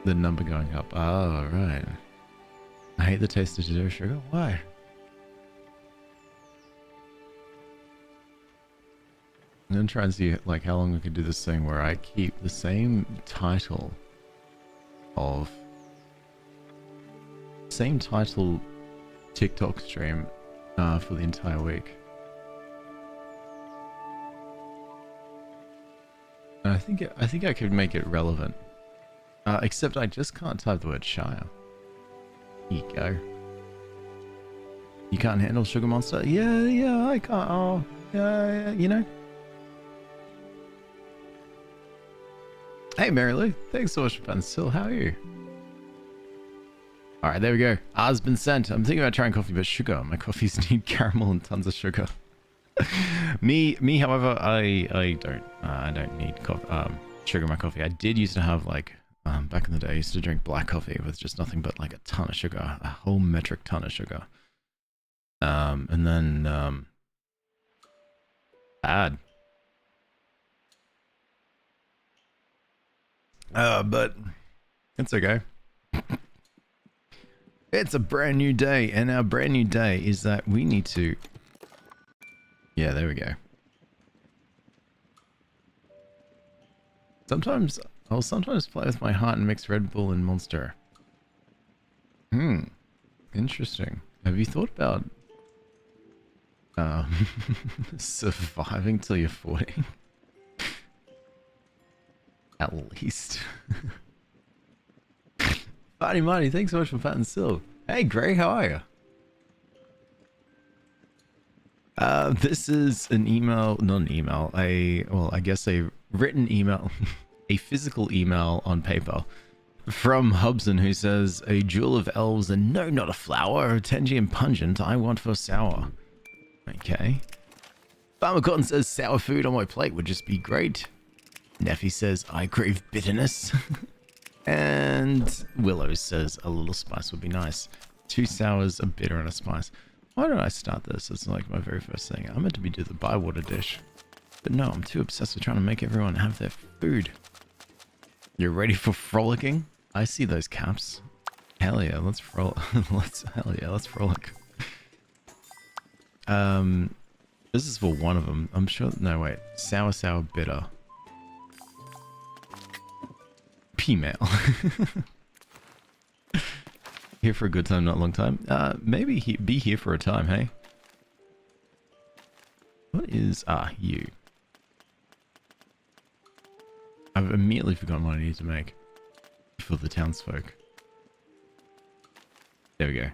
The number going up. Oh, right. I hate the taste of zero sugar. Why? I'm gonna try and see like how long we can do this thing where I keep the same title of TikTok stream for the entire week. And I think I could make it relevant. Except I just can't type the word Shire. Here you go. You can't handle Sugar Monster? Yeah, I can't. Oh, yeah, you know. Hey, Mary Lou. Thanks so much for fun. Still, how are you? Alright, there we go. Ours been sent. I'm thinking about trying coffee, but sugar. My coffees need caramel and tons of sugar. me, however, I don't need sugar in my coffee. I did used to have like back in the day, I used to drink black coffee with just nothing but like a ton of sugar, a whole metric ton of sugar. And then bad. But it's okay. It's a brand new day, and our brand new day is that we need to... Yeah, there we go. I'll sometimes play with my heart and mix Red Bull and Monster. Interesting. Have you thought about surviving till you're 40? At least. Marty, thanks so much for Fat and Sil. Hey, Gray, how are you? This is an email, not an email, I guess a written email, a physical email on paper from Hubson, who says, a jewel of elves and no, not a flower, tangy and pungent, I want for sour. Okay. Farmer Cotton says, sour food on my plate would just be great. Neffy says, I crave bitterness. And Willow says, a little spice would be nice. 2 sours, a bitter, and a spice. Why don't I start this? It's like my very first thing. I'm meant to be do the bywater dish. But no, I'm too obsessed with trying to make everyone have their food. You're ready for frolicking? I see those caps. Hell yeah, let's frolic. Let's frolic. This is for one of them. I'm sure, no wait. Sour, bitter. Female. Here for a good time, not a long time. Maybe be here for a time, hey? What is... you. I've immediately forgotten what I need to make for the townsfolk. There we go.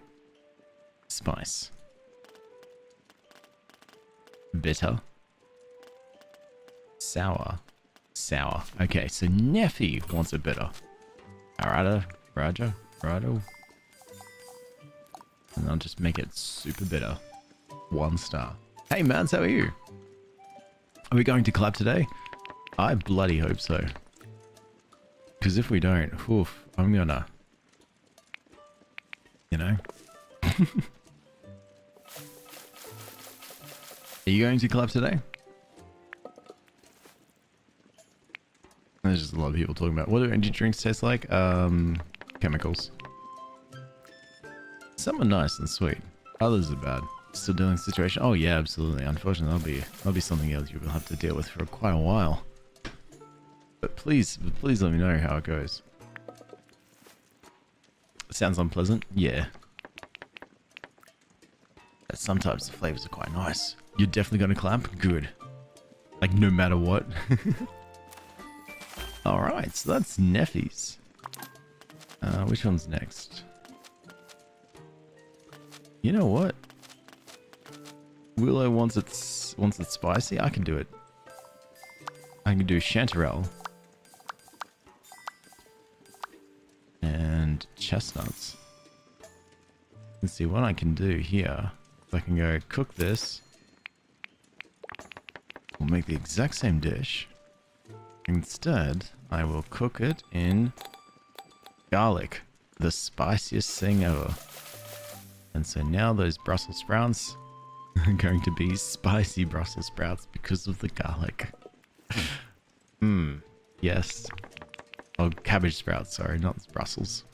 Spice. Bitter. Sour. Okay, so Neffy wants a bitter. Raja. And I'll just make it super bitter. 1 star. Hey, Mads, how are you? Are we going to clap today? I bloody hope so. Because if we don't, oof, I'm gonna... You know? Are you going to clap today? There's just a lot of people talking about what do energy drinks taste like? Chemicals. Some are nice and sweet. Others are bad. Still dealing with the situation? Oh yeah, absolutely. Unfortunately, that'll be something else you will have to deal with for quite a while. But please let me know how it goes. Sounds unpleasant? Yeah. But sometimes the flavors are quite nice. You're definitely gonna clap? Good. Like no matter what. Alright, so that's Neffy's. Which one's next? You know what? Willow wants it spicy. I can do it. I can do chanterelle. And chestnuts. Let's see what I can do here. I can go cook this. We'll make the exact same dish. Instead, I will cook it in garlic. The spiciest thing ever. And so now those Brussels sprouts are going to be spicy Brussels sprouts because of the garlic. Yes. Oh, cabbage sprouts, sorry, not Brussels.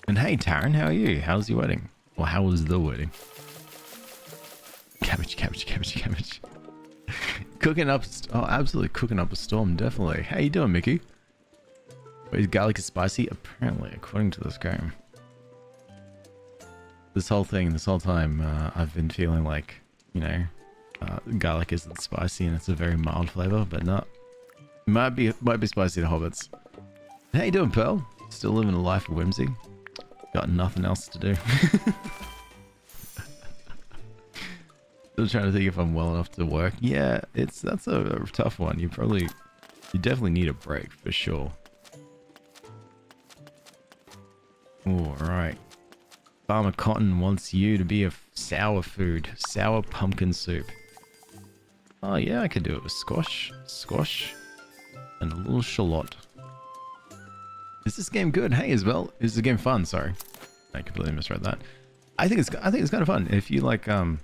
And hey, Taryn, how are you? How's your wedding? Or how was the wedding? Cabbage, cabbage, cabbage, cabbage. Cooking up, oh, absolutely cooking up a storm, definitely. How you doing, Mickey? Wait, garlic is spicy? Apparently, according to this game. This whole time, I've been feeling like, you know, garlic isn't spicy and it's a very mild flavor, but not. Might be spicy to hobbits. How you doing, Pearl? Still living a life of whimsy? Got nothing else to do. Still trying to think if I'm well enough to work. Yeah, that's a tough one. You definitely need a break for sure. All right. Farmer Cotton wants you to be a sour food, sour pumpkin soup. Oh yeah, I could do it with squash, and a little shallot. Is this game good? Hey, Isabel, is the game fun? Sorry, I completely misread that. I think it's kind of fun if you like a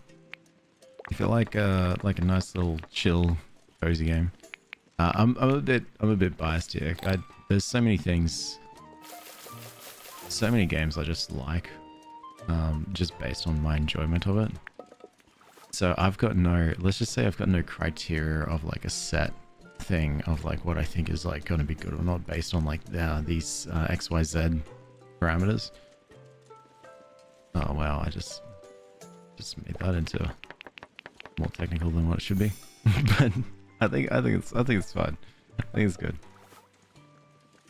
nice little chill, cozy game. I'm a bit biased here. There's so many things, so many games I just like, just based on my enjoyment of it. So let's just say I've got no criteria of like a set thing of like what I think is like going to be good or not based on like these XYZ parameters. Oh wow, I just made that into more technical than what it should be. But I think it's fun. I think it's good.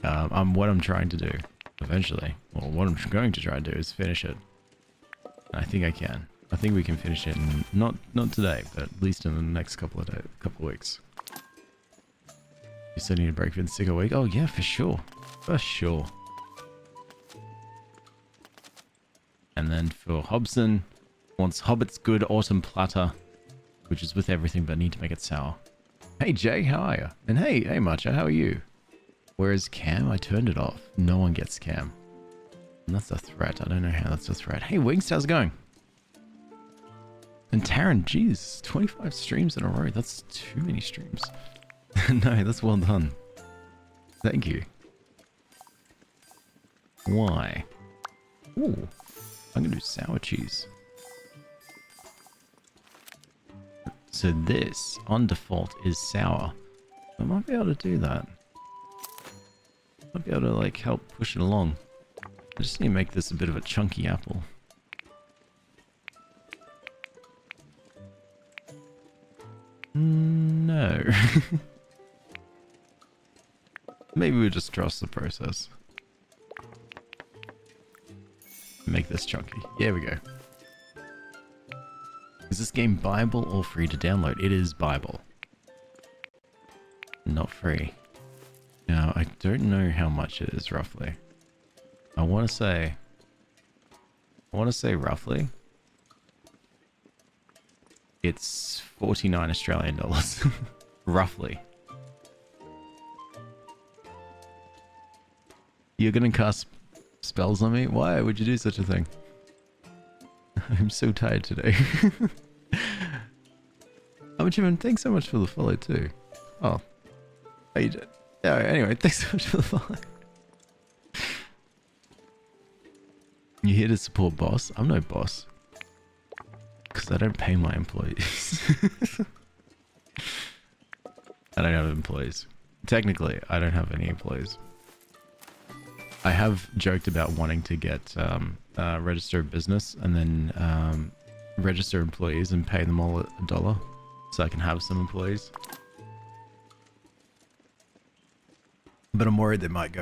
What I'm trying to do eventually, or what I'm going to try and do is finish it. And I think I can. I think we can finish it in not today, but at least in the next couple of weeks. You still need a break for the sick a week? Oh yeah, for sure. For sure. And then for Hobson, wants Hobbit's good autumn platter, which is with everything but need to make it sour. Hey Jay, how are you? And hey Matcha, how are you? Whereas Cam, I turned it off. No one gets Cam. And that's a threat. I don't know how that's a threat. Hey Wings, how's it going? And Taryn, geez, 25 streams in a row. That's too many streams. No, that's well done. Thank you. Why? Ooh, I'm gonna do sour cheese. So this, on default, is sour. I might be able to do that. Might be able to like help push it along. I just need to make this a bit of a chunky apple. No. Maybe we just trust the process. Make this chunky. There we go. Is this game buyable or free to download? It is buyable. Not free. Now, I don't know how much it is roughly. I want to say roughly. It's 49 Australian dollars. Roughly. You're gonna cast spells on me? Why would you do such a thing? I'm so tired today. Oh, Jim, thanks so much for the follow too. Oh. Yeah, anyway, thanks so much for the follow. You here to support boss? I'm no boss. Because I don't pay my employees. I don't have employees. Technically, I don't have any employees. I have joked about wanting to get register a business and then register employees and pay them all $1 so I can have some employees. But I'm worried they might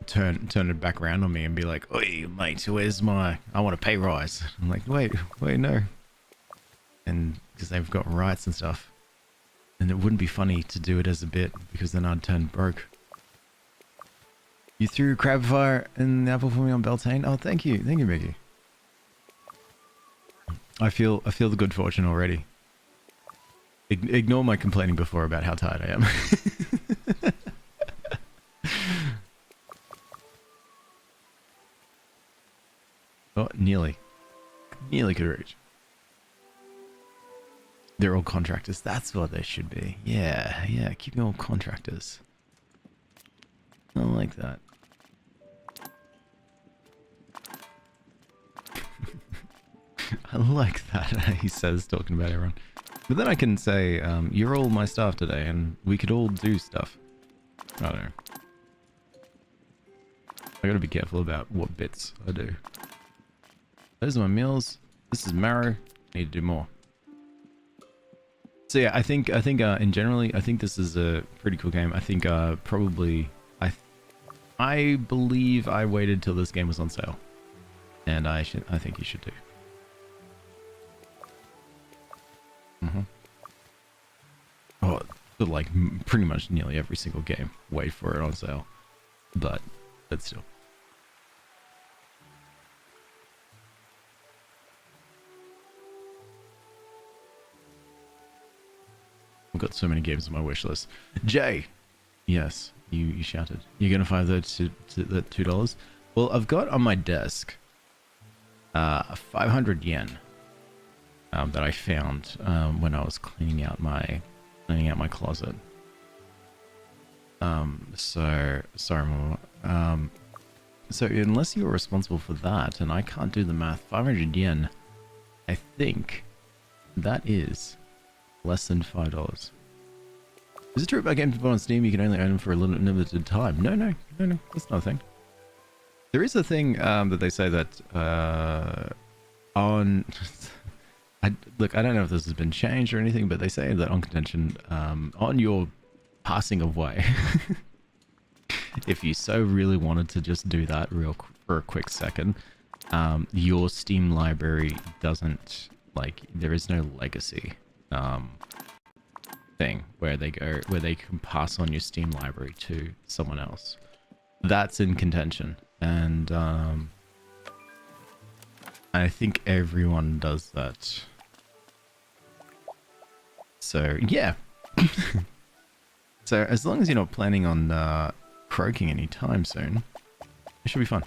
turn it back around on me and be like, "Oi, mate, I want a pay rise." I'm like, wait, no. And because they've got rights and stuff. And it wouldn't be funny to do it as a bit because then I'd turn broke. You threw crabfire in the apple for me on Beltane? Oh, thank you, Mickey. I feel the good fortune already. Ignore my complaining before about how tired I am. Oh, nearly could reach. They're all contractors. That's what they should be. Yeah. Keep them all contractors. I like that. I like that, he says, talking about everyone. But then I can say, you're all my staff today, and we could all do stuff. I don't know. I gotta be careful about what bits I do. Those are my meals. This is marrow. Need to do more. So yeah, I think in generally, I think this is a pretty cool game. I think probably I believe I waited till this game was on sale, and I think you should do. Oh, but like pretty much nearly every single game, wait for it on sale, but still. I've got so many games on my wish list. Jay, yes, you shouted. You're gonna find that to the $2. Well, I've got on my desk 500 yen that I found when I was cleaning out my closet. So sorry, Mama. So unless you're responsible for that, and I can't do the math, 500 yen, I think that is less than $5. Is it true about games bought on Steam you can only own them for a limited time? No, that's not a thing. There is a thing that they say that on... Look, I don't know if this has been changed or anything, but they say that on contention, on your passing away, if you so really wanted to just do that for a quick second, your Steam library doesn't, like, there is no legacy thing where they can pass on your Steam library to someone else. That's in contention, and I think everyone does that. So yeah. So as long as you're not planning on croaking anytime soon, it should be fun.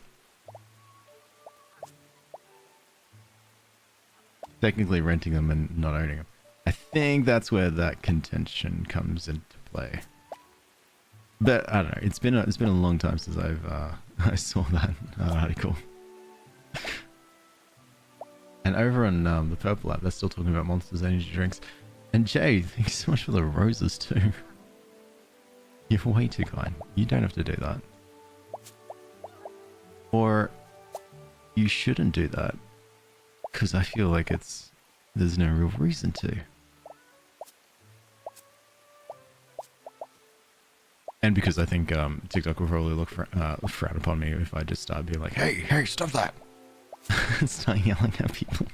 Technically renting them and not owning them. I think that's where that contention comes into play. But I don't know. It's been a long time since I saw that article. And over on the Purple app, they're still talking about Monsters Energy drinks. And Jay, thanks so much for the roses too. You're way too kind. You don't have to do that. Or you shouldn't do that, because I feel like there's no real reason to. And because I think TikTok will probably frown upon me if I just start being like, hey, stop that! And start yelling at people.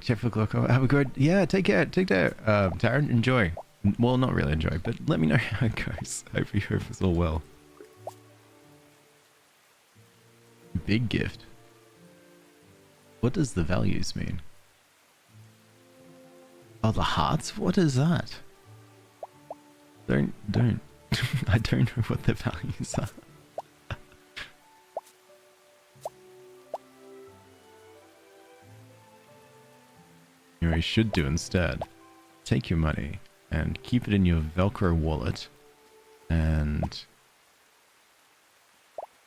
Check for clock. Have a good... Yeah, take care. Taryn, enjoy. Well, not really enjoy, but let me know how it goes. Hope it's all well. Big gift. What does the values mean? Oh, the hearts? What is that? Don't. I don't know what the values are. You know what you should do instead? Take your money and keep it in your Velcro wallet and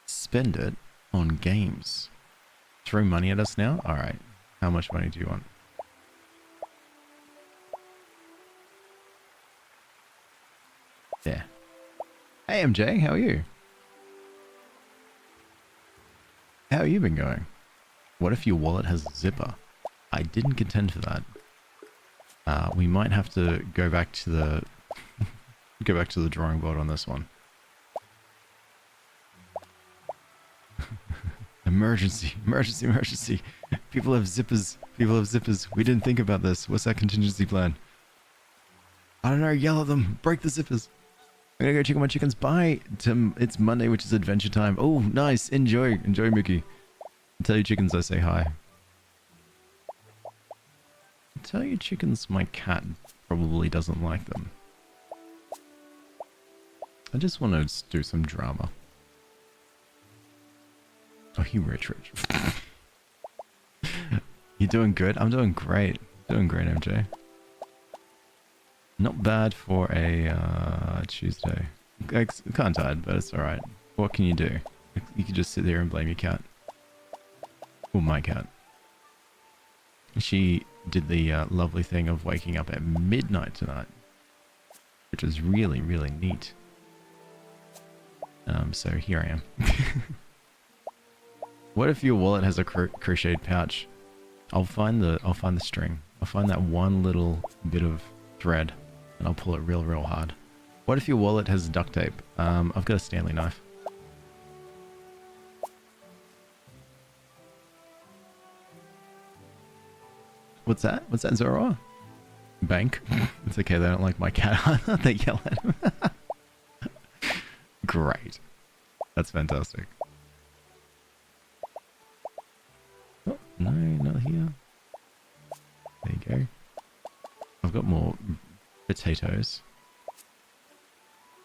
spend it on games. Throw money at us now? Alright. How much money do you want? There. Hey MJ, how are you? How have you been going? What if your wallet has a zipper? I didn't contend for that. We might have to go back to the drawing board on this one. Emergency. People have zippers. We didn't think about this. What's that contingency plan? I don't know, yell at them. Break the zippers. I'm gonna go check on my chickens. Bye. Tim, it's Monday, which is adventure time. Oh, nice. Enjoy, Mickey. Tell your chickens I say hi. Tell your chickens my cat probably doesn't like them. I just want to do some drama. Oh, you rich. You doing good? I'm doing great. Doing great, MJ. Not bad for a Tuesday. Kind of tired, but it's alright. What can you do? You can just sit there and blame your cat. Or my cat. She did the lovely thing of waking up at midnight tonight, which is really, really neat. So here I am. What if your wallet has a crocheted pouch? I'll find the string. I'll find that one little bit of thread, and I'll pull it real, real hard. What if your wallet has duct tape? I've got a Stanley knife. What's that? What's that, Zora? Bank? It's okay, they don't like my cat. They yell at him. Great. That's fantastic. Oh, no, not here. There you go. I've got more potatoes.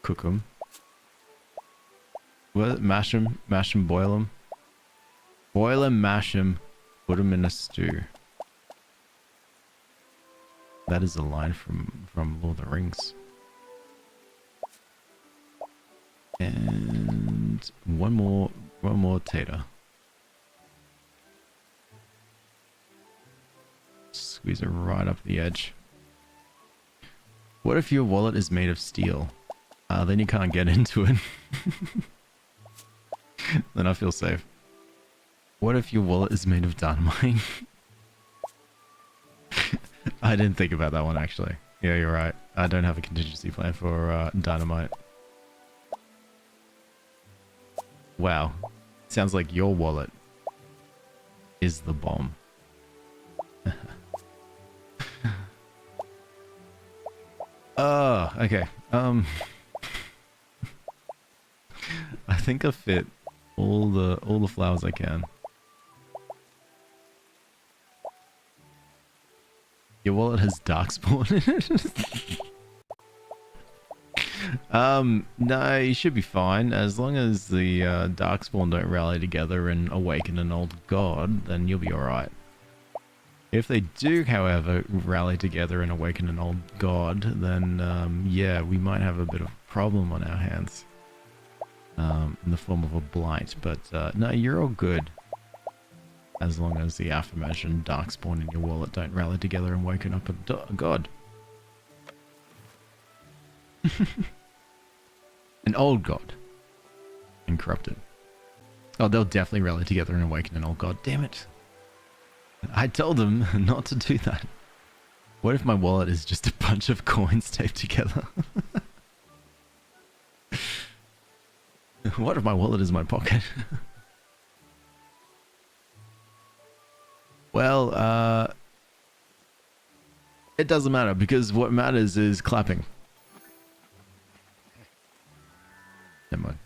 Cook them. What? Mash them, boil them. Boil them, mash them, put them in a stew. That is a line from Lord of the Rings. And one more tater. Squeeze it right up the edge. What if your wallet is made of steel? Then you can't get into it. Then I feel safe. What if your wallet is made of dynamite? I didn't think about that one actually. Yeah, you're right. I don't have a contingency plan for dynamite. Wow. Sounds like your wallet is the bomb. Oh, okay. I think I fit all the flowers I can. Your wallet has darkspawn in it. No, you should be fine. As long as the darkspawn don't rally together and awaken an old god, then you'll be alright. If they do, however, rally together and awaken an old god, then yeah, we might have a bit of a problem on our hands. In the form of a blight, but no, you're all good. As long as the aforementioned darkspawn in your wallet don't rally together and waken up a god. An old god. And corrupted. Oh, they'll definitely rally together and awaken an old god. Damn it. I told them not to do that. What if my wallet is just a bunch of coins taped together? What if my wallet is my pocket? Well, it doesn't matter because what matters is clapping. Never mind.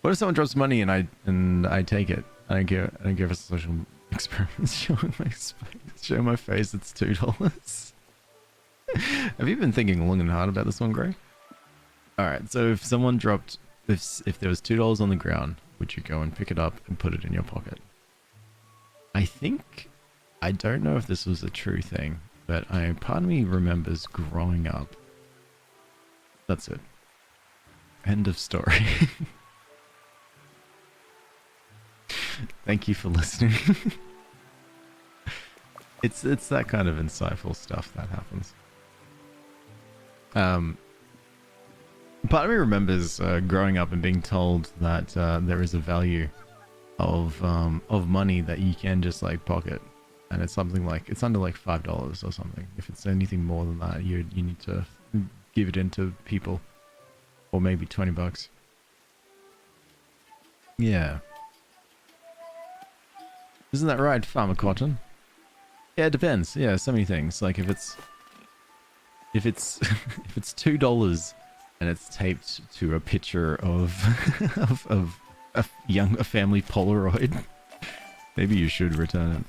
What if someone drops money and I take it? I don't give a social experiment showing my face. It's $2. Have you been thinking long and hard about this one, Gray? All right. So if someone dropped, if there was $2 on the ground, would you go and pick it up and put it in your pocket? I don't know if this was a true thing, but part of me remembers growing up. That's it. End of story. Thank you for listening. It's that kind of insightful stuff that happens. Part of me remembers growing up and being told that there is a value of money that you can just like pocket, and it's something like it's under like $5 or something. If it's anything more than that, you need to give it into people, or maybe $20. Yeah. Isn't that right, Farmer Cotton? Yeah, it depends. Yeah, so many things. Like if it's if it's $2 and it's taped to a picture of of a family Polaroid, maybe you should return it.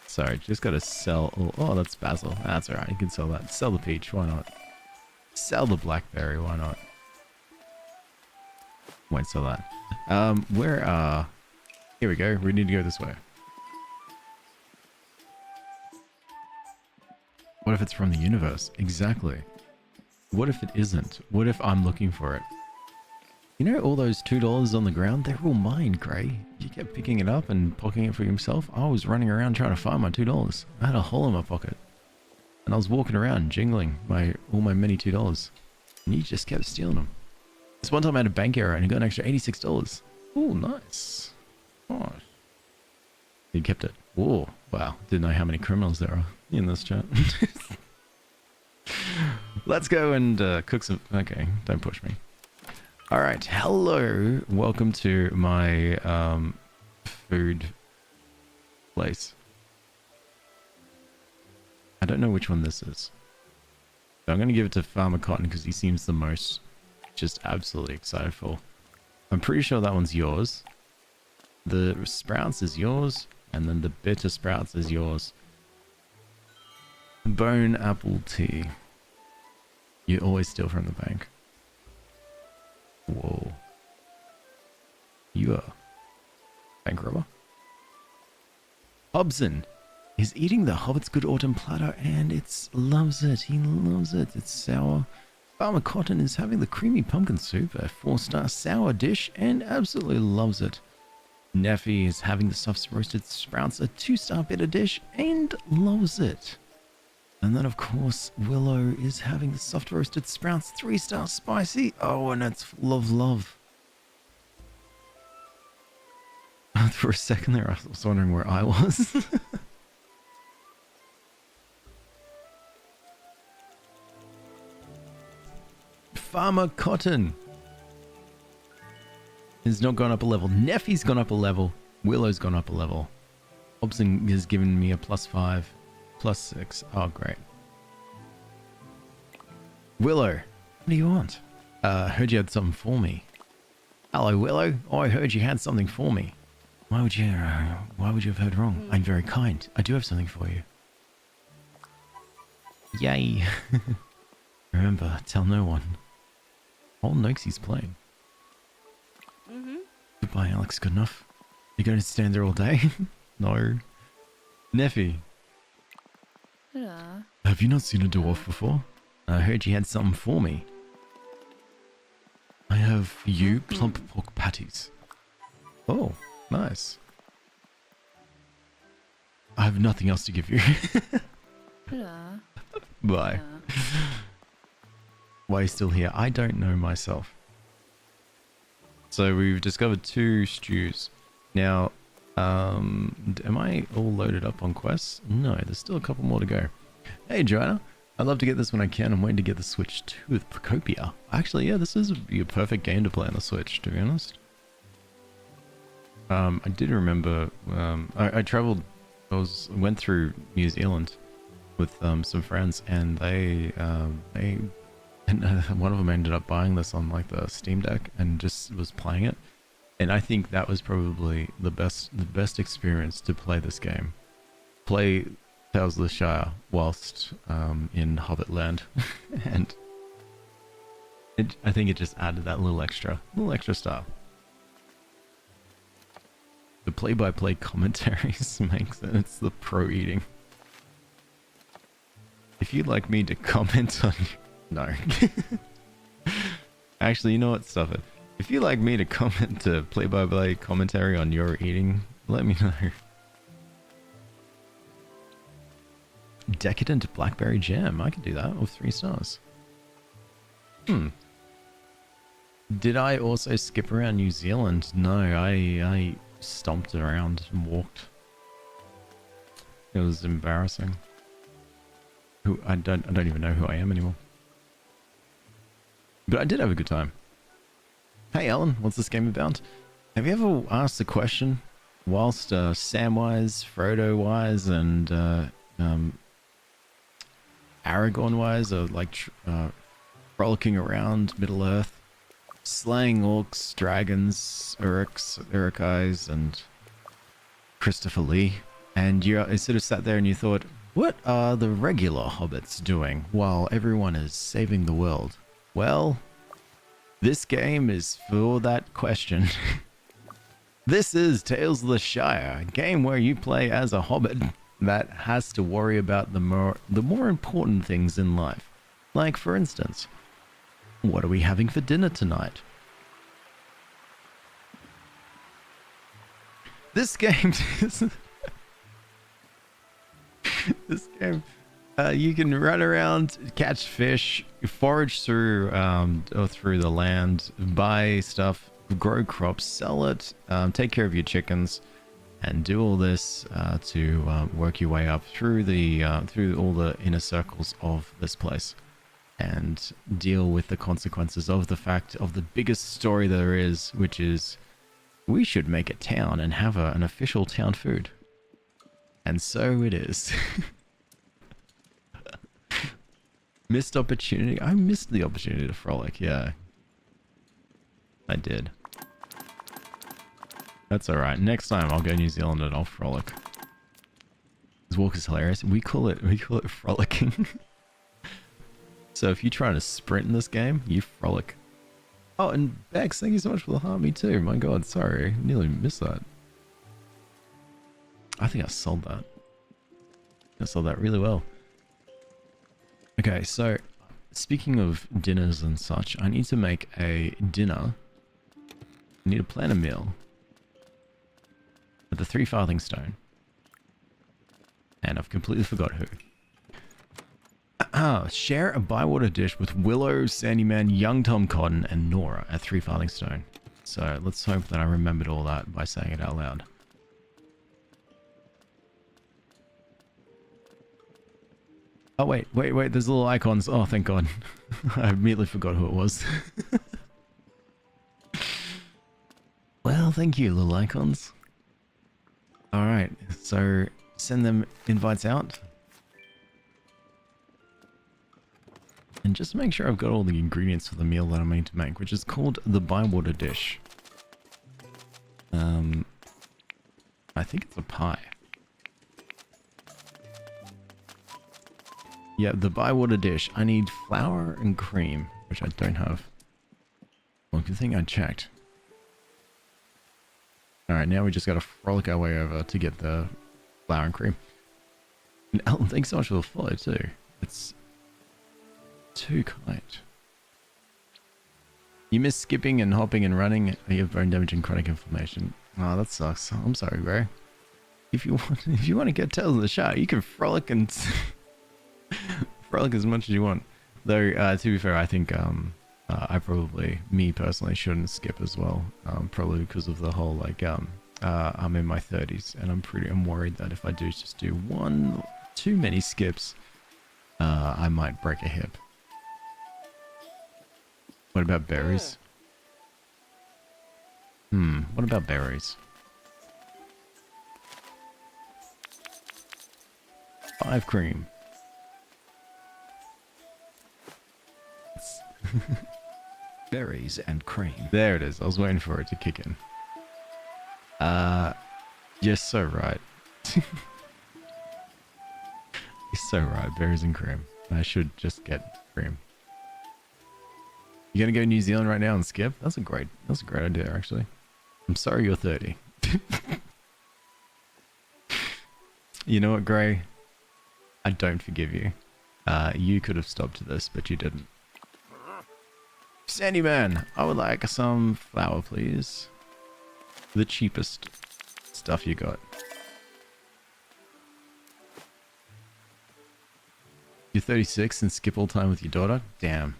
Sorry, just gotta sell. Oh, that's basil. That's alright. You can sell that. Sell the peach. Why not? Sell the blackberry. Why not? Won't sell that. Here we go. We need to go this way. What if it's from the universe? Exactly. What if it isn't? What if I'm looking for it? You know all those $2 on the ground? They're all mine, Gray. You kept picking it up and pocketing it for yourself. I was running around trying to find my $2. I had a hole in my pocket. And I was walking around jingling all my many $2. And you just kept stealing them. This one time I had a bank error and I got an extra $86. Oh, nice. Oh. You kept it. Oh, wow. Didn't know how many criminals there are in this chat. Let's go and cook some... Okay, don't push me. All right, hello. Welcome to my food place. I don't know which one this is. So I'm going to give it to Farmer Cotton because he seems the most just absolutely excited for. I'm pretty sure that one's yours. The sprouts is yours, and then the bitter sprouts is yours. Bone apple tea. You always steal from the bank. Whoa. You are bank robber. Hobson is eating the Hobbit's Good Autumn Platter and loves it. He loves it. It's sour. Farmer Cotton is having the creamy pumpkin soup, a 4-star sour dish, and absolutely loves it. Neffy is having the soft roasted sprouts, a 2-star bitter dish, and loves it. And then, of course, Willow is having the soft roasted sprouts, 3-star spicy. Oh, and it's full of love. For a second there, I was wondering where I was. Farmer Cotton has not gone up a level. Neffy's gone up a level. Willow's gone up a level. Hobson has given me a +5, +6. Oh, great. Willow, what do you want? Heard you had something for me. Hello, Willow. Oh, I heard you had something for me. Why would you have heard wrong? I'm very kind. I do have something for you. Yay. Remember, tell no one. All Noxie's playing. Goodbye, Alex. Good enough. You going to stand there all day? No. Neffy. Hello. Have you not seen a dwarf before? I heard you had something for me. I have for you plump pork patties. Oh, nice. I have nothing else to give you. Hello. Bye. Why are you still here? I don't know myself. So we've discovered 2 stews. Now, am I all loaded up on quests? No, there's still a couple more to go. Hey, Joanna. I'd love to get this when I can. I'm waiting to get the Switch 2 with Procopia. Actually, yeah, this is a perfect game to play on the Switch, to be honest. I did remember, I traveled, went through New Zealand with some friends, and one of them ended up buying this on like the Steam Deck and just was playing it. And I think that was probably the best experience to play this game. Play Tales of the Shire whilst in Hobbit land. And I think it just added that little extra style. The play-by-play commentaries makes it. It's the pro eating. If you'd like me to comment on... No. Actually, you know what? Stop it. If you'd like me to comment to play-by-play commentary on your eating, let me know. Decadent blackberry jam. I could do that with 3 stars. Did I also skip around New Zealand? No, I stomped around and walked. It was embarrassing. I don't even know who I am anymore. But I did have a good time. Hey Alan, what's this game about? Have you ever asked a question whilst Samwise, Frodo-wise, and Aragorn-wise are like frolicking around Middle-earth, slaying orcs, dragons, Uruk-hais, and Christopher Lee, and you sort of sat there and you thought, what are the regular hobbits doing while everyone is saving the world? Well, this game is for that question. This is Tales of the Shire, a game where you play as a hobbit that has to worry about the more important things in life. Like, for instance, what are we having for dinner tonight? This game this game, you can run around, catch fish, forage through through the land, buy stuff, grow crops, sell it, take care of your chickens, and do all this to work your way up through the through all the inner circles of this place, and deal with the consequences of the fact of the biggest story there is, which is we should make a town and have an official town food. And so it is. Missed opportunity. I missed the opportunity to frolic, yeah. I did. That's alright. Next time I'll go New Zealand and I'll frolic. This walk is hilarious. We call it frolicking. So if you're trying to sprint in this game, you frolic. Oh, and Bex, thank you so much for the heart. Me too. My god, sorry. Nearly missed that. I think I sold that. I sold that really well. Okay, so speaking of dinners and such, I need to make a dinner. I need to plan a meal with the 3 farthing stone. And I've completely forgot who. Share a bywater dish with Willow, Sandyman, Young Tom Cotton, and Nora at 3 farthing stone. So let's hope that I remembered all that by saying it out loud. Oh, wait, there's little icons. Oh, thank God. I immediately forgot who it was. Well, thank you, little icons. Alright, so send them invites out. And just make sure I've got all the ingredients for the meal that I'm going to make, which is called the bywater dish. I think it's a pie. Yeah, the bywater dish. I need flour and cream, which I don't have. Well, good thing I checked. Alright, now we just gotta frolic our way over to get the flour and cream. And Elton, thanks so much for the follow too. It's too kind. You miss skipping and hopping and running. You have bone damage and chronic inflammation. Oh, that sucks. I'm sorry, bro. If you want to get Tales of the Shire, you can frolic and frolic as much as you want. Though, to be fair, I think I probably, me personally, shouldn't skip as well. Probably because of the whole like I'm in my 30s and I'm worried that if I do just do too many skips, I might break a hip. What about berries? What about berries? 5 cream. Berries and cream. There it is. I was waiting for it to kick in. You're so right. You're so right. Berries and cream. I should just get cream. You gonna go to New Zealand right now and skip? That's a great idea, actually. I'm sorry you're 30. You know what, Gray? I don't forgive you. You could have stopped this, but you didn't. Sandyman, I would like some flour, please. The cheapest stuff you got. You're 36 and skip all time with your daughter? Damn.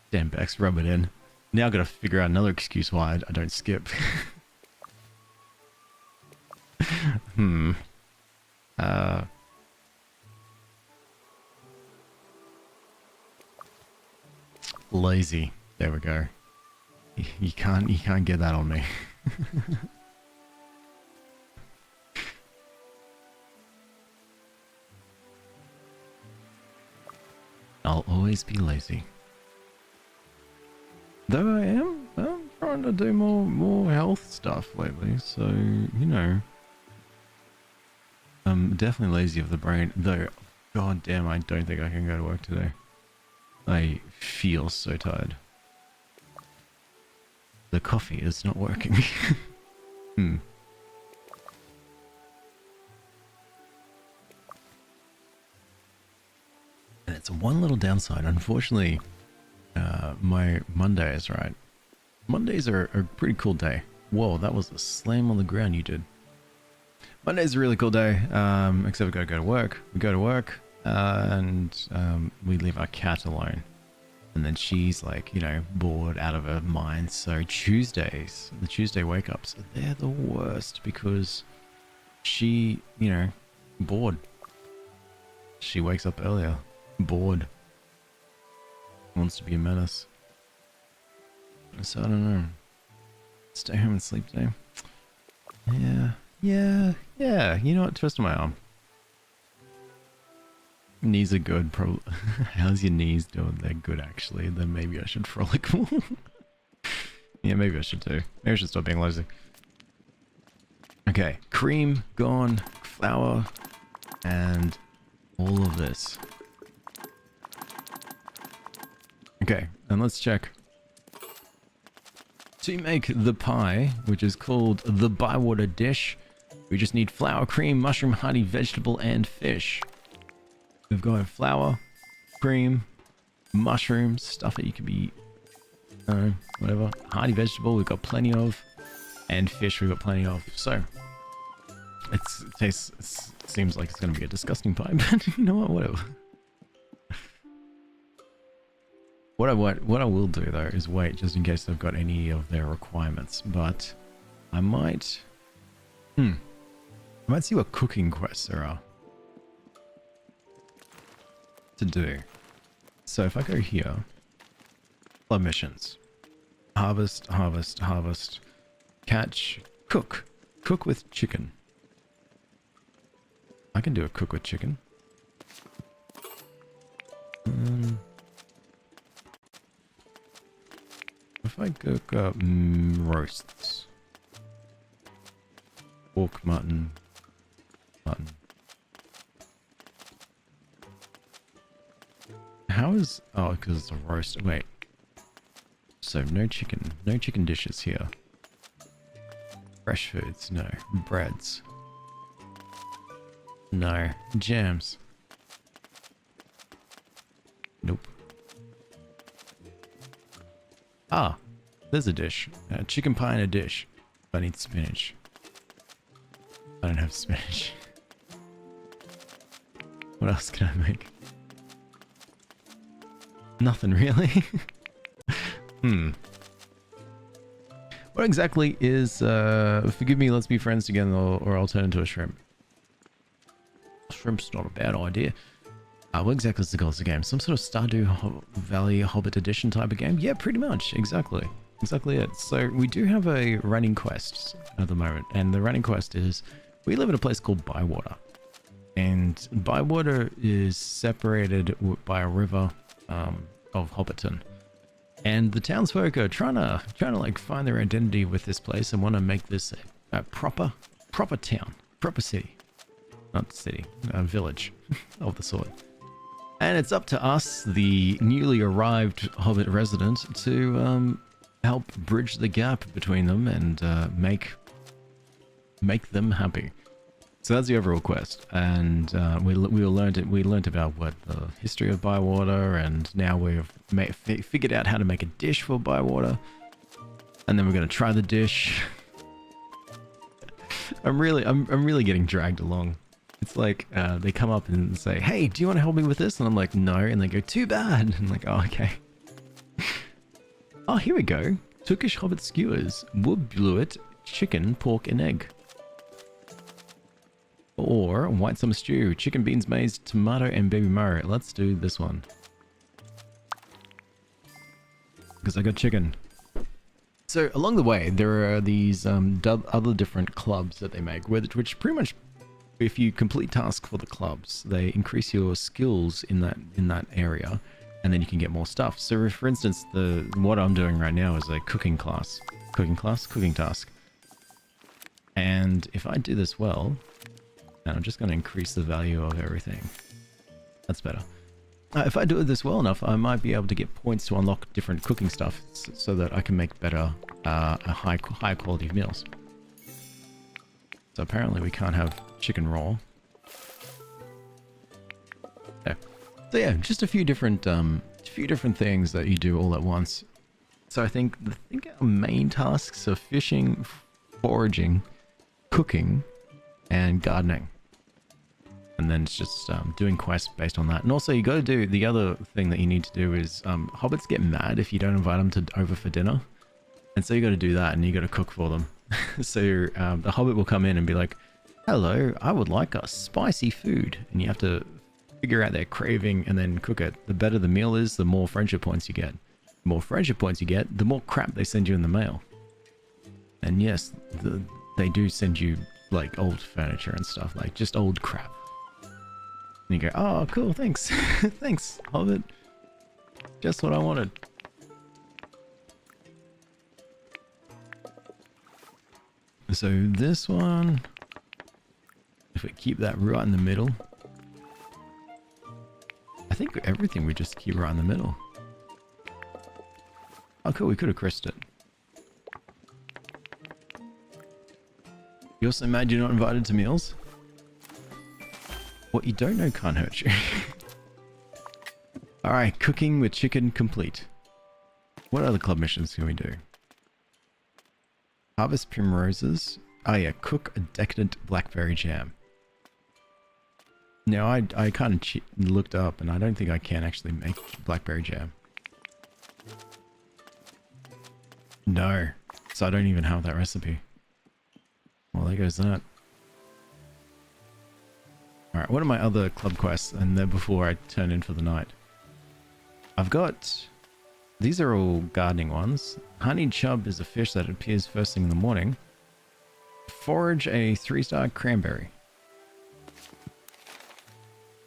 Damn, Bex, rub it in. Now I've got to figure out another excuse why I don't skip. Lazy. There we go. You can't get that on me. I'll always be lazy. Though I'm trying to do more health stuff lately, so, you know. I'm definitely lazy of the brain, though, god damn, I don't think I can go to work today. I feel so tired. The coffee is not working. It's one little downside. Unfortunately, my Mondays, right? Mondays are a pretty cool day. Whoa, that was a slam on the ground you did. Monday's a really cool day, except we gotta go to work. We go to work, and we leave our cat alone. And then she's like, you know, bored out of her mind. So Tuesdays, the Tuesday wake-ups, they're the worst because she, you know, bored. She wakes up earlier, bored. Wants to be a menace. So I don't know. Stay home and sleep today. Yeah. You know what? Twist my arm. Knees are good, probably. How's your knees doing? They're good, actually. Then maybe I should frolic more. Yeah, maybe I should too. Maybe I should stop being lazy. Okay, cream gone, flour, and all of this. Okay, and let's check. To make the pie, which is called the Bywater dish, we just need flour, cream, mushroom, honey, vegetable, and fish. We've got flour, cream, mushrooms, stuff that you can be, whatever. Hearty vegetable, we've got plenty of, and fish we've got plenty of. So, it seems like it's going to be a disgusting pie, but you know what, whatever. What I will do though is wait just in case they've got any of their requirements, but I might, I might see what cooking quests there are to do. So if I go here, club missions, harvest, catch, cook with chicken. I can do a cook with chicken. If I cook up roasts, pork, mutton. How is... Oh, because it's a roast. Wait. So, no chicken dishes here. Fresh foods, no. Breads. No. Jams. Nope. Ah, there's a dish. Chicken pie in a dish. I need spinach. I don't have spinach. What else can I make? Nothing really. What exactly is, forgive me, let's be friends together, or I'll turn into a shrimp. Shrimp's not a bad idea. What exactly is the goal of the game? Some sort of Stardew Valley Hobbit edition type of game? Yeah, pretty much. Exactly it. So we do have a running quest at the moment, and the running quest is we live in a place called Bywater, and Bywater is separated by a river of Hobbiton, and the townsfolk are trying to like find their identity with this place and want to make this a proper town, proper city, not city, a village of the sort. And it's up to us, the newly arrived Hobbit resident, to help bridge the gap between them and make them happy. So that's the overall quest, and we learned about what the history of Bywater, and now we've figured out how to make a dish for Bywater, and then we're gonna try the dish. I'm really getting dragged along. It's like they come up and say, "Hey, do you want to help me with this?" And I'm like, "No," and they go, "Too bad." And I'm like, "Oh, okay." Oh, here we go. Turkish Hobbit skewers, wood bluet, chicken, pork, and egg. Or white summer stew, chicken, beans, maize, tomato, and baby Murray. Let's do this one. Because I got chicken. So along the way, there are these other different clubs that they make, which pretty much, if you complete tasks for the clubs, they increase your skills in that area, and then you can get more stuff. So for instance, what I'm doing right now is a cooking task. And if I do this well, and I'm just going to increase the value of everything. That's better. If I do this well enough, I might be able to get points to unlock different cooking stuff so that I can make better, high quality meals. So apparently we can't have chicken raw. Yeah. So yeah, just a few different things that you do all at once. So I think our main tasks are fishing, foraging, cooking, and gardening. And then it's just doing quests based on that. And also you got to do, the other thing that you need to do is hobbits get mad if you don't invite them over for dinner. And so you got to do that and you got to cook for them. So the hobbit will come in and be like, hello, I would like a spicy food. And you have to figure out their craving and then cook it. The better the meal is, the more friendship points you get. The more friendship points you get, the more crap they send you in the mail. And yes, they do send you like old furniture and stuff, like just old crap. And you go, oh, cool, thanks. Thanks, hobbit. Just what I wanted. So this one, if we keep that right in the middle, I think everything we just keep right in the middle. Oh cool, we could have crisped it. You also mad you're not invited to meals? What you don't know can't hurt you. Alright, cooking with chicken complete. What other club missions can we do? Harvest primroses. Oh yeah, cook a decadent blackberry jam. Now I kind of looked up and I don't think I can actually make blackberry jam. No, so I don't even have that recipe. Well, there goes that. Alright, what are my other club quests? And then before I turn in for the night. I've got... These are all gardening ones. Honey chub is a fish that appears first thing in the morning. Forage a 3-star cranberry.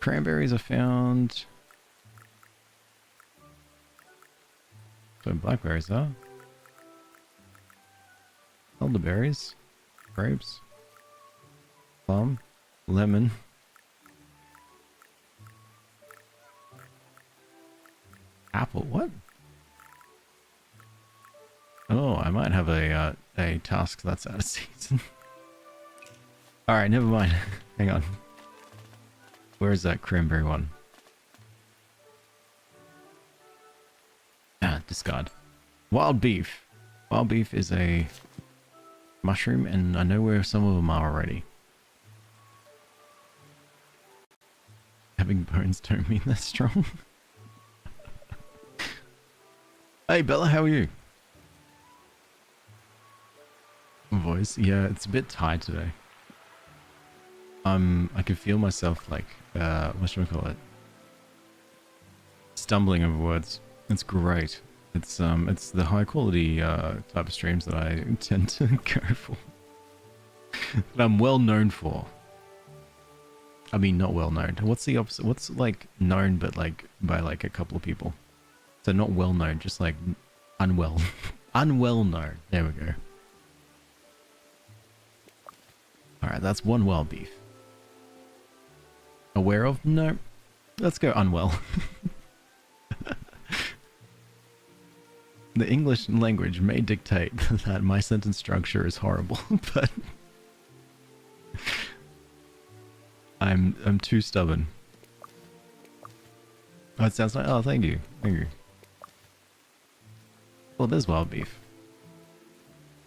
Cranberries are found... So blackberries are. Elderberries. Grapes. Plum. Lemon. Apple. What? Oh, I might have a task that's out of season. Alright, never mind. Hang on. Where is that cranberry one? Ah, discard. Wild beef. Wild beef is a mushroom, and I know where some of them are already. Having bones don't mean they're strong. Hey Bella, how are you? Voice, yeah, it's a bit tired today. I can feel myself like, what should we call it? Stumbling over words. It's great. It's the high quality type of streams that I tend to go for. That I'm well known for. I mean, not well known. What's the opposite? What's like known but like by like a couple of people? So not well known, just like unwell. Unwell known. There we go. Alright, that's one wild beef. Aware of? No. Let's go unwell. The English language may dictate that my sentence structure is horrible, but I'm too stubborn. Oh, it sounds like, oh, thank you. Thank you. Well, there's wild beef.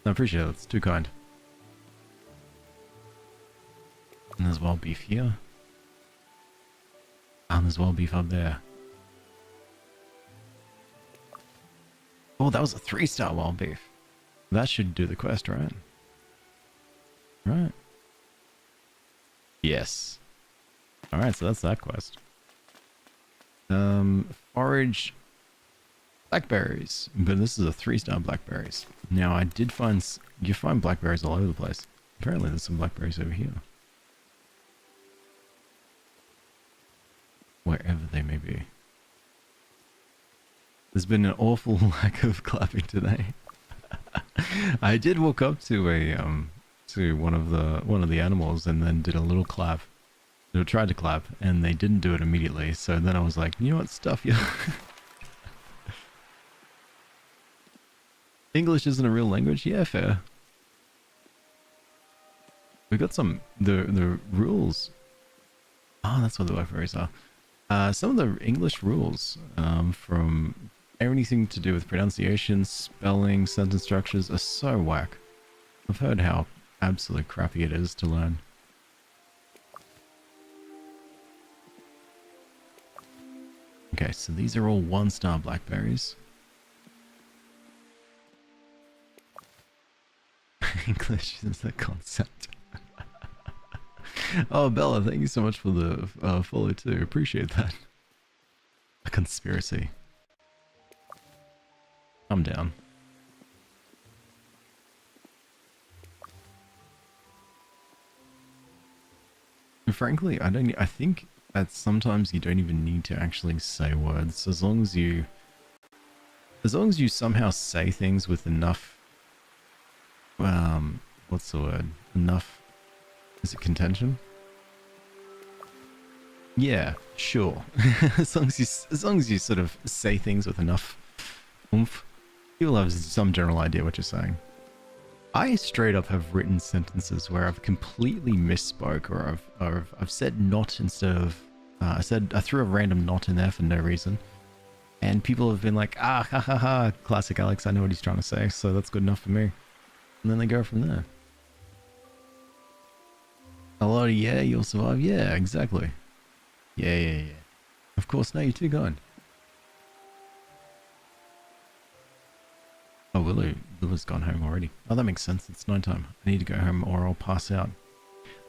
I appreciate it. It's too kind. And there's wild beef here. And there's wild beef up there. Oh, that was a 3-star wild beef. That should do the quest, right? Right. Yes. Alright, so that's that quest. Forage blackberries. But this is a 3-star blackberries. Now, I did find... You find blackberries all over the place. Apparently, there's some blackberries over here. Wherever they may be. There's been an awful lack of clapping today. I did walk up to a to one of the animals and then did a little clap. They tried to clap and they didn't do it immediately. So then I was like, you know what, stuff you. English isn't a real language. Yeah, fair. We got some the rules. Oh, that's what the blackberries are. Some of the English rules, from anything to do with pronunciation, spelling, sentence structures, are so whack. I've heard how absolutely crappy it is to learn. Okay, so these are all 1-star blackberries. English is the concept. Oh, Bella, thank you so much for the follow too. Appreciate that. A conspiracy. I'm down. And frankly, I think that sometimes you don't even need to actually say words, as long as you somehow say things with enough, what's the word? Enough, is it contention? Yeah, sure. as long as you sort of say things with enough oomph, you'll have some general idea what you're saying. I straight up have written sentences where I've completely misspoke, or I've said not instead of I threw a random not in there for no reason, and people have been like, ah, ha ha ha, classic Alex, I know what he's trying to say, so that's good enough for me. And then they go from there. A lot of yeah, you'll survive. Yeah, exactly. Yeah. Of course, no, you're too gone. Oh, Willow's gone home already. Oh, that makes sense. It's nighttime. I need to go home or I'll pass out.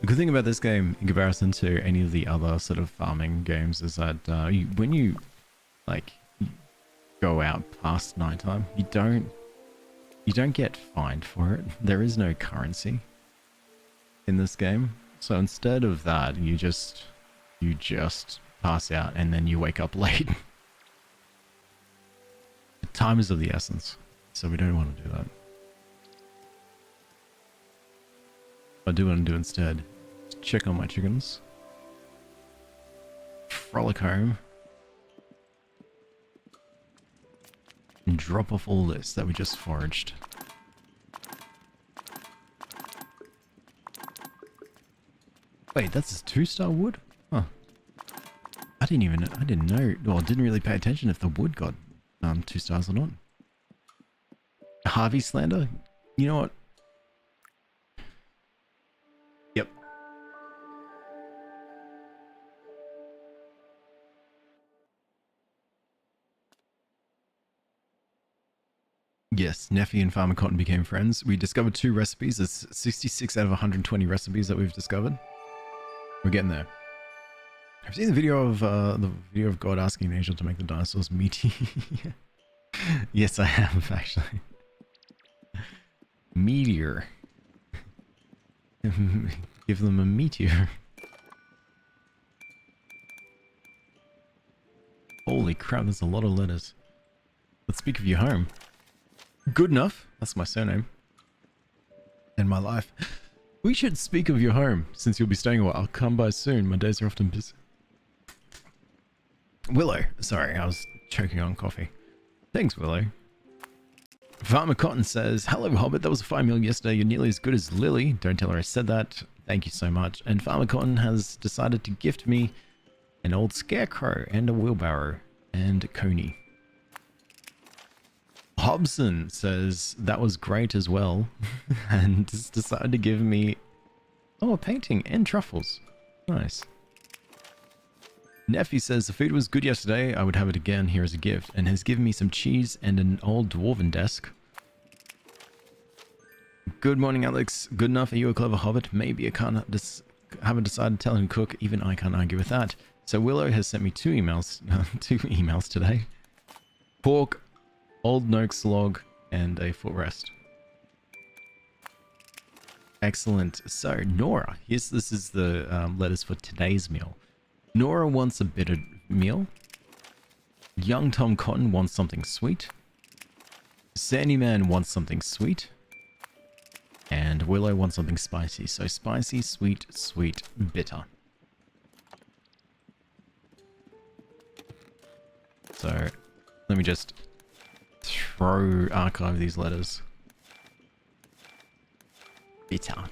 The good thing about this game, in comparison to any of the other sort of farming games, is that when you like go out past nighttime, you don't get fined for it. There is no currency in this game. So instead of that, you just pass out and then you wake up late. Time is of the essence, so we don't want to do that. What I do want to do instead is check on my chickens, frolic home, and drop off all this that we just foraged. Wait, that's a 2-star wood? Huh. I didn't know, well, didn't really pay attention if the wood got 2 stars or not. Harvey slander? You know what? Yep. Yes, Neffy and Farmer Cotton became friends. We discovered 2 recipes. There's 66 out of 120 recipes that we've discovered. We're getting there. I've seen the video of God asking an angel to make the dinosaurs meaty. Yes, I have actually. Meteor. Give them a meteor. Holy crap, there's a lot of letters. Let's speak of your home. Good enough. That's my surname. And my life. We should speak of your home, since you'll be staying a while. I'll come by soon. My days are often busy. Willow. Sorry, I was choking on coffee. Thanks, Willow. Farmer Cotton says, hello, Hobbit. That was a fine meal yesterday. You're nearly as good as Lily. Don't tell her I said that. Thank you so much. And Farmer Cotton has decided to gift me an old scarecrow and a wheelbarrow and a coney. Hobson says that was great as well and just decided to give me a painting and truffles. Nice. Neffy says the food was good yesterday. I would have it again here as a gift, and has given me some cheese and an old dwarven desk. Good morning, Alex. Good enough. Are you a clever hobbit? Maybe I haven't decided to tell him to cook. Even I can't argue with that. So Willow has sent me 2 emails, 2 emails today. Pork, old Noak slog, and a footrest. Excellent. So Nora, this is the letters for today's meal. Nora wants a bitter meal. Young Tom Cotton wants something sweet. Sandyman wants something sweet. And Willow wants something spicy. So spicy, sweet, sweet, bitter. So let me just archive these letters. Bitter.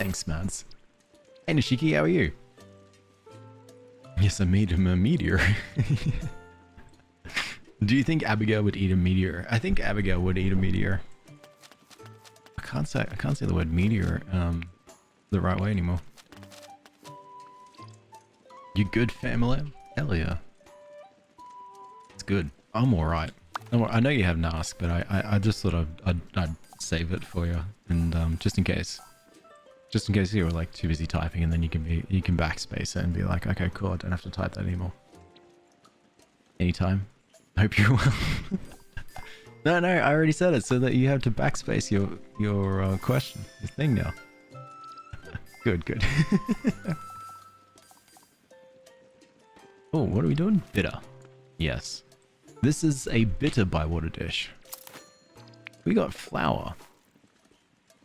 Thanks, Mads. Hey, Nishiki, how are you? Yes, I made him a meteor. Do you think Abigail would eat a meteor? I think Abigail would eat a meteor. I can't say the word meteor the right way anymore. You good, family? Hell yeah. It's good. I'm alright. I know you haven't asked, but I just thought I'd save it for you, and just in case you were like too busy typing, and then you can backspace it and be like, okay, cool, I don't have to type that anymore. Anytime. Hope you're well. No, I already said it, so that you have to backspace your question, your thing now. Good. Oh, what are we doing? Bitter. Yes. This is a bitter bywater dish. We got flour.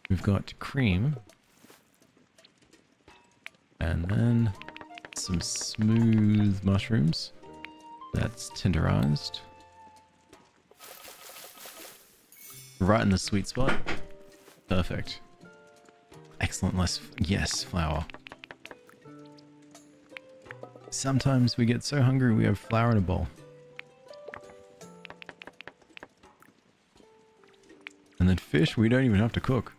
We've got cream. And then some smooth mushrooms. That's tenderized. Right in the sweet spot. Perfect. Excellent. Yes, flour. Sometimes we get so hungry we have flour in a bowl. And then fish we don't even have to cook.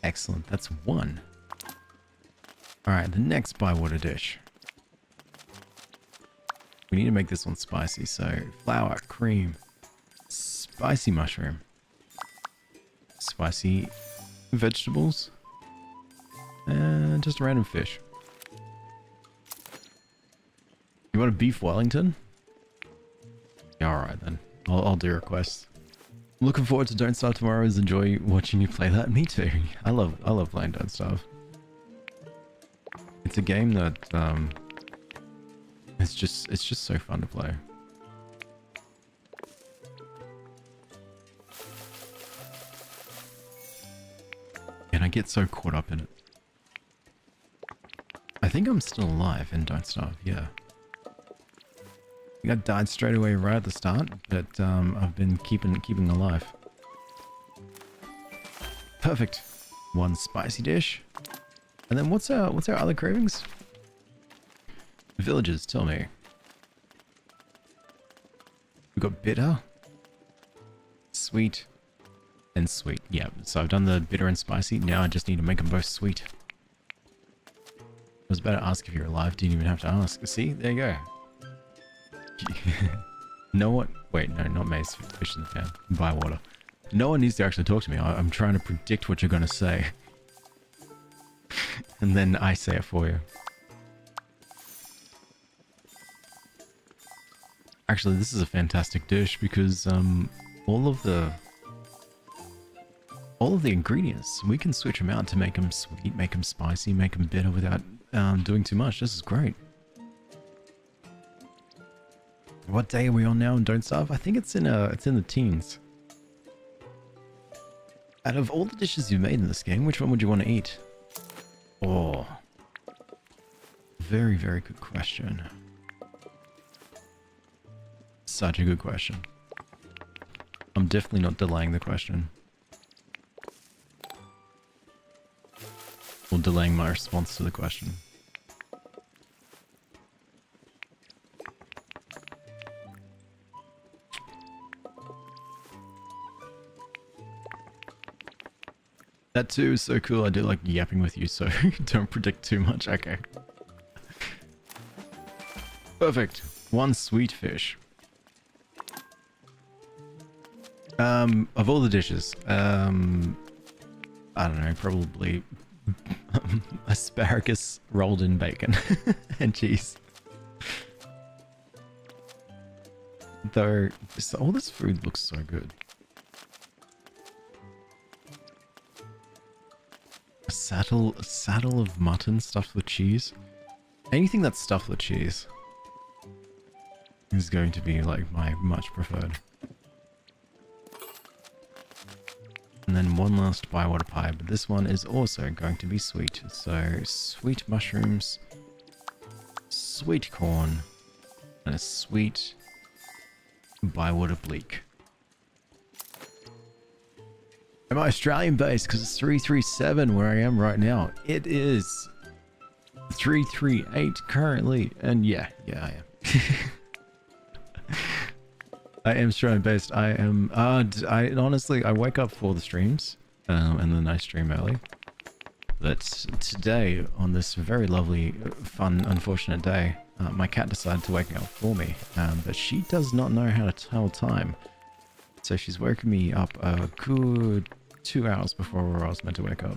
Excellent. That's one. Alright, the next bywater dish. We need to make this one spicy, so flour, cream, spicy mushroom, spicy vegetables, and just a random fish. You want a beef Wellington? Yeah, alright then. I'll do requests. Looking forward to Don't Starve tomorrow. Enjoy watching you play that. Me too. I love playing Don't Starve. It's a game that it's just so fun to play. And I get so caught up in it. I think I'm still alive in Don't Starve, yeah. I died straight away right at the start, but I've been keeping alive. Perfect. One spicy dish. And then what's our other cravings? Villagers, tell me. We got bitter, sweet, and sweet. Yeah, so I've done the bitter and spicy. Now I just need to make them both sweet. I was about to ask if you're alive. Didn't even have to ask. See, there you go. No one... Wait, no, not Maze. Fish in the pan. Bywater. No one needs to actually talk to me. I'm trying to predict what you're going to say. And then I say it for you. Actually, this is a fantastic dish because all of the ingredients, we can switch them out to make them sweet, make them spicy, make them bitter without doing too much. This is great. What day are we on now in Don't Starve? I think it's in the teens. Out of all the dishes you've made in this game, which one would you want to eat? Oh. Very, very good question. Such a good question. I'm definitely not delaying the question. Or delaying my response to the question. That too is so cool. I do like yapping with you, so don't predict too much. Okay. Perfect. One sweet fish. Of all the dishes, I don't know, probably asparagus rolled in bacon and cheese. Though, all this food looks so good. A saddle of mutton stuffed with cheese. Anything that's stuffed with cheese is going to be like my much preferred. And then one last bywater pie, but this one is also going to be sweet. So sweet mushrooms, sweet corn, and a sweet bywater bleak. Am I Australian based? Because it's 337 where I am right now. It is 338 currently. And yeah, I am. I am Australian based. I am, I honestly, I wake up for the streams, and then I stream early. But today, on this very lovely, fun, unfortunate day, my cat decided to wake me up for me, but she does not know how to tell time. So she's woken me up a good 2 hours before I was meant to wake up.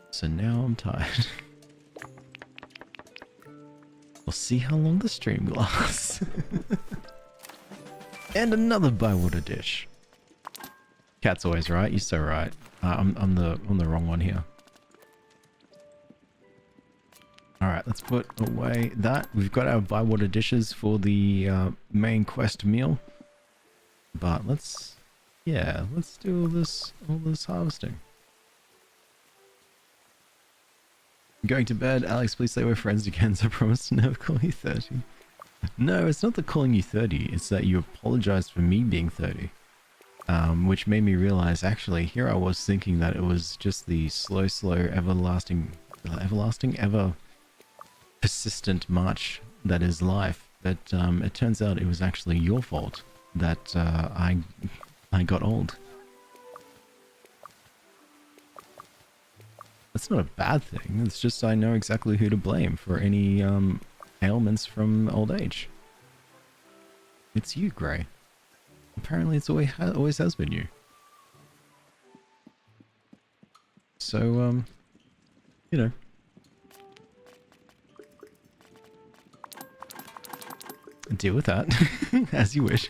So now I'm tired. We'll see how long the stream lasts. And another bywater dish. Cat's always right. You're so right. I'm the wrong one here. All right, let's put away that. We've got our bywater dishes for the main quest meal. But let's do all this harvesting. Going to bed. Alex, please say we're friends again, so I promise to never call you 30. No, it's not the calling you 30. It's that you apologized for me being 30. Which made me realize, actually, here I was thinking that it was just the slow, everlasting, ever persistent march that is life. But it turns out it was actually your fault that I got old. That's not a bad thing. It's just I know exactly who to blame for any ailments from old age. It's you, Gray. Apparently it's always has been you. So, you know. Deal with that, as you wish.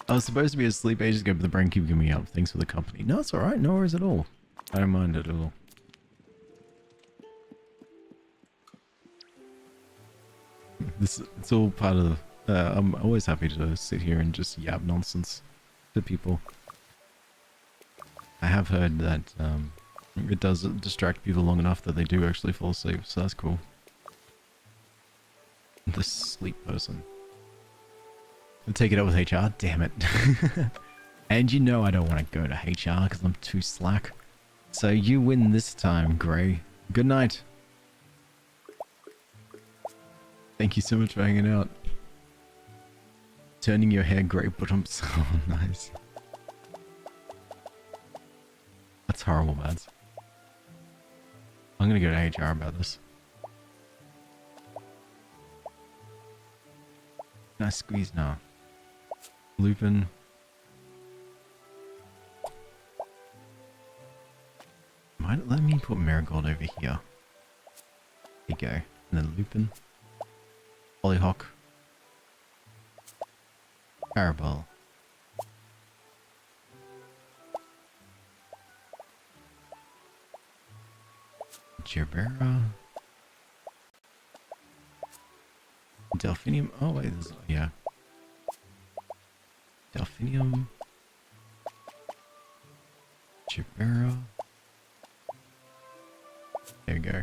I was supposed to be asleep ages ago, but the brain kept me up. Thanks for the company. No, it's alright. No worries at all. I don't mind it at all. It's all part of the... I'm always happy to sit here and just yap nonsense to people. I have heard that it does distract people long enough that they do actually fall asleep, so that's cool. The sleep person. I'll take it up with HR, damn it. And you know I don't want to go to HR because I'm too slack. So you win this time, Gray. Good night. Thank you so much for hanging out. Turning your hair grey bottoms. Oh, nice. That's horrible, Mads. I'm gonna go to HR about this. Nice squeeze now. Lupin. Let me put Marigold over here. There you go. And then Lupin. Hollyhock. Parabol. Gerbera. Delphinium. Oh wait, this, yeah. Delphinium. Gerbera. There you go.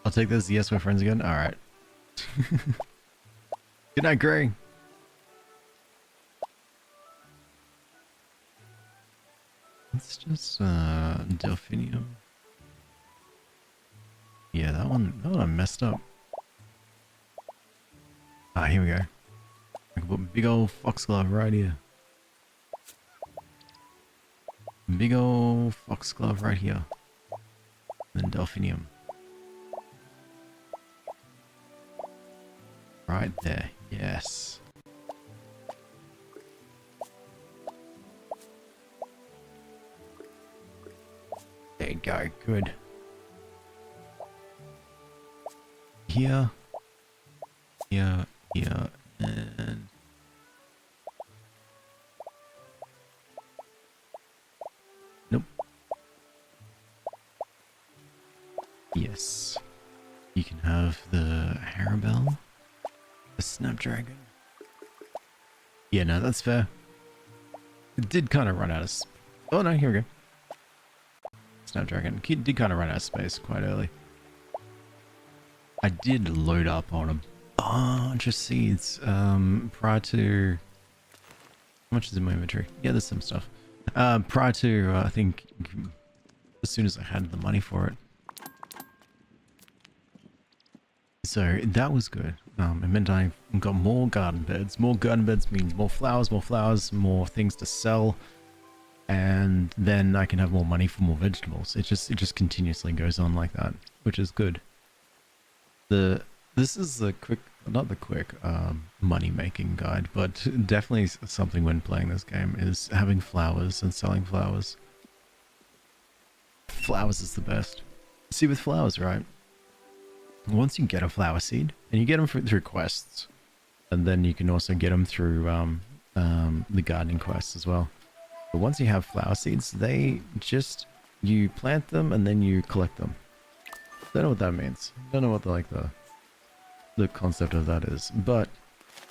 I'll take this. Yes, we're friends again. Alright. Good night, Gray. Let's just Delphinium. Yeah, that one I messed up. Ah, here we go. I can put big old foxglove right here. Big old foxglove right here. And then Delphinium. Right there, yes. There you go, good. Here, here, here, and... Nope. Yes. You can have the Harabelle. The Snapdragon. Yeah, no, that's fair. It did kind of run out of... Oh no, here we go. Snapdragon. Did kind of run out of space quite early. I did load up on Oh, just seeds. Prior to... How much is in my inventory? Yeah, there's some stuff. Prior to, I think, as soon as I had the money for it. So that was good. It meant I got more garden beds. More garden beds means more flowers, more things to sell. And then I can have more money for more vegetables. It just continuously goes on like that, which is good. This is the quick, not the quick money making guide, but definitely something when playing this game is having flowers and selling flowers. Flowers is the best. See, with flowers, right? Once you get a flower seed, and you get them through quests, and then you can also get them through the gardening quests as well. But once you have flower seeds, you plant them and then you collect them. Don't know what that means. Don't know what the concept of that is, but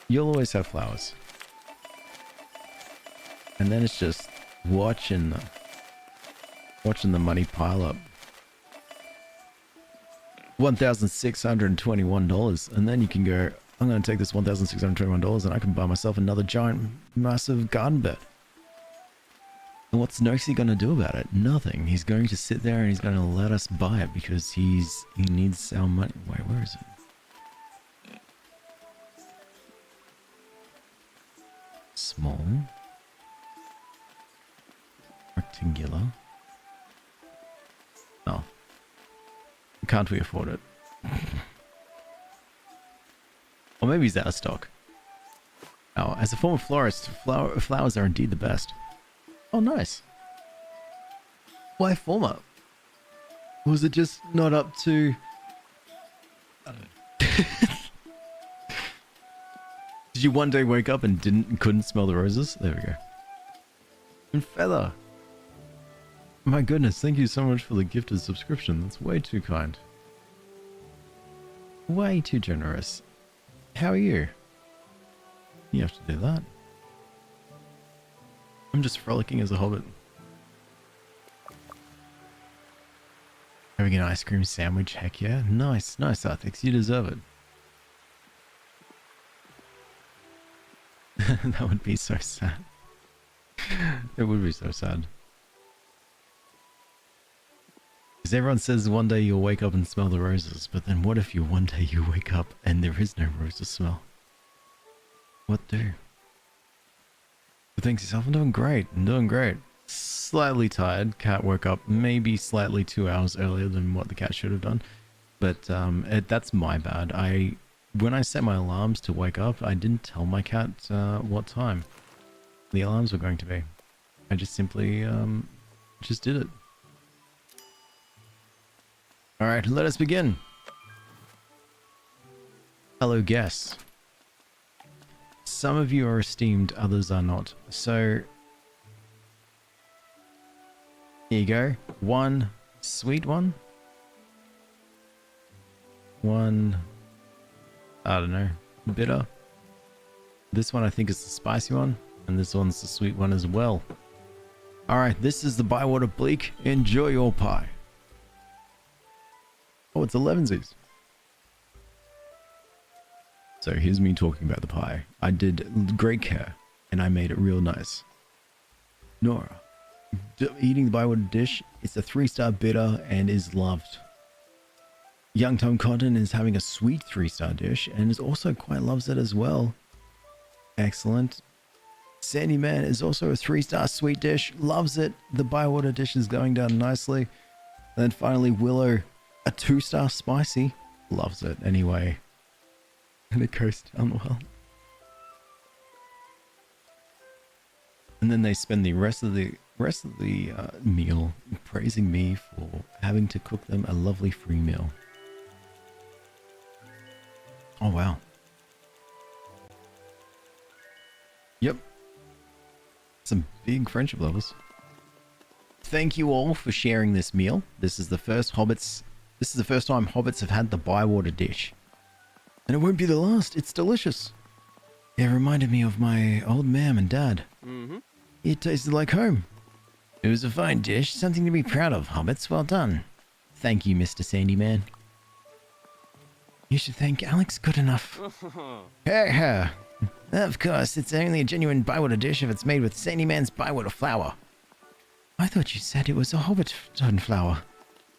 you'll always have flowers. And then it's just watching the money pile up. $1,621, and then you can go, I'm going to take this $1,621 and I can buy myself another giant, massive garden bed. And what's Noxie going to do about it? Nothing. He's going to sit there and he's going to let us buy it because he needs our money. Wait, where is it? Small. Rectangular. Oh. Can't we afford it? Or maybe he's out of stock. Oh, as a former florist, flowers are indeed the best. Oh, nice. Why former? Was it just not up to... I don't know. Did you one day wake up and couldn't smell the roses? There we go. And feather. My goodness, thank you so much for the gifted subscription. That's way too kind. Way too generous. How are you? You have to do that. I'm just frolicking as a hobbit. Having an ice cream sandwich, heck yeah. Nice, nice, Arthix, you deserve it. That would be so sad. It would be so sad. Because everyone says one day you'll wake up and smell the roses, but then what if one day you wake up and there is no roses smell? What do? But thanks yourself, I'm doing great, Slightly tired, cat woke up maybe slightly 2 hours earlier than what the cat should have done. But that's my bad. When I set my alarms to wake up, I didn't tell my cat what time the alarms were going to be. I just simply just did it. Alright, let us begin. Hello guests. Some of you are esteemed, others are not. So, here you go. One sweet one. One, I don't know, bitter. This one I think is the spicy one, and this one's the sweet one as well. Alright, this is the Bywater Bleak. Enjoy your pie. Oh, it's 11sies. So here's me talking about the pie. I did great care, and I made it real nice. Nora, eating the Bywater dish, it's a 3-star bitter and is loved. Young Tom Cotton is having a sweet 3-star dish and is also quite loves it as well. Excellent. Sandy Man is also a 3-star sweet dish, loves it. The Bywater dish is going down nicely. And then finally Willow, a 2-star spicy, loves it anyway. And it goes down well. And then they spend the rest of the meal praising me for having to cook them a lovely free meal. Oh wow. Yep. Some big friendship levels. Thank you all for sharing this meal. This is the first time hobbits have had the Bywater dish. And it won't be the last. It's delicious. It reminded me of my old mam and dad. Mm-hmm. It tasted like home. It was a fine dish, something to be proud of, hobbits. Well done. Thank you, Mr. Sandyman. You should thank Alex good enough. Hey, of course, it's only a genuine bywater dish if it's made with Sandy Man's bywater flour. I thought you said it was a hobbit flour.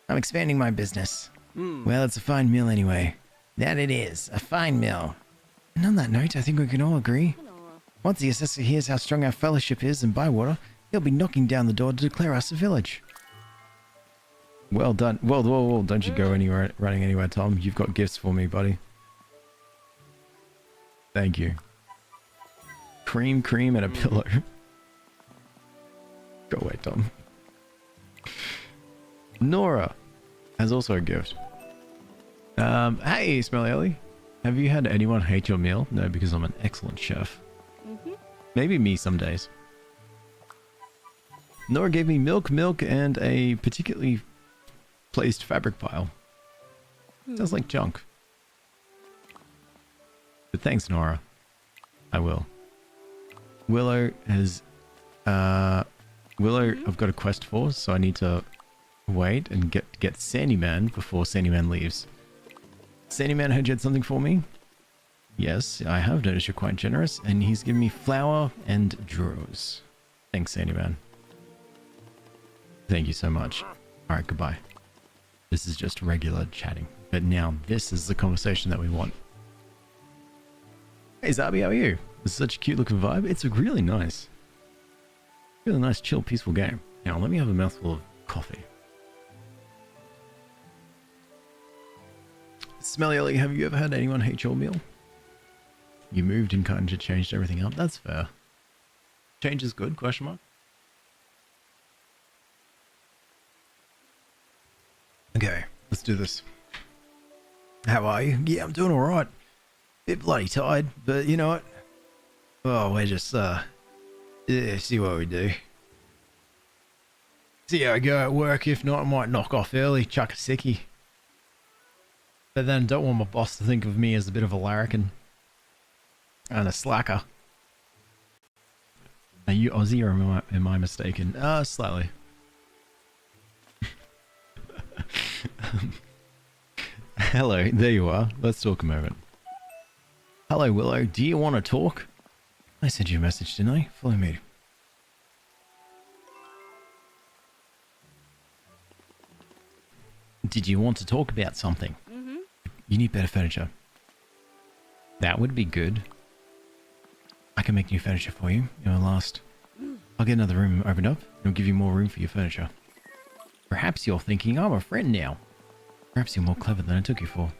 I'm expanding my business. Well, it's a fine meal anyway. That it is, a fine meal. And on that note, I think we can all agree. Once the assessor hears how strong our fellowship is in bywater, he'll be knocking down the door to declare us a village. Well done. Whoa, don't you go anywhere, running anywhere, Tom. You've got gifts for me, buddy. Thank you. Cream, and a pillow. Go away, Tom. Nora has also a gift. Hey, Smelly Ellie. Have you had anyone hate your meal? No, because I'm an excellent chef. Maybe me some days. Nora gave me milk, and a particularly placed fabric pile. Sounds like junk. But thanks, Nora. I will. Willow has... Willow I've got a quest for, so I need to wait and get Sandyman before Sandyman leaves. Sandyman, heard you had something for me? Yes, I have noticed you're quite generous, and he's given me flour and drawers. Thanks, Sandyman. Thank you so much. Alright, goodbye. This is just regular chatting. But now, this is the conversation that we want. Hey, Zabi, how are you? This is such a cute looking vibe. It's a really nice, chill, peaceful game. Now, let me have a mouthful of coffee. Smelly Ellie, have you ever had anyone hate your meal? You moved and kind of changed everything up. That's fair. Change is good, question mark. Okay, let's do this. How are you? Yeah, I'm doing alright. Bit bloody tired, but you know what? Oh, we're just, see what we do. See how I go at work. If not, I might knock off early, chuck a sickie. But then don't want my boss to think of me as a bit of a larrikin. And a slacker. Are you Aussie or am I mistaken? Slightly. Hello, there you are. Let's talk a moment. Hello, Willow. Do you want to talk? I sent you a message, didn't I? Follow me. Did you want to talk about something? You need better furniture. That would be good. I can make new furniture for you. It'll last. I'll get another room opened up. It'll give you more room for your furniture. Perhaps you're thinking I'm a friend now. Perhaps you're more clever than I took you for.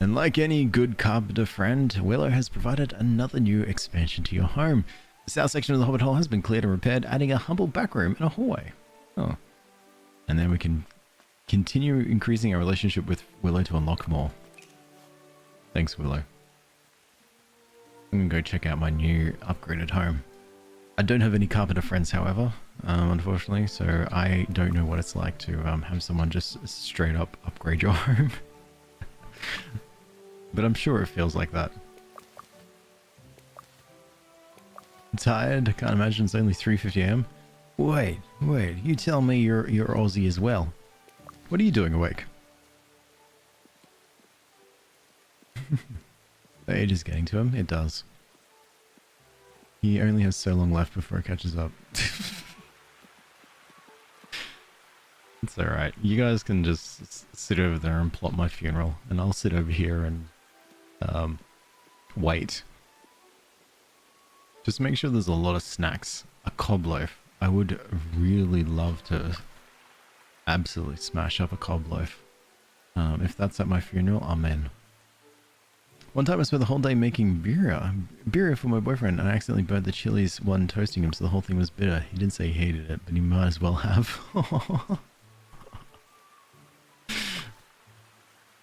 And like any good carpenter friend, Willow has provided another new expansion to your home. The south section of the Hobbit Hole has been cleared and repaired, adding a humble back room and a hallway. Oh. And then we can continue increasing our relationship with Willow to unlock more. Thanks, Willow. I'm gonna go check out my new upgraded home. I don't have any carpenter friends, however, unfortunately, so I don't know what it's like to have someone just straight up upgrade your home. But I'm sure it feels like that. Tired? I can't imagine it's only 3:50 AM. Wait, you tell me you're Aussie as well. What are you doing awake? The age is getting to him. It does. He only has so long left before it catches up. It's alright. You guys can just sit over there and plot my funeral, and I'll sit over here and wait. Just make sure there's a lot of snacks. A cob loaf. I would really love to absolutely smash up a cob loaf. If that's at my funeral, I'm in. One time I spent the whole day making beer for my boyfriend, and I accidentally burnt the chilies when toasting him, so the whole thing was bitter. He didn't say he hated it, but he might as well have.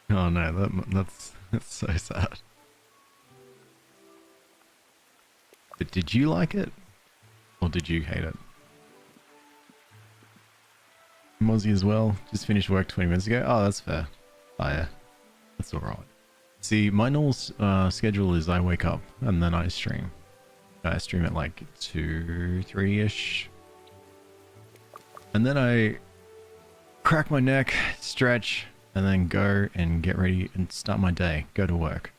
Oh no, that's so sad. But did you like it? Or did you hate it? Mozzie as well. Just finished work 20 minutes ago. Oh, that's fair. Oh yeah. That's alright. See, my normal schedule is I wake up and then I stream. I stream at like 2, 3-ish. And then I crack my neck, stretch, and then go and get ready and start my day. Go to work.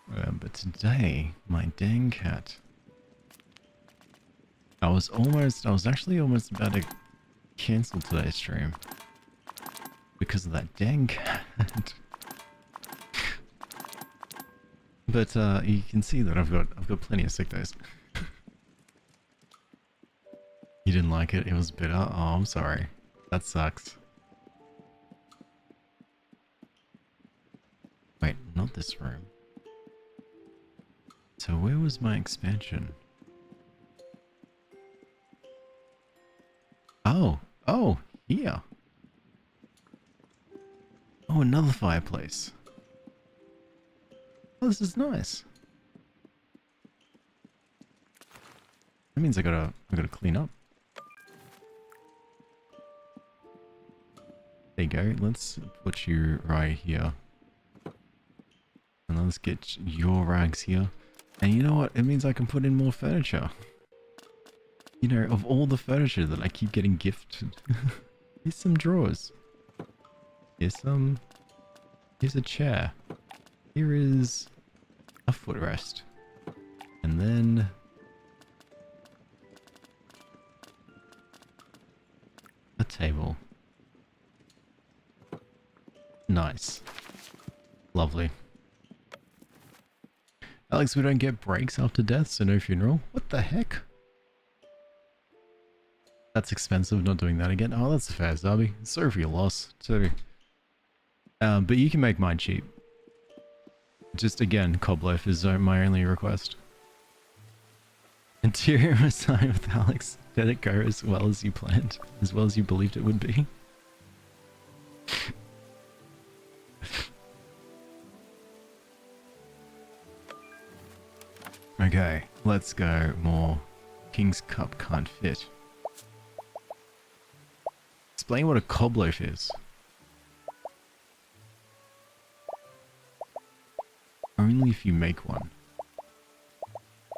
But today, my dang cat. I was actually almost about to cancel today's stream because of that dang cat. But you can see that I've got plenty of sick days. You didn't like it? It was bitter? Oh, I'm sorry. That sucks. Wait, not this room. So where was my expansion? Oh, here. Oh, another fireplace. Oh, this is nice. That means I gotta clean up. There you go. Let's put you right here. And let's get your rags here. And you know what? It means I can put in more furniture. You know, of all the furniture that I keep getting gifted. Here's some drawers. Here's a chair. Here is a footrest. And then a table. Nice. Lovely. Alex, we don't get breaks after death, so no funeral. What the heck? That's expensive, not doing that again. Oh, that's fair, Zarby. Sorry for your loss. Sorry. But you can make mine cheap. Just again, cob loaf is my only request. Interior Messiah with Alex. Did it go as well as you planned? As well as you believed it would be? Okay, let's go more. King's Cup can't fit. Explain what a cob loaf is. Only if you make one.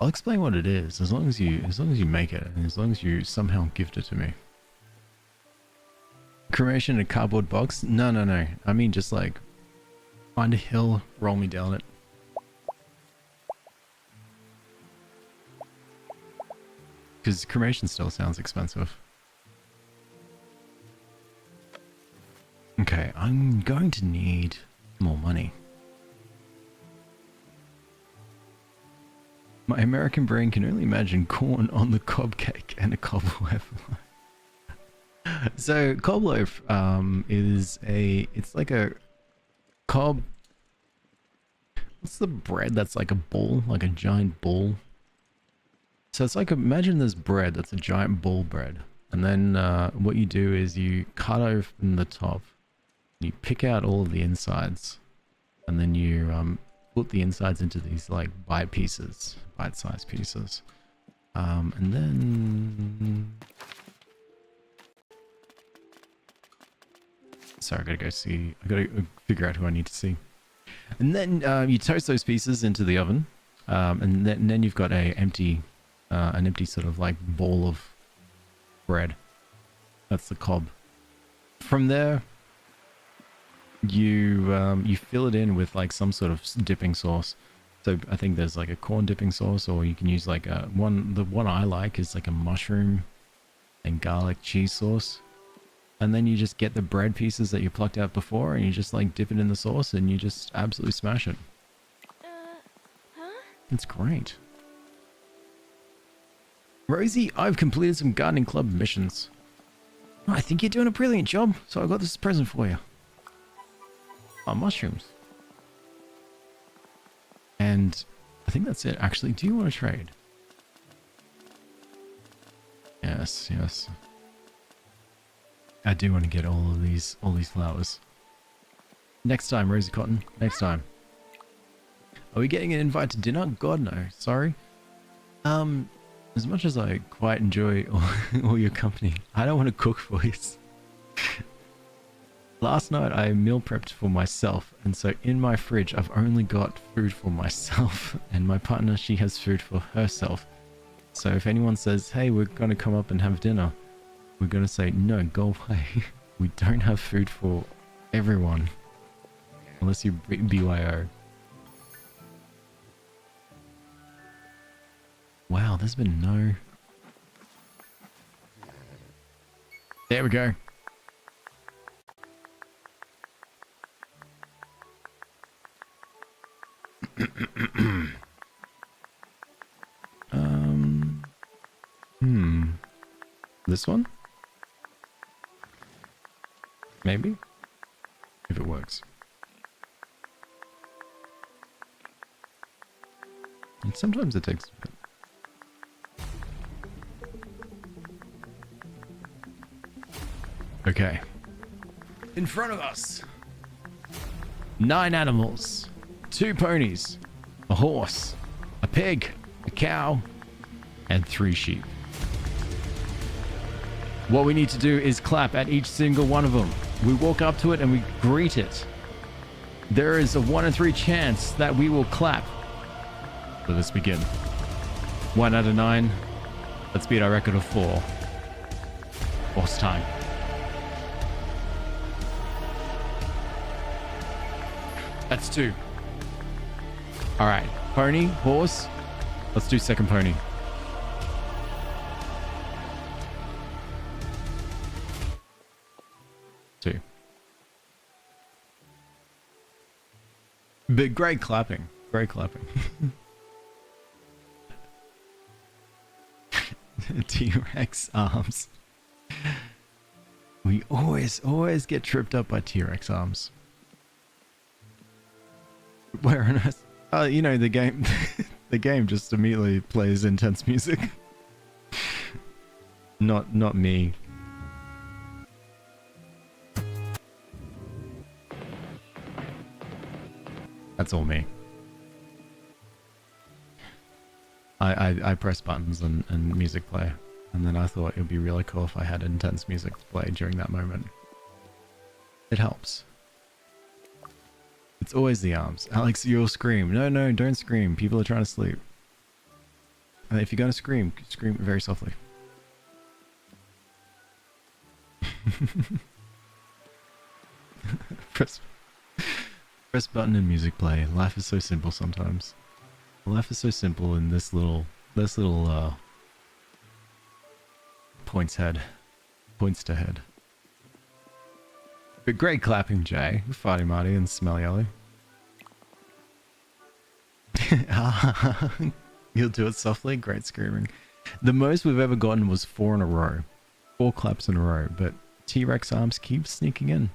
I'll explain what it is as long as you make it and as long as you somehow gift it to me. Cremation in a cardboard box? No. I mean just like find a hill, roll me down it. Because cremation still sounds expensive. Okay, I'm going to need more money. My American brain can only imagine corn on the cob cake and a cob loaf. So cob loaf it's like a cob. What's the bread that's like a ball, like a giant ball? So it's like, imagine this bread that's a giant ball bread, and then what you do is you cut open the top, you pick out all of the insides, and then you put the insides into these like bite-sized pieces, and then sorry, I gotta figure out who I need to see, and then you toast those pieces into the oven, and then you've got an empty sort of like ball of bread. That's the cob. From there, you fill it in with like some sort of dipping sauce. So I think there's like a corn dipping sauce, or you can use like the one I like is like a mushroom and garlic cheese sauce. And then you just get the bread pieces that you plucked out before, and you just like dip it in the sauce, and you just absolutely smash it. Huh? It's great. Rosie, I've completed some gardening club missions. Oh, I think you're doing a brilliant job, so I got this present for you. Oh, mushrooms. And I think that's it. Actually, do you want to trade? Yes. I do want to get all these flowers. Next time, Rosie Cotton. Next time. Are we getting an invite to dinner? God, no. Sorry. As much as I quite enjoy all your company, I don't want to cook for you. Last night I meal prepped for myself, and so in my fridge I've only got food for myself, and my partner, she has food for herself. So if anyone says, hey, we're going to come up and have dinner, we're going to say, no, go away. We don't have food for everyone. Unless you BYO. Wow, there's been no... There we go. This one? Maybe? If it works. And sometimes it takes a bit. Okay. In front of us. 9 animals. 2 ponies. A horse. A pig. A cow. And 3 sheep. What we need to do is clap at each single one of them. We walk up to it and we greet it. There is a 1 in 3 chance that we will clap. Let us begin. 1 out of 9. Let's beat our record of 4. Horse time. That's 2. All right, pony, horse. Let's do second pony. But great clapping. Great clapping. T-Rex arms. We always get tripped up by T-Rex arms. Where on earth? You know, the game the game just immediately plays intense music. Not me. That's all me. I press buttons and music play. And then I thought it would be really cool if I had intense music to play during that moment. It helps. It's always the arms. Alex, you'll scream. No, don't scream. People are trying to sleep. And if you're going to scream very softly. Press button and music play. Life is so simple sometimes. Life is so simple in this little points to head. But great clapping, Jay, Farty Marty, and Smelly Ollie. You'll do it softly. Great screaming. The most we've ever gotten was 4 in a row, 4 claps in a row. But T-Rex arms keep sneaking in.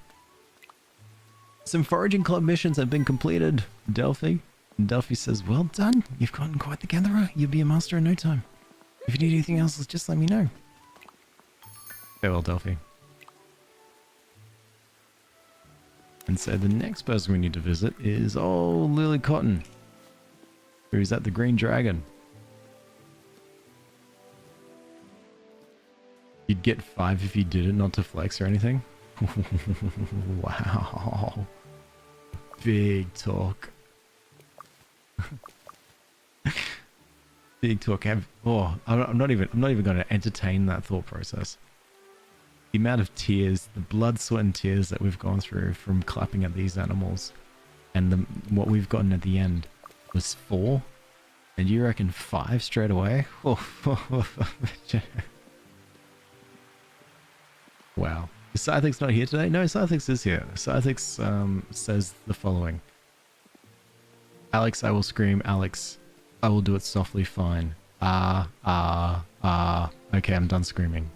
Some foraging club missions have been completed. Delphi. And Delphi says, well done. You've gotten quite the gatherer. You'll be a master in no time. If you need anything else, just let me know. Farewell, Delphi. And so the next person we need to visit is old Lily Cotton, who's at the Green Dragon. You'd get 5 if you did it, not to flex or anything. Wow. Big talk. Big talk. I'm not even going to entertain that thought process. The amount of tears, the blood, sweat, and tears that we've gone through from clapping at these animals, and what we've gotten at the end was 4, and you reckon 5 straight away? Wow. Is Scythix not here today? No, Scythix is here. Scythix says the following. Alex, I will scream. Alex, I will do it softly, fine. Okay, I'm done screaming.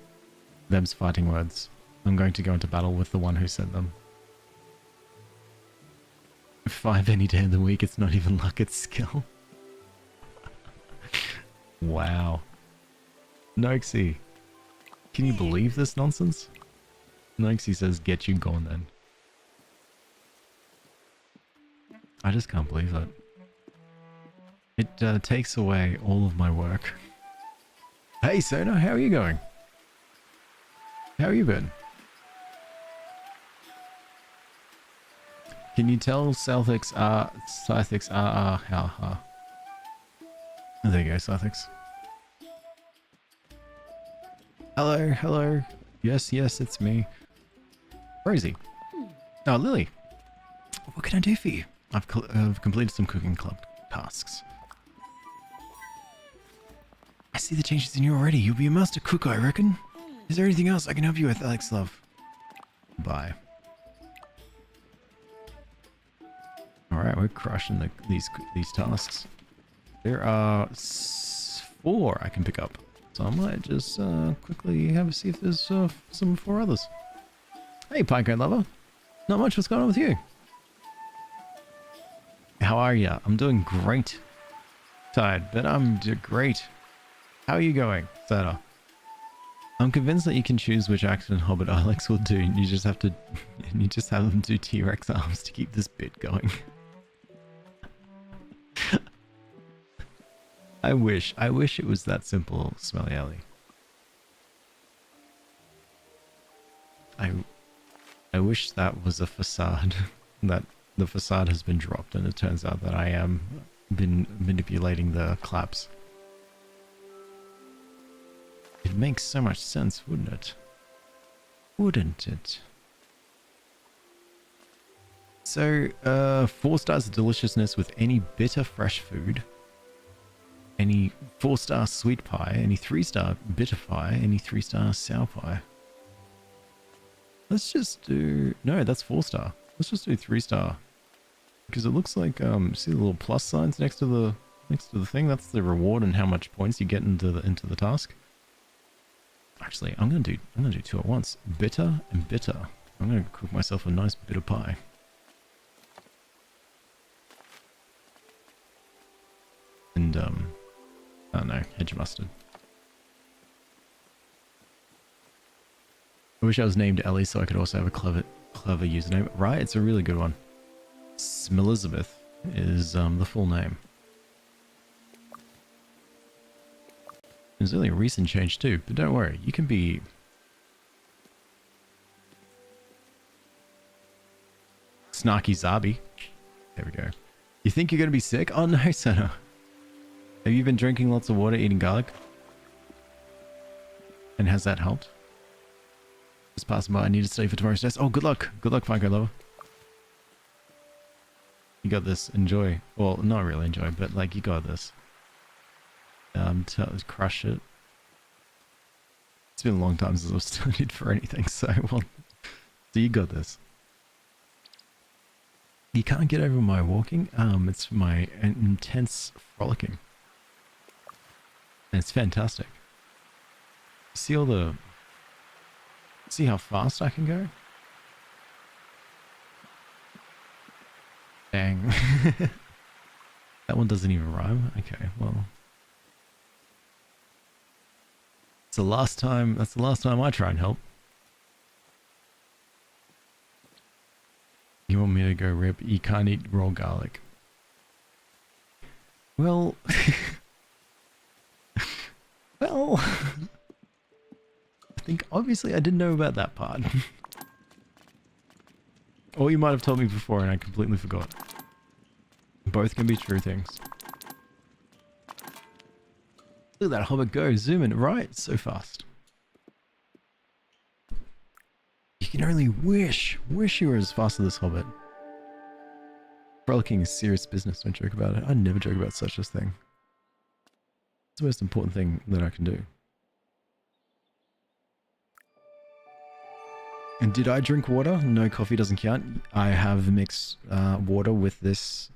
Them's fighting words. I'm going to go into battle with the one who said them. 5 any day of the week, it's not even luck, it's skill. Wow. Noxie, can you believe this nonsense? Noxie says, get you gone then. I just can't believe it. It takes away all of my work. Hey Sona, how are you going? How have you been? Can you tell Scythix ha. There you go, Scythix. Hello. Yes, it's me. Rosie. Oh, Lily. What can I do for you? I've completed some cooking club tasks. I see the changes in you already. You'll be a master cook, I reckon. Is there anything else I can help you with, Alex love? Bye. Alright, we're crushing these tasks. There are 4 I can pick up. So I might just quickly have a see if there's some 4 others. Hey, Pinecone lover. Not much, what's going on with you? How are ya? I'm doing great. Tired, but I'm doing great. How are you going, Zeta? I'm convinced that you can choose which action Hobbit Alex will do. You just have them do T-Rex arms to keep this bit going. I wish it was that simple, Smelly Alley. I wish that was a facade, that the facade has been dropped and it turns out that I am been manipulating the claps. It makes so much sense, wouldn't it? Wouldn't it? So, 4 stars of deliciousness with any bitter fresh food. Any 4-star sweet pie, any 3-star bitter pie, any 3-star sour pie. Let's just do... No, that's 4-star. Let's just do 3-star. Because it looks like, see the little plus signs next to the thing? That's the reward and how much points you get into the task. Actually, I'm gonna do 2 at once. Bitter and bitter. I'm gonna cook myself a nice bitter pie. And, I don't know, hedge mustard. I wish I was named Ellie so I could also have a clever username. Right, it's a really good one. Smellizabeth is the full name. There's only a recent change too, but don't worry, you can be... Snarky Zabi. There we go. You think you're gonna be sick? Oh no, Senna. Have you been drinking lots of water, eating garlic? And has that helped? Just passing by, I need to stay for tomorrow's test. Oh, good luck. Good luck, Funko lover. You got this. Enjoy. Well, not really enjoy, but like, you got this. Crush it. It's been a long time since I've studied for anything, so well, so you got this. You can't get over my walking. It's my intense frolicking. And it's fantastic. See all the... See how fast I can go? Dang. That one doesn't even rhyme? Okay, well... That's the last time I try and help. You want me to go rip? You can't eat raw garlic. Well... well... I think obviously I didn't know about that part. Or you might have told me before and I completely forgot. Both can be true things. Look at that hobbit go, zoom in, right? So fast. You can only wish you were as fast as this hobbit. Frolicking is serious business, don't joke about it. I never joke about such a thing. It's the most important thing that I can do. And did I drink water? No, coffee doesn't count. I have mixed water with this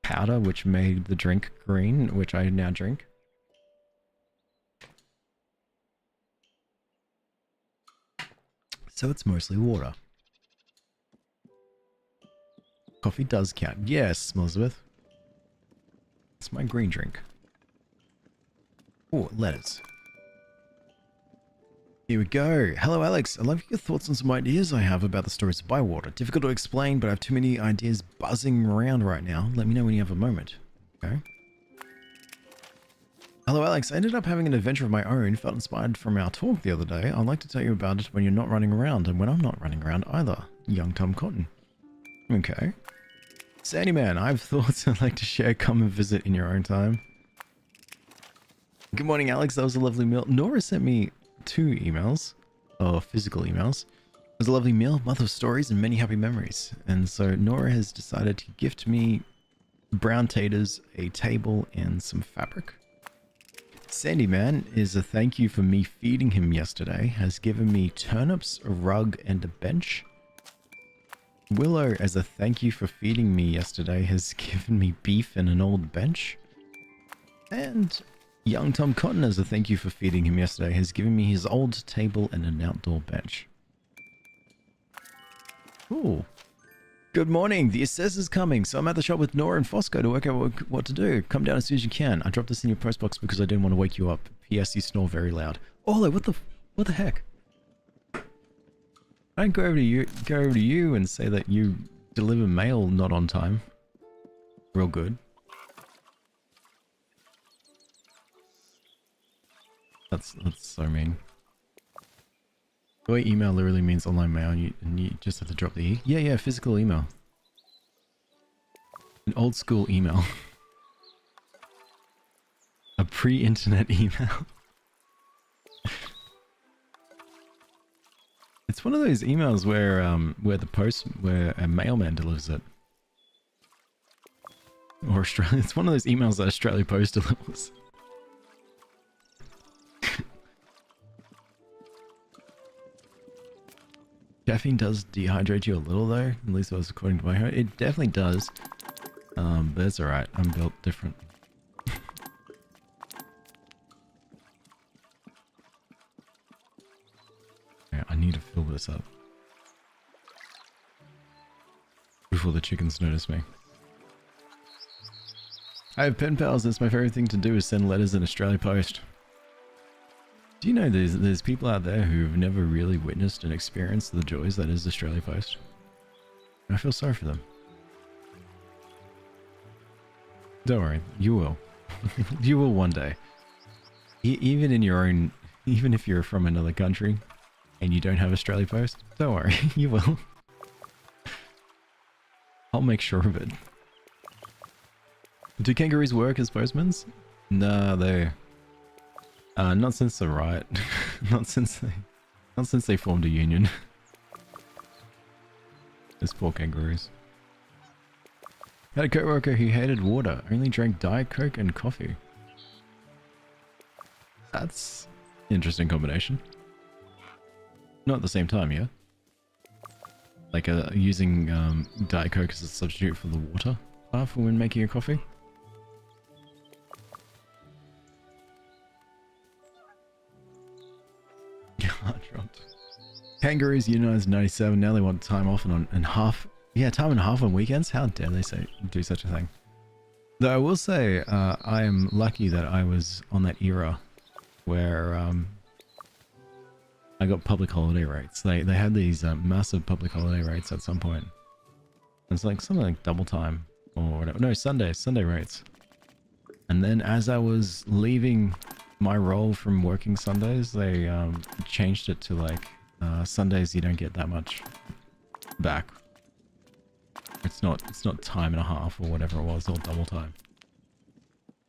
powder which made the drink green, which I now drink. So it's mostly water. Coffee does count. Yes, Elizabeth. It's my green drink. Oh, letters. Here we go. Hello, Alex. I'd love your thoughts on some ideas I have about the stories of Bywater. Difficult to explain, but I have too many ideas buzzing around right now. Let me know when you have a moment. Okay. Hello, Alex. I ended up having an adventure of my own. Felt inspired from our talk the other day. I'd like to tell you about it when you're not running around, and when I'm not running around either. Young Tom Cotton. Okay. Sandyman, I have thoughts I'd like to share. Come and visit in your own time. Good morning, Alex. That was a lovely meal. Nora sent me 2 emails, or physical emails. was a lovely meal, month of stories, and many happy memories. And so Nora has decided to gift me brown taters, a table, and some fabric. Sandy Man is a thank you for me feeding him yesterday, has given me turnips, a rug, and a bench. Willow, as a thank you for feeding me yesterday, has given me beef and an old bench. And young Tom Cotton, as a thank you for feeding him yesterday, has given me his old table and an outdoor bench. Ooh. Good morning, the assessor's coming, so I'm at the shop with Nora and Fosco to work out what to do. Come down as soon as you can. I dropped this in your post box because I didn't want to wake you up. P.S. You snore very loud. Olo, what the heck? I don't go over to you and say that you deliver mail not on time. Real good. That's so mean. The way email literally means online mail, and you just have to drop the E. Yeah, physical email. An old school email. A pre-internet email. It's one of those emails where a mailman delivers it. Or Australia. It's one of those emails that Australia Post delivers. Caffeine does dehydrate you a little though, at least that was according to my heart. It definitely does. But it's alright, I'm built different. Yeah, I need to fill this up before the chickens notice me. I have pen pals, and it's my favorite thing to do is send letters in Australia Post. Do you know there's people out there who've never really witnessed and experienced the joys that is Australia Post? And I feel sorry for them. Don't worry, you will. You will one day. Even in your own, even if you're from another country and you don't have Australia Post, don't worry, you will. I'll make sure of it. Do kangaroos work as postmans? No, they... not since the riot. not since they formed a union. Those poor kangaroos. Had a co-worker who hated water, only drank Diet Coke and coffee. That's an interesting combination. Not at the same time, yeah? Like using Diet Coke as a substitute for the water for when making a coffee? Kangaroos unionized in 97, now they want time off and half. Yeah, time and a half on weekends? How dare they do such a thing? Though I will say, I am lucky that I was on that era where I got public holiday rates. They had these massive public holiday rates at some point. It's like something like double time or whatever. No, Sunday rates. And then as I was leaving my role from working Sundays, they changed it to like Sundays you don't get that much back. It's not time and a half or whatever it was, or double time.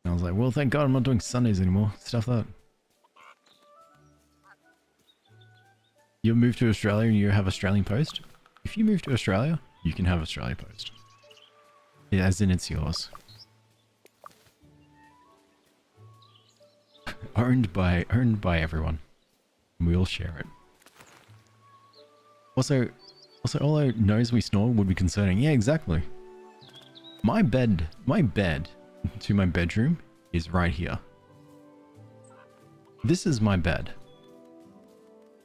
And I was like, well, thank God I'm not doing Sundays anymore. Stuff that. You move to Australia and you have Australian Post? If you move to Australia, you can have Australia Post. Yeah, as in it's yours. Owned by everyone. We all share it. Also, although knows we snore would be concerning. Yeah, exactly. My bed to my bedroom is right here. This is my bed.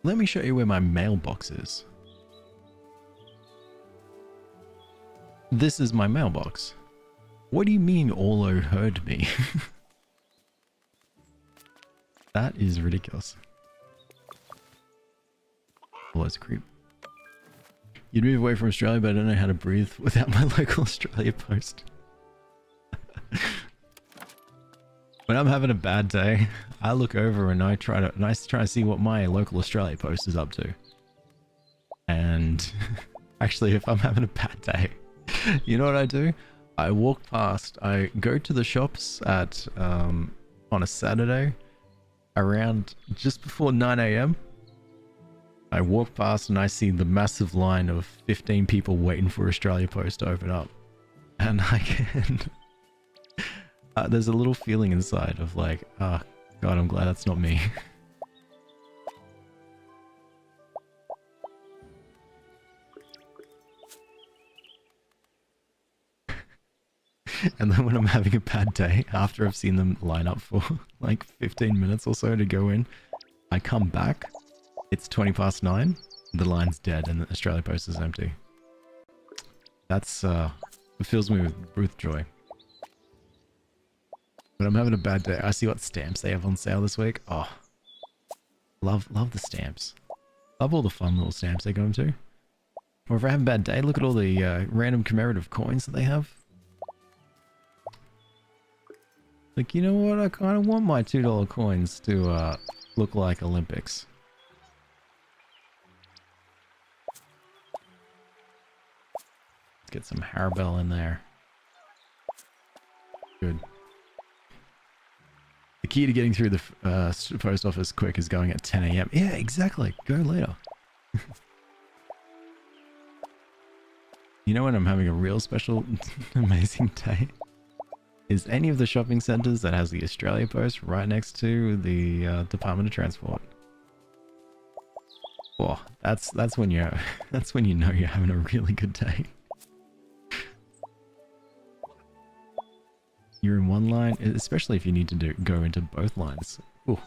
Let me show you where my mailbox is. This is my mailbox. What do you mean Orlo heard me? That is ridiculous. Orlo's a creep. You'd move away from Australia, but I don't know how to breathe without my local Australia Post. When I'm having a bad day, I look over and I try to see what my local Australia Post is up to. And actually, if I'm having a bad day, you know what I do? I walk past, I go to the shops at on a Saturday around just before 9 AM. I walk past and I see the massive line of 15 people waiting for Australia Post to open up. And I can... there's a little feeling inside of like, oh, God, I'm glad that's not me. And then when I'm having a bad day, after I've seen them line up for like 15 minutes or so to go in, I come back, it's 9:20, the line's dead and the Australia Post is empty. That's, it fills me with joy. When I'm having a bad day, I see what stamps they have on sale this week. Oh, love the stamps. Love all the fun little stamps they go into. Or if I have a bad day, look at all the random commemorative coins that they have. Like, you know what? I kind of want my $2 coins to look like Olympics. Let's get some Haribo in there. Good. The key to getting through the post office quick is going at 10 AM. Yeah, exactly. Go later. You know when I'm having a real special, amazing day? Is any of the shopping centres that has the Australia Post right next to the Department of Transport. Oh, that's when you know you're having a really good day. You're in one line, especially if you need to go into both lines. Ooh.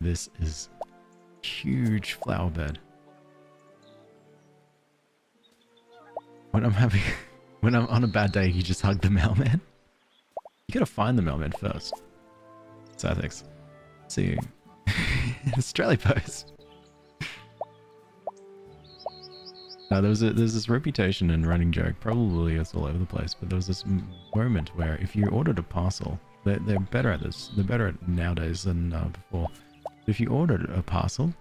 This is huge flower bed. When I'm on a bad day, you just hug the mailman. You gotta find the mailman first. So thanks. See you. Australia Post. There's this reputation and running joke, probably it's all over the place, but there was this moment where if you ordered a parcel, they're better at this, they're better at it nowadays than before. If you ordered a parcel,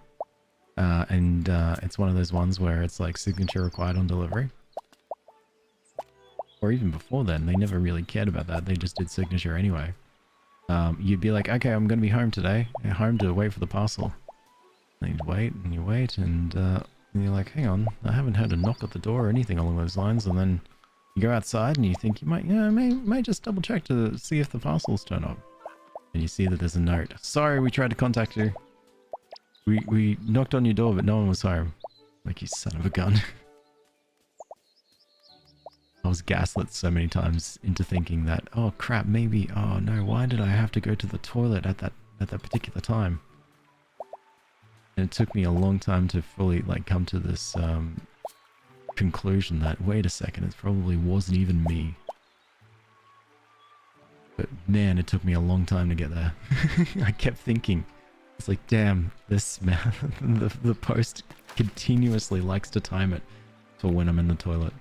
and it's one of those ones where it's like signature required on delivery, or even before then, they never really cared about that, they just did signature anyway. You'd be like, okay, I'm gonna be home today, home to wait for the parcel. And you'd wait, and you wait, and you're like, hang on, I haven't heard a knock at the door or anything along those lines. And then you go outside and you think you might just double check to see if the parcels turn up. And you see that there's a note. Sorry, we tried to contact you. We knocked on your door, but no one was home. Like, you son of a gun. I was gaslit so many times into thinking that, oh crap, maybe, oh no, why did I have to go to the toilet at that particular time? And it took me a long time to fully come to this conclusion that, wait a second, it probably wasn't even me. But man, it took me a long time to get there. I kept thinking, it's like, damn, this man, the post continuously likes to time it for when I'm in the toilet.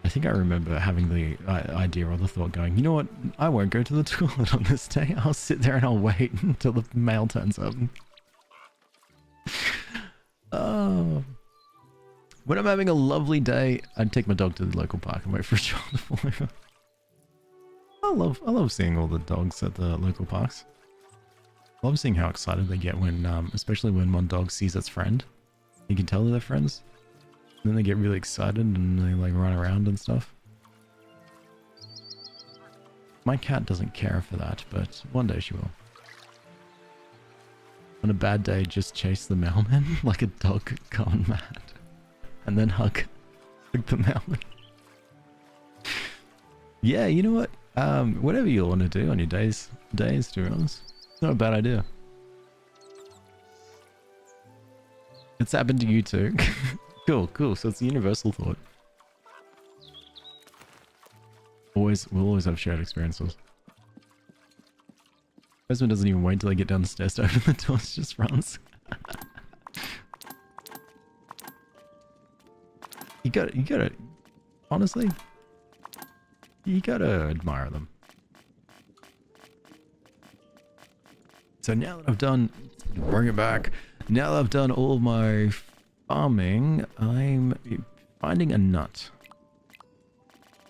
I think I remember having the idea or the thought going, you know what, I won't go to the toilet on this day. I'll sit there and I'll wait until the mail turns up. Oh. When I'm having a lovely day, I'd take my dog to the local park and wait for a child to fall over. I love seeing all the dogs at the local parks. I love seeing how excited they get when, especially when one dog sees its friend. You can tell they're friends. And then they get really excited and they run around and stuff. My cat doesn't care for that, but one day she will. On a bad day, just chase the mailman like a dog gone mad. And then hug the mailman. Yeah, you know what? Whatever you want to do on your days, to be honest. It's not a bad idea. It's happened to you too. Cool. So it's a universal thought. We'll always have shared experiences. Husband doesn't even wait till I get down the stairs to open the doors, just runs. You gotta, honestly, you gotta admire them. So now that I've done, bring it back. Now that I've done all of my farming, I'm finding a nut.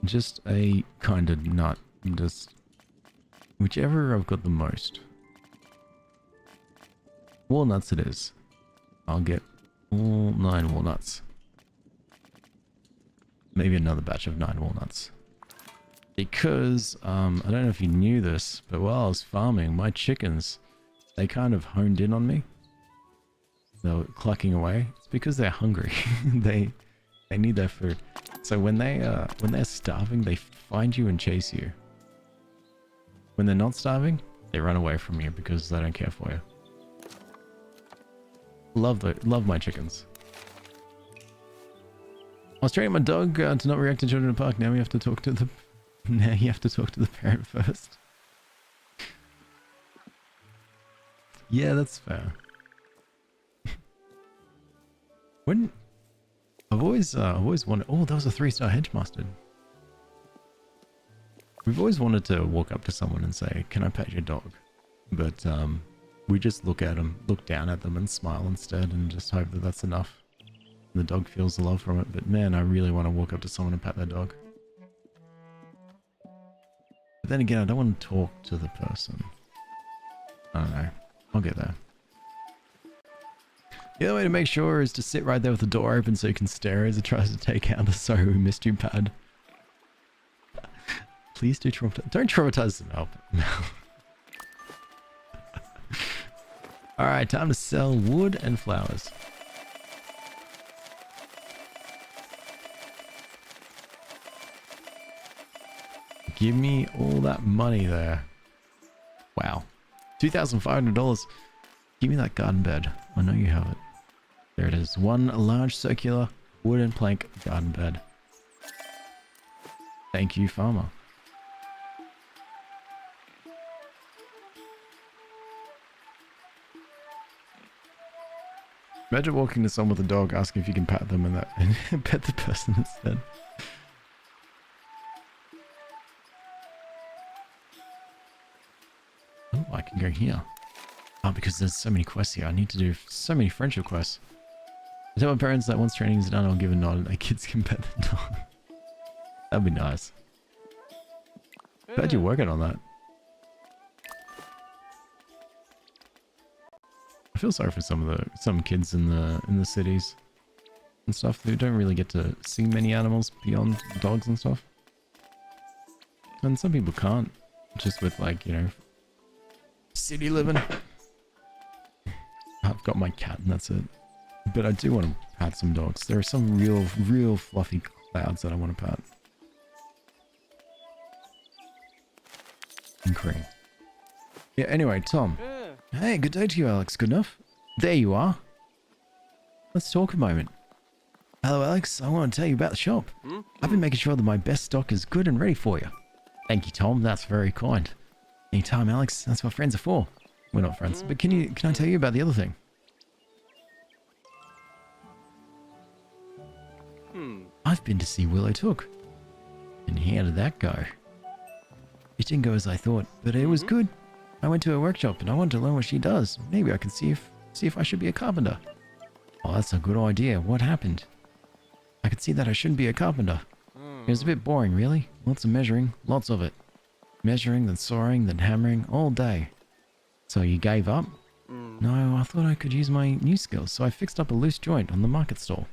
Just a kind of nut. Just whichever I've got the most. Walnuts it is. I'll get all 9 walnuts. Maybe another batch of 9 walnuts. Because, I don't know if you knew this, but while I was farming, my chickens, they kind of honed in on me. They were clucking away. It's because they're hungry. they need their food. So when they're starving, they find you and chase you. When they're not starving, they run away from you because they don't care for you. Love my chickens. I was training my dog to not react to children in the park. Now we have to talk to the parent first. Yeah, that's fair. When I've always wanted. Oh, that was a 3-star Hedgemaster. We've always wanted to walk up to someone and say, "Can I pet your dog?" But we just look down at them and smile instead, and just hope that that's enough. The dog feels the love from it. But man, I really want to walk up to someone and pet their dog. But then again, I don't want to talk to the person. I don't know. I'll get there. The other way to make sure is to sit right there with the door open so you can stare as it tries to take out the "Sorry we missed you" pad. Please do don't traumatize them up. Alright, time to sell wood and flowers. Give me all that money there. Wow. $2,500. Give me that garden bed. I know you have it. There it is. One large circular wooden plank garden bed. Thank you, farmer. Imagine walking to someone with a dog, asking if you can pat them and pet the person instead. Oh, I can go here. Oh, because there's so many quests here. I need to do so many friendship quests. I tell my parents that once training is done, I'll give a nod and their kids can pet the dog. That'd be nice. Glad you're working on that. I feel sorry for some kids in the cities and stuff who don't really get to see many animals beyond dogs and stuff. And some people can't, just with, like, you know, city living. I've got my cat and that's it. But I do want to pat some dogs. There are some real fluffy clouds that I want to pat. And cream. Yeah, anyway, Tom. Hey, good day to you, Alex. Good enough? There you are. Let's talk a moment. Hello, Alex. I want to tell you about the shop. I've been making sure that my best stock is good and ready for you. Thank you, Tom. That's very kind. Anytime, Alex. That's what friends are for. We're not friends, but can I tell you about the other thing? I've been to see Willow Took. And how did that go? It didn't go as I thought, but it was good. I went to her workshop and I wanted to learn what she does. Maybe I can see if I should be a carpenter. Oh, that's a good idea. What happened? I could see that I shouldn't be a carpenter. It was a bit boring, really. Lots of measuring, lots of it. Measuring, then sawing, then hammering, all day. So you gave up? No, I thought I could use my new skills, so I fixed up a loose joint on the market stall.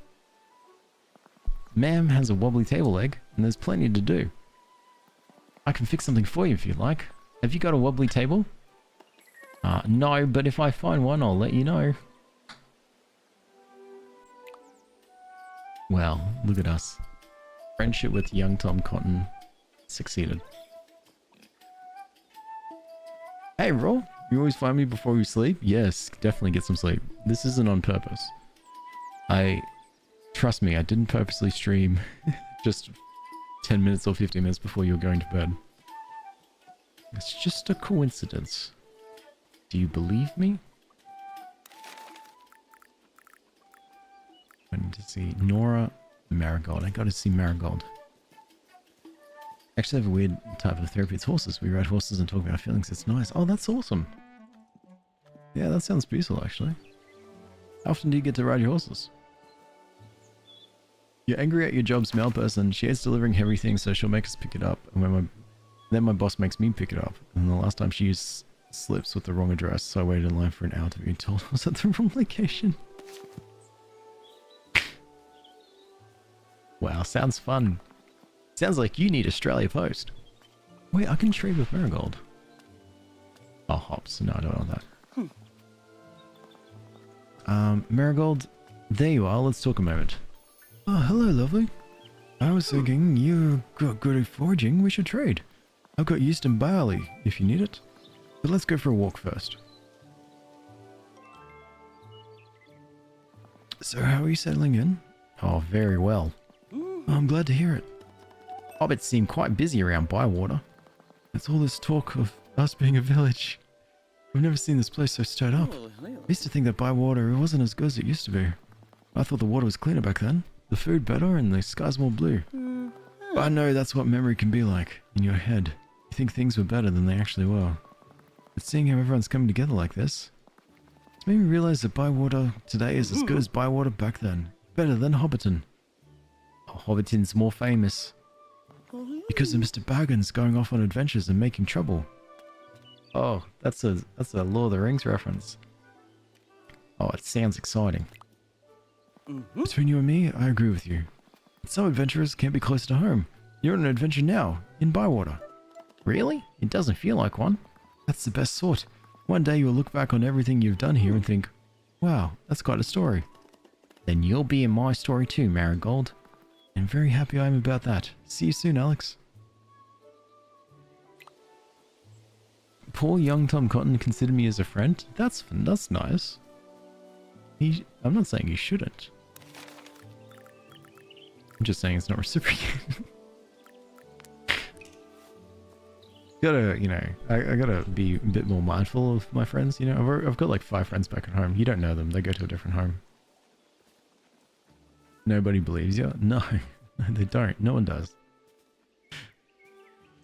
Ma'am has a wobbly table leg, and there's plenty to do. I can fix something for you if you like. Have you got a wobbly table? No, but if I find one, I'll let you know. Well, look at us. Friendship with young Tom Cotton succeeded. Hey, Roll. You always find me before you sleep? Yes, definitely get some sleep. This isn't on purpose. Trust me, I didn't purposely stream just 10 minutes or 15 minutes before you were going to bed. It's just a coincidence. Do you believe me? I need to see Nora Marigold. I gotta see Marigold. Actually, I have a weird type of therapy. It's horses. We ride horses and talk about our feelings. It's nice. Oh, that's awesome. Yeah, that sounds peaceful, actually. How often do you get to ride your horses? You're angry at your job's mail person. She hates delivering heavy things, so she'll make us pick it up. And when Then my boss makes me pick it up. And the last time she used slips with the wrong address, so I waited in line for an hour to be told I was at the wrong location. Wow, sounds fun. Sounds like you need Australia Post. Wait, I can trade with Marigold. Oh, hops. No, I don't want that. Marigold, there you are. Let's talk a moment. Oh, hello, lovely. I was thinking you got good at foraging. We should trade. I've got yeast and barley, if you need it. But let's go for a walk first. So how are you settling in? Oh, very well. Oh, I'm glad to hear it. Hobbits seem quite busy around Bywater. There's all this talk of us being a village. I've never seen this place so stirred up. I used to think that Bywater wasn't as good as it used to be. I thought the water was cleaner back then, the food better, and the skies more blue. But I know that's what memory can be like, in your head. You think things were better than they actually were. But seeing how everyone's coming together like this, it's made me realize that Bywater today is as good as Bywater back then. Better than Hobbiton. Oh, Hobbiton's more famous. Because of Mr. Baggins going off on adventures and making trouble. Oh, that's a Lord of the Rings reference. Oh, it sounds exciting. Between you and me, I agree with you. Some adventurers can't be close to home. You're on an adventure now, in Bywater. Really? It doesn't feel like one. That's the best sort. One day you'll look back on everything you've done here and think, wow, that's quite a story. Then you'll be in my story too, Marigold. And very happy I am about that. See you soon, Alex. Poor young Tom Cotton considered me as a friend? That's nice. I'm not saying he shouldn't. I'm just saying it's not reciprocated. Gotta, you know, I gotta be a bit more mindful of my friends, you know. I've got like 5 friends back at home. You don't know them. They go to a different home. Nobody believes you? No, they don't. No one does.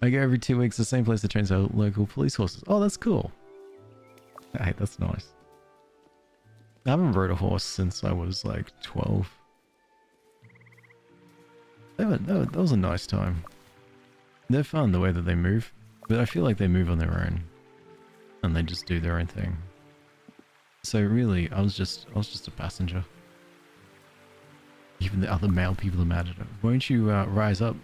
I go every 2 weeks, the same place that trains our local police horses. Oh, that's cool. Hey, that's nice. I haven't rode a horse since I was like 12. That was a nice time. They're fun the way that they move, but I feel like they move on their own. And they just do their own thing. So really, I was just a passenger. Even the other male people are mad at it. Won't you rise up?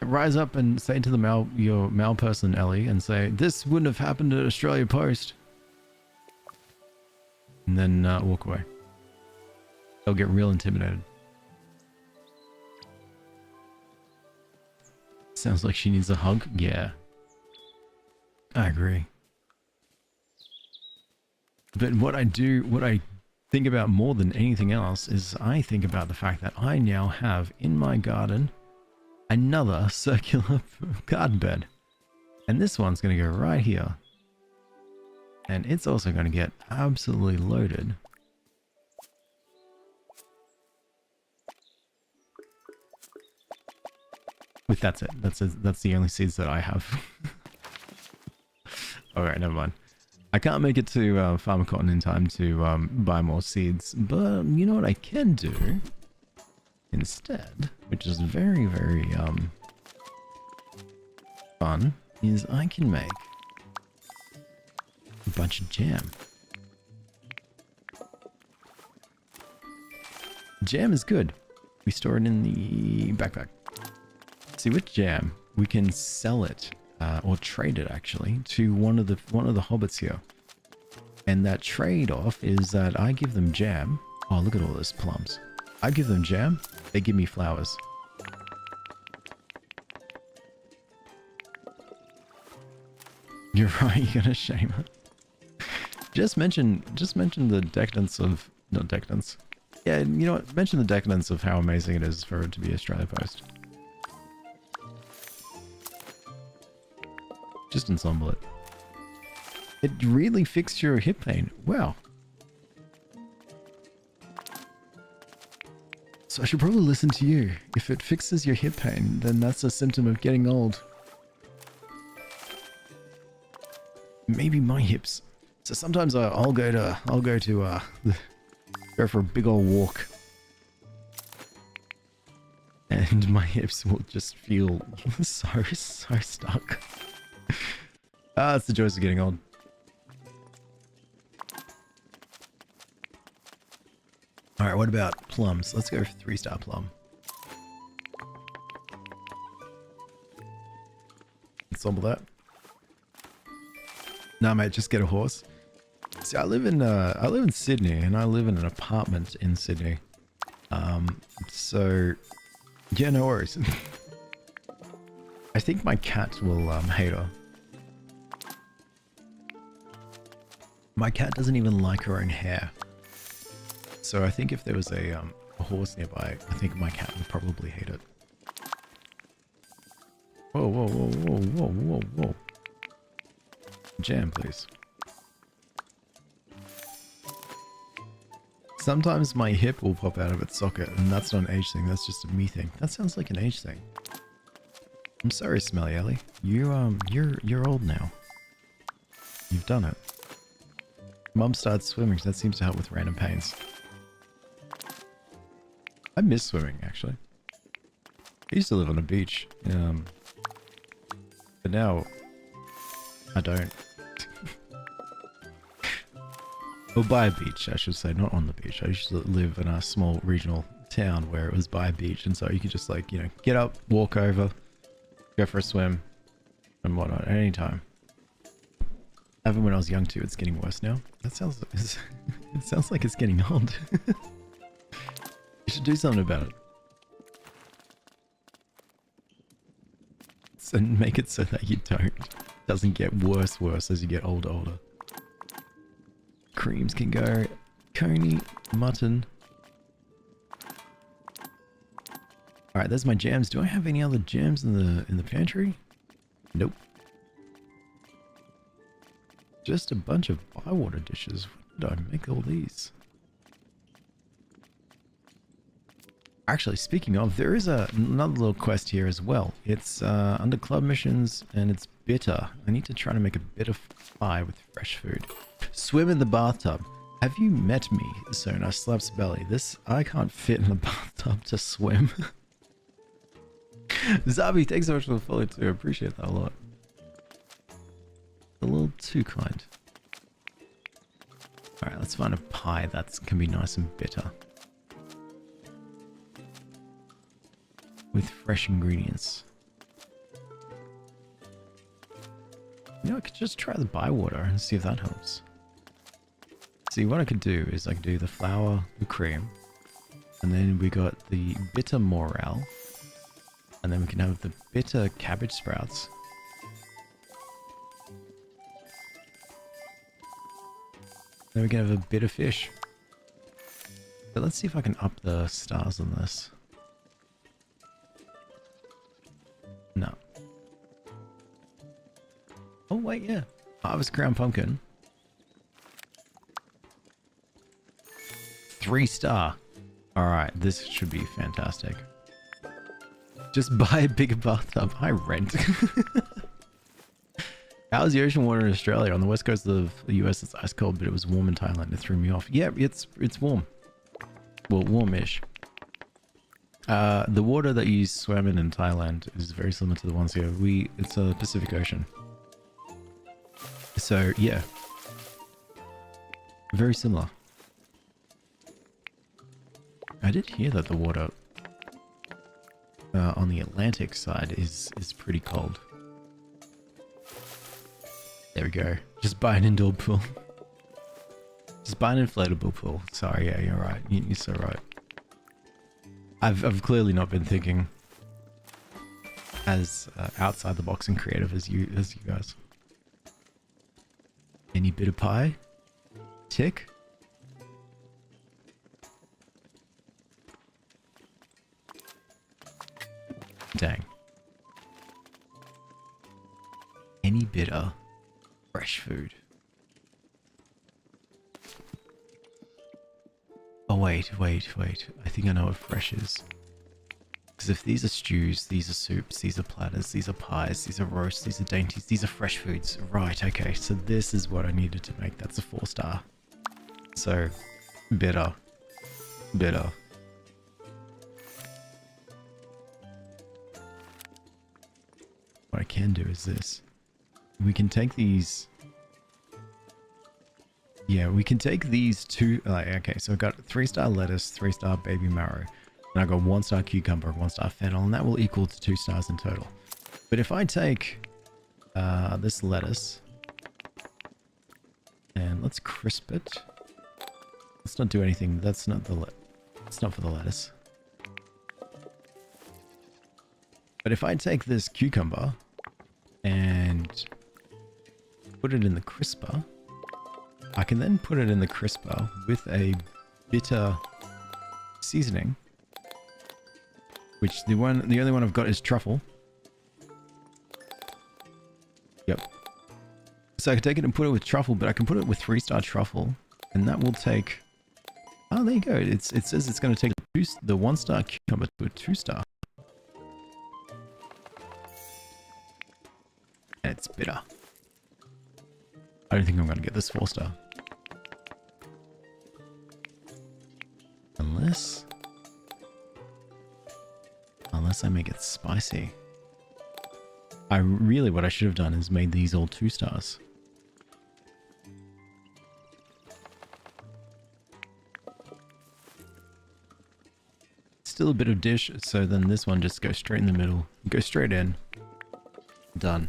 Rise up and say to the your male person, Ellie, and say, this wouldn't have happened at Australia Post. And then walk away. They'll get real intimidated. Sounds like she needs a hug. Yeah. I agree. But what I think about more than anything else is I think about the fact that I now have in my garden another circular garden bed. And this one's going to go right here. And it's also going to get absolutely loaded. With that's it. That's the only seeds that I have. Alright, never mind. I can't make it to Farmer Cotton in time to buy more seeds, but you know what I can do instead, which is very, very fun, is I can make a bunch of jam. Jam is good. We store it in the backpack. See, with jam, we can sell it or trade it actually to one of the hobbits here. And that trade-off is that I give them jam. Oh, look at all those plums. I give them jam, they give me flowers. You're right, you're gonna shame it. Just mention the decadence of, not decadence. Yeah, you know what? Mention the decadence of how amazing it is for it to be Australia Post. Just ensemble it. It really fixed your hip pain. Wow. So I should probably listen to you. If it fixes your hip pain, then that's a symptom of getting old. Maybe my hips. So sometimes I'll go for a big old walk. and my hips will just feel so stuck. Ah, it's the joys of getting old. Alright, what about plums? Let's go for 3-star plum. Ensemble that. Nah, mate, just get a horse. See, I live in Sydney, and I live in an apartment in Sydney. So yeah, no worries. I think my cat will hate her. My cat doesn't even like her own hair. So I think if there was a horse nearby, I think my cat would probably hate it. Whoa, whoa, whoa, whoa, whoa, whoa, whoa. Jam, please. Sometimes my hip will pop out of its socket, and that's not an age thing, that's just a me thing. That sounds like an age thing. I'm sorry, Smelly Ellie. You're old now. You've done it. Mum started swimming, so that seems to help with random pains. I miss swimming, actually. I used to live on a beach, but now I don't. Or by a beach, I should say, not on the beach. I used to live in a small regional town where it was by a beach, and so you could just, like, you know, get up, walk over, go for a swim, and whatnot at any time. Even when I was young too, it's getting worse now. That sounds, it sounds like it's getting old. You should do something about it. And make it so that you don't. It doesn't get worse as you get older. Creams can go. Coney, mutton. Alright, there's my jams. Do I have any other jams in the pantry? Nope. Just a bunch of bywater dishes. When did I make all these? Actually, speaking of, there is another little quest here as well. It's under club missions, and it's bitter. I need to try to make a bitter pie with fresh food. Swim in the bathtub. Have you met me? Sona slaps belly. I can't fit in the bathtub to swim. Zabi, thanks so much for the follow too. I appreciate that a lot. A little too kind. Alright, let's find a pie that can be nice and bitter. With fresh ingredients. You know, I could just try the bywater and see if that helps. See, what I could do is I could do the flour, the cream, and then we got the bitter morel, and then we can have the bitter cabbage sprouts. Then we can have a bitter fish. But let's see if I can up the stars on this. No. Oh wait, yeah. Harvest ground pumpkin. 3-star. Alright, this should be fantastic. Just buy a bigger bathtub. I rent. How's the ocean water in Australia? On the west coast of the US it's ice cold, but it was warm in Thailand. It threw me off. Yeah, it's warm. Well, warmish. The water that you swam in Thailand is very similar to the ones here. It's a Pacific Ocean. So, yeah. Very similar. I did hear that the water on the Atlantic side is pretty cold. There we go. Just buy an indoor pool. Just buy an inflatable pool. Sorry, yeah, you're right. You're so right. I've clearly not been thinking as outside the box and creative as you guys. Any bit of pie? Tick? Dang. Any bitter fresh food. Oh wait. I think I know what fresh is. Because if these are stews, these are soups, these are platters, these are pies, these are roasts, these are dainties, these are fresh foods. Right, okay, so this is what I needed to make. That's a 4-star. So, bitter. I can do is this. We can take these... Yeah, we can take these two... okay, so I've got 3-star lettuce, 3-star baby marrow, and I've got 1-star cucumber, 1-star fennel, and that will equal to 2 stars in total. But if I take this lettuce, and let's crisp it. Let's not do anything. That's not the... It's not for the lettuce. But if I take this cucumber and put it in the crisper, I can then put it in the crisper with a bitter seasoning, which the only one I've got is truffle. Yep. So I can take it and put it with truffle, but I can put it with 3-star truffle, and that will take... Oh, there you go. It says it's going to take the 1-star cucumber to a 2-star. And it's bitter. I don't think I'm going to get this 4-star. Unless I make it spicy. What I should have done is made these all 2 stars. Still a bit of dish, so then this one just goes straight in the middle. Go straight in. Done.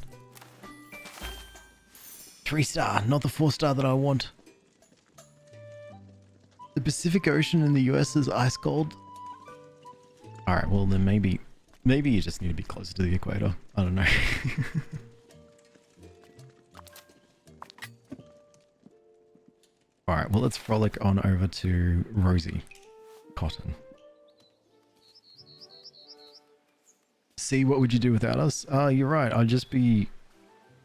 3-star, not the 4-star that I want. The Pacific Ocean in the US is ice cold. Alright, well then maybe you just need to be closer to the equator. I don't know. Alright, well let's frolic on over to Rosie Cotton. See, what would you do without us? You're right, I'd just be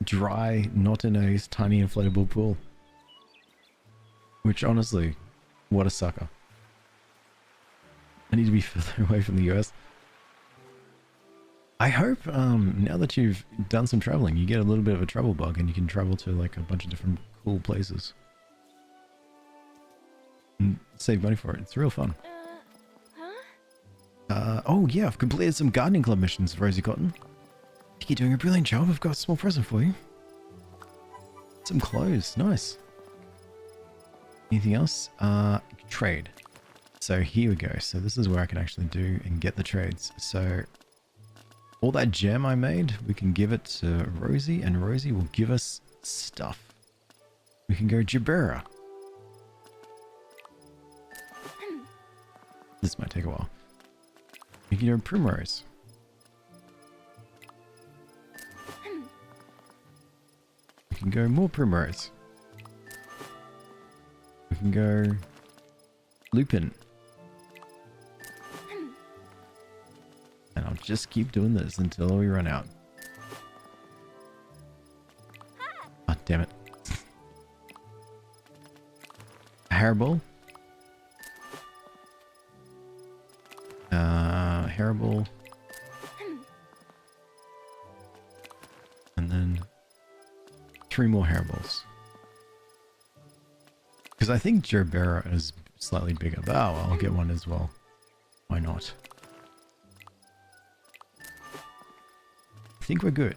dry, not in a tiny inflatable pool. Which honestly, what a sucker. I need to be further away from the US. I hope now that you've done some traveling, you get a little bit of a travel bug and you can travel to like a bunch of different cool places. And save money for it. It's real fun. Oh yeah, I've completed some gardening club missions, Rosie Cotton. I think you're doing a brilliant job. I've got a small present for you. Some clothes. Nice. Anything else? Trade. So here we go. So this is where I can actually do and get the trades. So all that gem I made, we can give it to Rosie, and Rosie will give us stuff. We can go Jabera. This might take a while. We can go Primrose. We can go more Primrose. We can go Lupin. And I'll just keep doing this until we run out. Oh, damn it. Hairball. Hairball. And then 3 more hairballs. Because I think Gerbera is slightly bigger. But oh, I'll get one as well. Why not? I think we're good.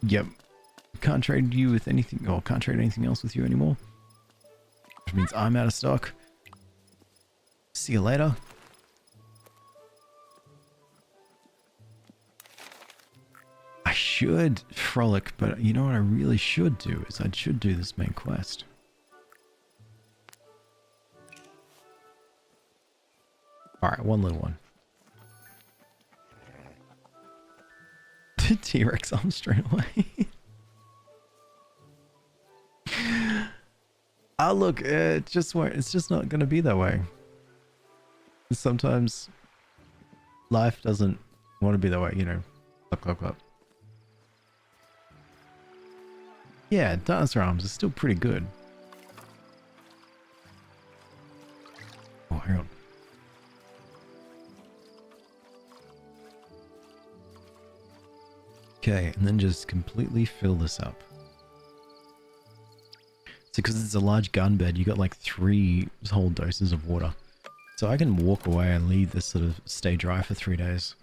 Yep. Can't trade you with anything, or can't trade anything else with you anymore. Which means I'm out of stock. See you later. I should frolic, but you know what I really should do is I should do this main quest. Alright, one little one. T-Rex arm straight away. Ah, look, it just won't, it's just not going to be that way. Sometimes life doesn't want to be that way, you know. Clap, clap, clap. Yeah, dinosaur arms is still pretty good. Oh, hang on. Okay, and then just completely fill this up. So because it's a large gun bed, you got like 3 whole doses of water. So I can walk away and leave this sort of stay dry for 3 days.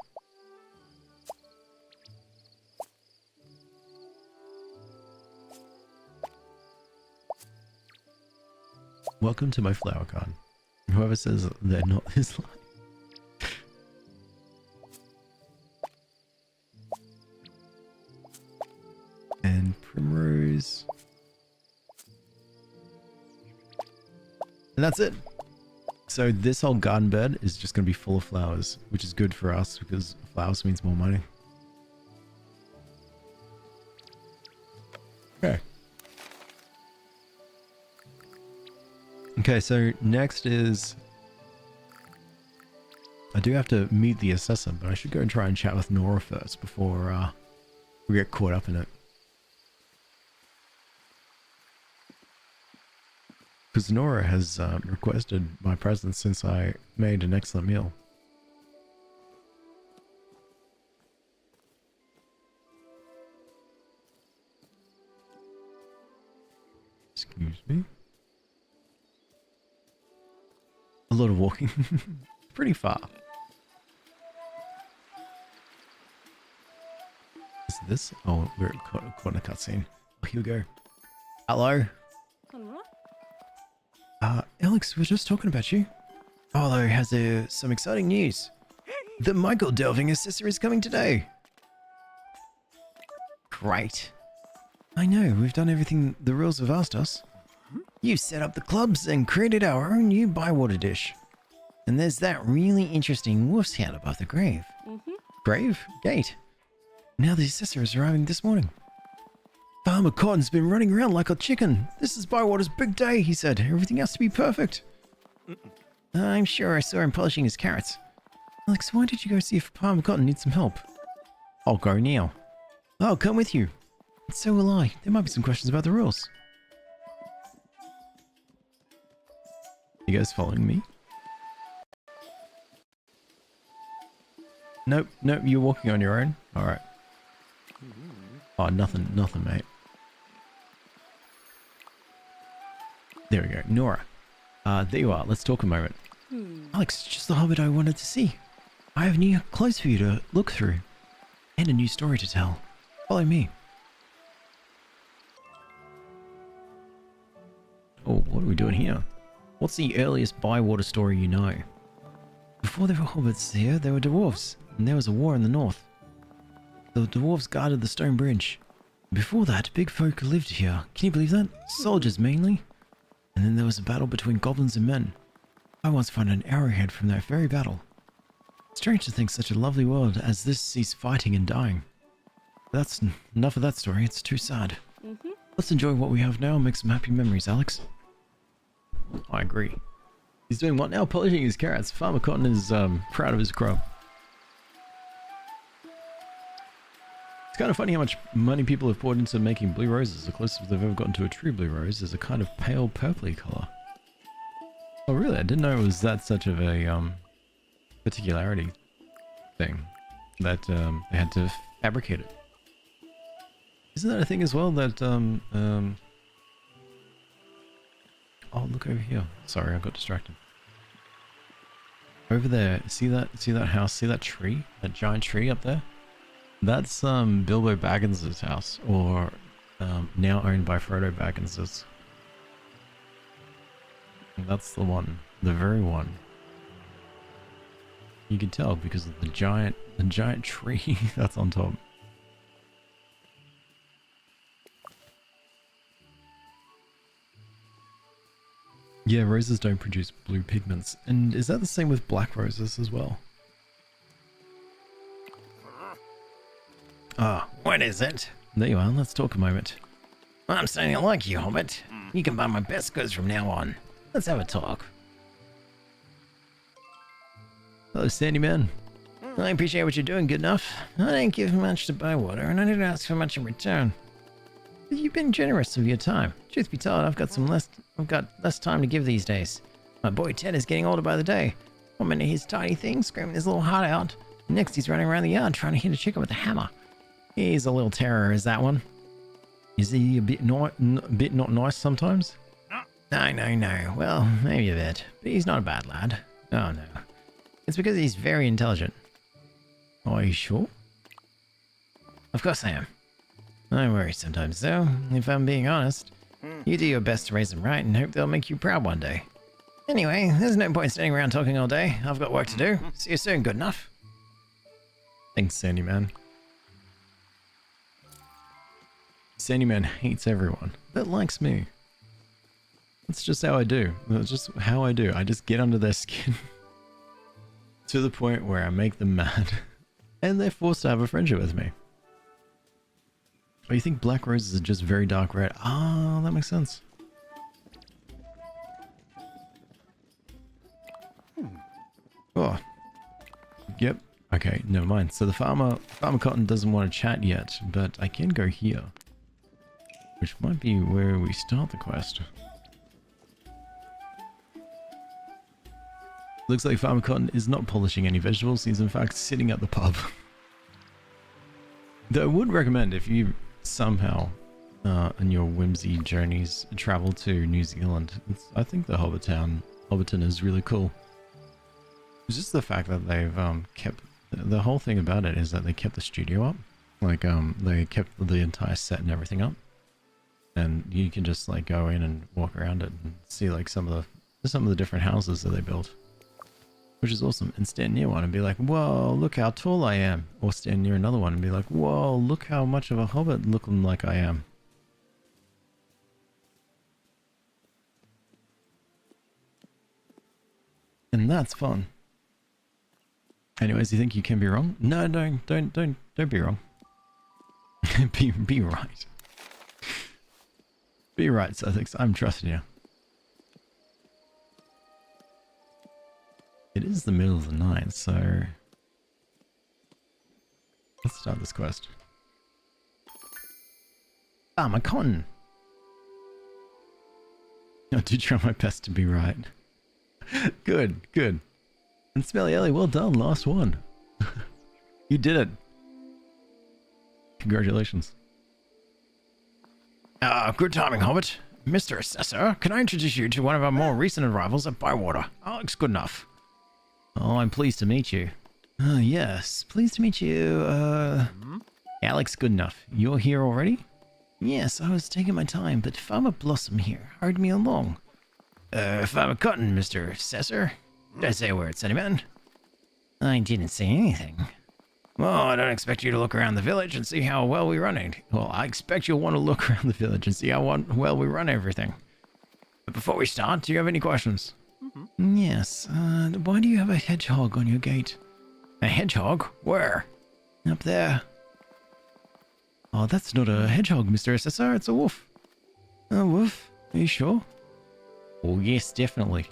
Welcome to my flower garden. Whoever says they're not is lying. And primrose. And that's it. So this whole garden bed is just going to be full of flowers, which is good for us because flowers means more money. Okay. Okay, so next is... I do have to meet the assessor, but I should go and try and chat with Nora first before we get caught up in it. Because Nora has requested my presence since I made an excellent meal. Excuse me. A lot of walking. Pretty far. Is this? Oh, we're caught in a cutscene. Oh, here we go. Hello. Alex, we're just talking about you. Arlo has some exciting news. The Michael delving assessor is coming today. Great. I know, we've done everything the rules have asked us. You set up the clubs and created our own new bywater dish. And there's that really interesting wolf's head above the grave. Grave? Gate. Now the assessor is arriving this morning. Farmer Cotton's been running around like a chicken. This is Bywater's big day, he said. Everything has to be perfect. I'm sure I saw him polishing his carrots. Alex, why did you go see if Farmer Cotton needs some help? I'll go now. I'll come with you. And so will I. There might be some questions about the rules. You guys following me? Nope, you're walking on your own. Alright. Oh, nothing, mate. There we go. Nora. There you are. Let's talk a moment. Alex, just the hobbit I wanted to see. I have new clothes for you to look through. And a new story to tell. Follow me. Oh, what are we doing here? What's the earliest Bywater story you know? Before there were hobbits here, there were dwarves. And there was a war in the north. The dwarves guarded the stone bridge. Before that, big folk lived here. Can you believe that? Soldiers mainly. And then there was a battle between goblins and men. I once found an arrowhead from that very battle. Strange to think such a lovely world as this sees fighting and dying. That's enough of that story. It's too sad. Let's enjoy what we have now and make some happy memories, Alex. I agree. He's doing what now? Polishing his carrots. Farmer Cotton is proud of his crop. It's kind of funny how much money people have poured into making blue roses. The closest they've ever gotten to a true blue rose is a kind of pale purpley color. Oh really? I didn't know it was that such of a particularity thing that they had to fabricate it. Isn't that a thing as well that oh, look over here. Sorry, I got distracted. Over there, see that house, see that tree? That giant tree up there? That's Bilbo Baggins' house, or now owned by Frodo Baggins'. That's the one, the very one. You can tell because of the giant tree that's on top. Yeah, roses don't produce blue pigments. And is that the same with black roses as well? Ah, what is it? There you are, let's talk a moment. I'm starting to like you, Hobbit. You can buy my best goods from now on. Let's have a talk. Hello, Sandy Man. I appreciate what you're doing, good enough. I don't give much to Bywater, and I don't ask for much in return. But you've been generous with your time. Truth be told, I've got less time to give these days. My boy Ted is getting older by the day. One minute he's tiny thing, screaming his little heart out. Next he's running around the yard trying to hit a chicken with a hammer. He's a little terror, is that one? Is he a bit not nice sometimes? No. Well, maybe a bit. But he's not a bad lad. Oh no. It's because he's very intelligent. Are you sure? Of course I am. I worry sometimes though, if I'm being honest. You do your best to raise them right and hope they'll make you proud one day. Anyway, there's no point standing around talking all day. I've got work to do. See you soon, good enough. Thanks, Sandyman. Sandyman hates everyone, but likes me. That's just how I do. That's just how I do. I just get under their skin to the point where I make them mad, and they're forced to have a friendship with me. Oh, you think black roses are just very dark red? Ah, that makes sense. Oh, yep. Okay, never mind. So the farmer Cotton doesn't want to chat yet, but I can go here, which might be where we start the quest. Looks like Farmer Cotton is not polishing any vegetables. He's in fact sitting at the pub. Though I would recommend, if you somehow on your whimsy journeys travel to New Zealand, I think the Hobbiton is really cool. It's just the fact that they've kept the whole thing about it is that they kept the studio up, like they kept the entire set and everything up, and you can just like go in and walk around it and see like some of the different houses that they built, which is awesome. And stand near one and be like, whoa, look how tall I am, or stand near another one and be like, whoa, look how much of a hobbit looking like I am. And that's fun. Anyways, you think you can be wrong? No, don't be wrong. be right. Be right, Sussex. I'm trusting you. It is the middle of the night, so let's start this quest. Ah, my cotton. I do try my best to be right. Good, good. And Smelly Ellie, well done, last one. You did it. Congratulations. Good timing, Hobbit. Mr. Assessor, can I introduce you to one of our more recent arrivals at Bywater, Alex Goodenough. Oh, I'm pleased to meet you. Yes, pleased to meet you, Alex Goodenough. You're here already? Yes, I was taking my time, but Farmer Blossom here hurried me along. Farmer Cotton, Mr. Assessor. Did I say a word, Sunnyman? I didn't say anything. Well, I don't expect you to look around the village and see how well we run it. Well, I expect you'll want to look around the village and see how well we run everything. But before we start, do you have any questions? Mm-hmm. Yes. Why do you have a hedgehog on your gate? A hedgehog? Where? Up there. Oh, that's not a hedgehog, Mr. Assessor. It's a wolf. A wolf? Are you sure? Oh, yes, definitely.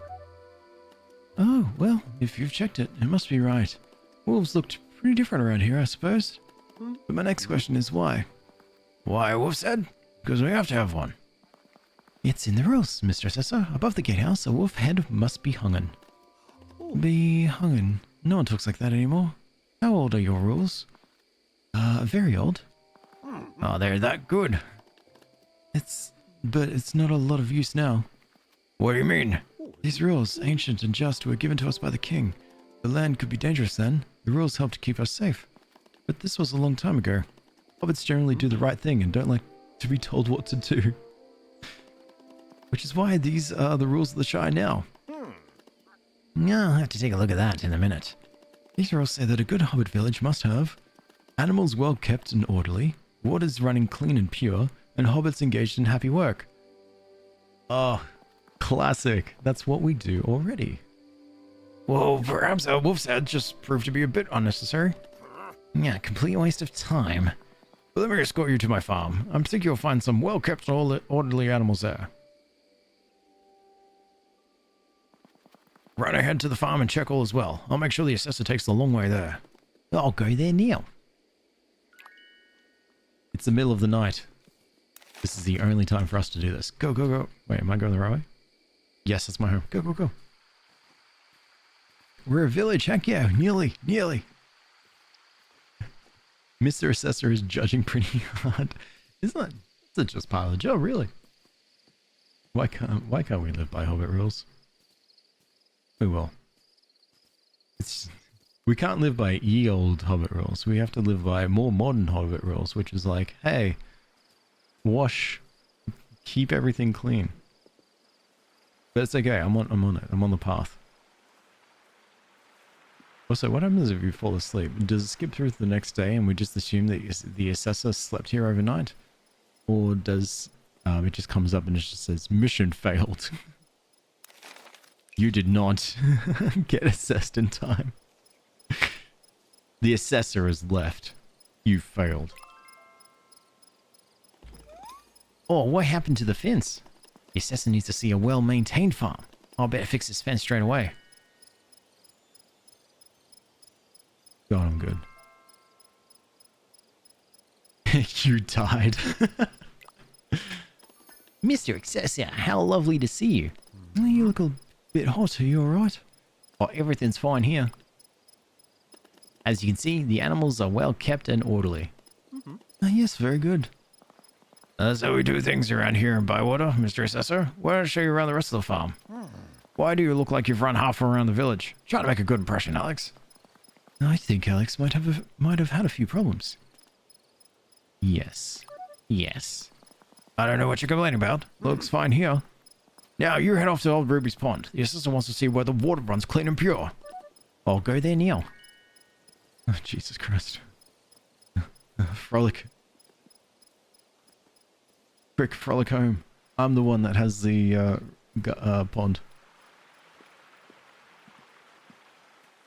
Oh, well, if you've checked it, it must be right. Wolves looked pretty different around here, I suppose. But my next question is why? Why, a wolf's head? Because we have to have one. It's in the rules, Mr. Assessor. Above the gatehouse, a wolf head must be hungen. Be hungen? No one talks like that anymore. How old are your rules? Very old. Oh, they're that good. But it's not a lot of use now. What do you mean? These rules, ancient and just, were given to us by the king. The land could be dangerous then. The rules helped to keep us safe. But this was a long time ago. Hobbits generally do the right thing and don't like to be told what to do. Which is why these are the rules of the Shire now. I'll have to take a look at that in a minute. These rules say that a good hobbit village must have animals well kept and orderly, waters running clean and pure, and hobbits engaged in happy work. Oh, classic. That's what we do already. Well, perhaps a wolf's head just proved to be a bit unnecessary. Yeah, complete waste of time. But let me escort you to my farm. I'm thinking you'll find some well-kept and orderly animals there. Run ahead to the farm and check all as well. I'll make sure the assessor takes the long way there. I'll go there now. It's the middle of the night. This is the only time for us to do this. Go, go, go. Wait, am I going the right way? Yes, that's my home. Go, go, go. We're a village. Heck yeah. Nearly. Mr. Assessor is judging pretty hard. Isn't that just part of the job, really? Why can't we live by Hobbit rules? We will. We can't live by ye old Hobbit rules. We have to live by more modern Hobbit rules, which is like, hey, wash Keep everything clean. But it's okay. I'm on it. I'm on the path. Also, what happens if you fall asleep? Does it skip through to the next day and we just assume that the assessor slept here overnight? Or does it just comes up and it just says, mission failed. You did not get assessed in time. The assessor has left. You failed. Oh, what happened to the fence? The assessor needs to see a well-maintained farm. I'll better fix this fence straight away. God, I'm good. You died. Mr. Assessor, how lovely to see you. Oh, you look a bit hot. Are you alright? Oh, everything's fine here. As you can see, the animals are well kept and orderly. Oh, yes, very good. That's how we do things around here in Bywater, Mr. Assessor. Why don't I show you around the rest of the farm? Why do you look like you've run half around the village? Trying to make a good impression, Alex. I think Alex might have had a few problems. Yes. Yes. I don't know what you're complaining about. Looks fine here. Now, you head off to Old Ruby's Pond. The assessor wants to see where the water runs clean and pure. I'll go there now. Oh, Jesus Christ. Frolic. Quick, frolic home. I'm the one that has the pond.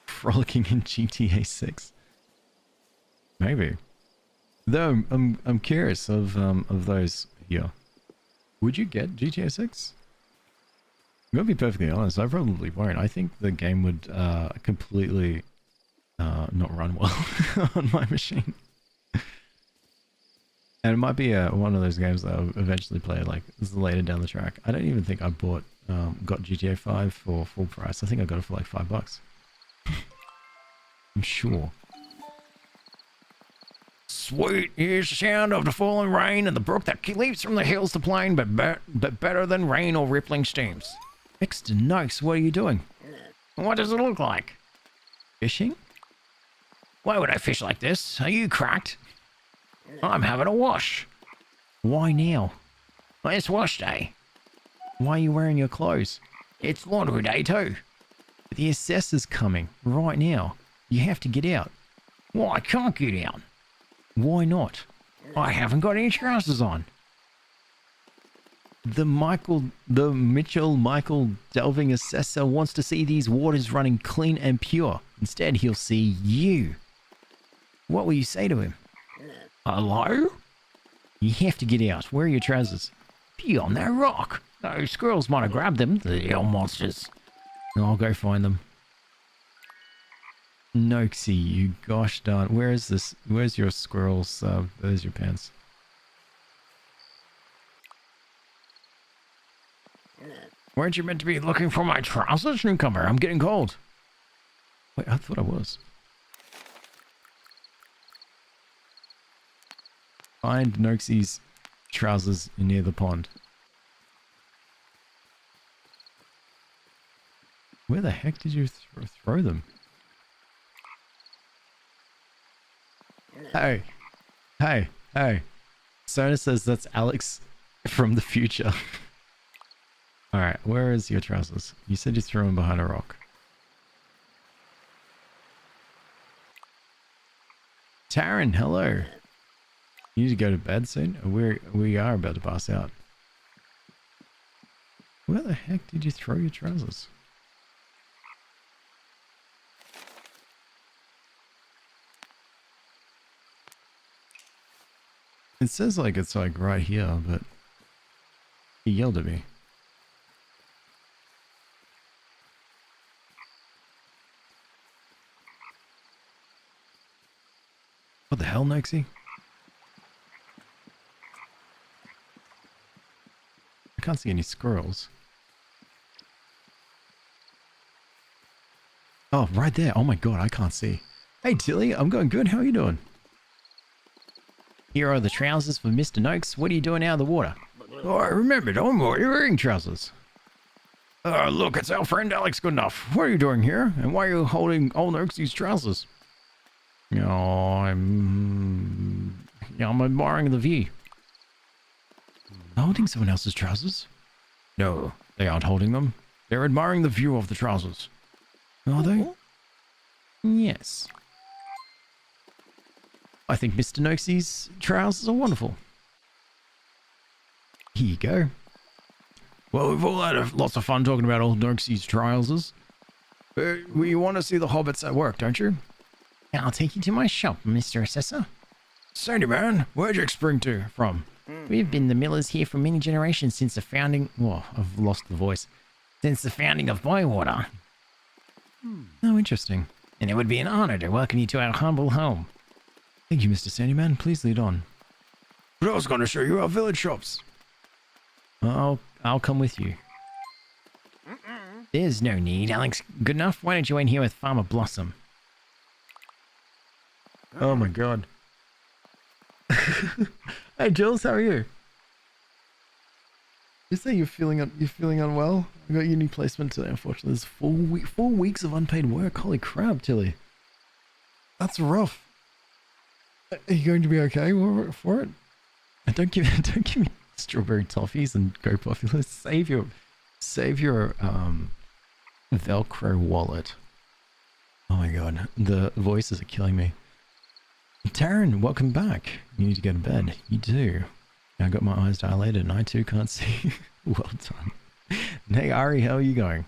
Frolicking in GTA 6. Maybe. Though I'm curious of those here. Would you get GTA 6? I'm gonna be perfectly honest, I probably won't. I think the game would completely not run well on my machine. And it might be one of those games that I'll eventually play like later down the track. I don't even think I got GTA 5 for full price. I think I got it for like $5. I'm sure. Sweet, here's the sound of the falling rain and the brook that leaps from the hills to plain, but better than rain or rippling streams. Extra nice, what are you doing? What does it look like? Fishing? Why would I fish like this? Are you cracked? I'm having a wash. Why now? Well, it's wash day. Why are you wearing your clothes? It's laundry day too. The assessor's coming right now. You have to get out. Well, I can't get out. Why not? I haven't got any trousers on. The Mitchell Michael delving assessor wants to see these waters running clean and pure. Instead, he'll see you. What will you say to him? Hello? You have to get out. Where are your trousers? Beyond that rock. Those squirrels might have grabbed them, the little monsters. I'll go find them. Noxie, you gosh darn. Where is this? Where's your squirrels? There's your pants. Weren't you meant to be looking for my trousers, newcomer? I'm getting cold. Wait, I thought I was. Find Noxie's trousers near the pond. Where the heck did you throw them? Hey, hey, hey. Sona says that's Alex from the future. Alright, where is your trousers? You said you threw them behind a rock. Taryn, hello. You need to go to bed soon? We are about to pass out. Where the heck did you throw your trousers? It says like it's like right here, but he yelled at me. What the hell, Noxie? I can't see any squirrels. Oh, right there. Oh my god, I can't see. Hey Tilly, I'm going good. How are you doing? Here are the trousers for Mr. Noakes. What are you doing out of the water? Oh, I remembered. I'm wearing trousers. Look, it's our friend Alex Goodenough. What are you doing here? And why are you holding old Noakes' trousers? I'm admiring the view. Holding someone else's trousers? No, they aren't holding them. They're admiring the view of the trousers. Are they? Yes. I think Mr. Noxie's trousers are wonderful. Here you go. Well, we've all had lots of fun talking about old Noxie's trousers. You want to see the hobbits at work, don't you? I'll take you to my shop, Mr. Assessor. Sandy man, where'd you spring from? We've been the millers here for many generations since the founding... Whoa, I've lost the voice. Since the founding of Wētā. Oh, interesting. And it would be an honor to welcome you to our humble home. Thank you, Mr. Sandyman. Please lead on. But I was going to show you our village shops. I'll come with you. There's no need, Alex. Good enough. Why don't you wait here with Farmer Blossom? Oh my god. Hey Jules, how are you? You say you're feeling unwell? I got uni placement today, unfortunately. There's 4 weeks of unpaid work. Holy crap, Tilly. That's rough. Are you going to be okay for it? And don't give me strawberry toffees and go popular. Save your Velcro wallet. Oh my god, the voices are killing me. Taryn, welcome back. You need to go to bed. You do. I got my eyes dilated and I too can't see. Well done. Hey Ari, how are you going?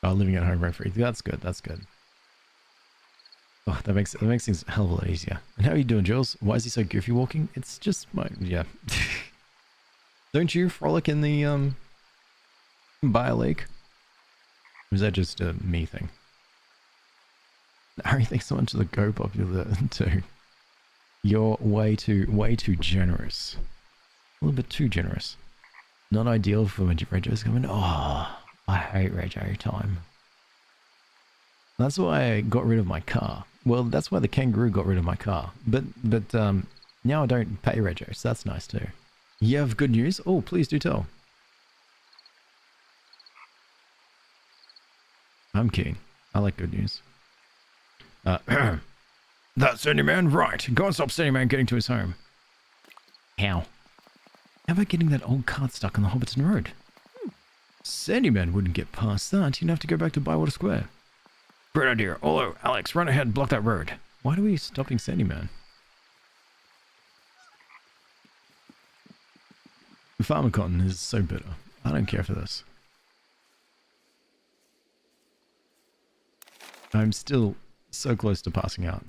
Oh, living at home rent free. That's good. That's good. Oh, that makes things a hell of a lot easier. And how are you doing, Jules? Why is he so goofy walking? It's just my Don't you frolic in the by a lake? Or is that just a me thing? Harry, thanks so much for the go popular too. You're way too generous. A little bit too generous. Not ideal for when Reggio's coming. Oh, I hate Reggio time. That's why I got rid of my car. Well, that's why the kangaroo got rid of my car. But now I don't pay Reggio, so that's nice too. You have good news? Oh, please do tell. I'm keen. I like good news. That Sandyman, right. Go and stop Sandyman getting to his home. How? How about getting that old cart stuck on the Hobbiton Road? Sandyman wouldn't get past that. You'd have to go back to Bywater Square. Great idea. Although, Alex, run ahead and block that road. Why are we stopping Sandyman? Farmer Cotton is so bitter. I don't care for this. I'm still so close to passing out.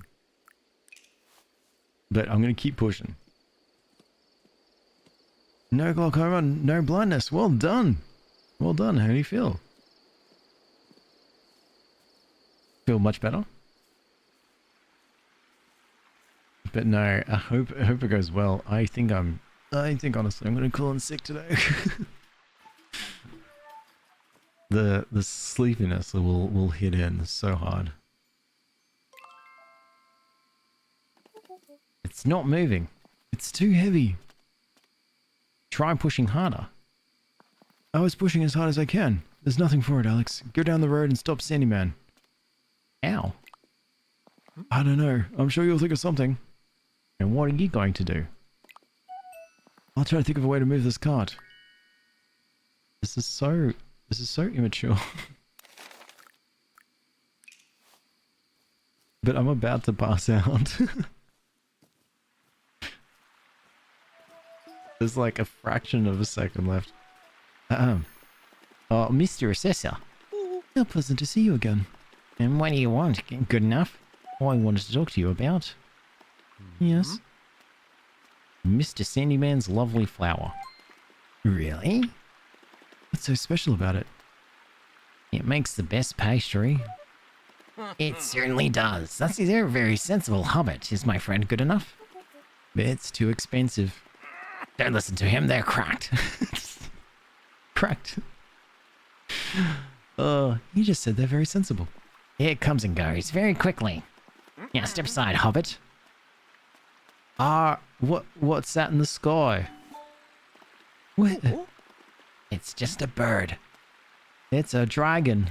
But I'm going to keep pushing. No glaucoma, no blindness. Well done. Well done. How do you feel? Feel much better? But no, I hope it goes well. I think honestly I'm going to call in sick today. The sleepiness will hit in so hard. It's not moving. It's too heavy. Try pushing harder. I was pushing as hard as I can. There's nothing for it, Alex. Go down the road and stop Sandyman. Ow. I don't know. I'm sure you'll think of something. And what are you going to do? I'll try to think of a way to move this cart. This is so immature. But I'm about to pass out. There's like a fraction of a second left. Oh, Mr. Assessor. How pleasant to see you again. And what do you want? Good enough? All I wanted to talk to you about. Yes. Mr. Sandyman's lovely flower. Really? What's so special about it? It makes the best pastry. It certainly does. That's a very sensible hobbit. Is my friend good enough? It's too expensive. Don't listen to him, they're cracked. Cracked. He just said they're very sensible. It comes and goes very quickly. Now step aside, hobbit. What's that in the sky? What? It's just a bird. It's a dragon.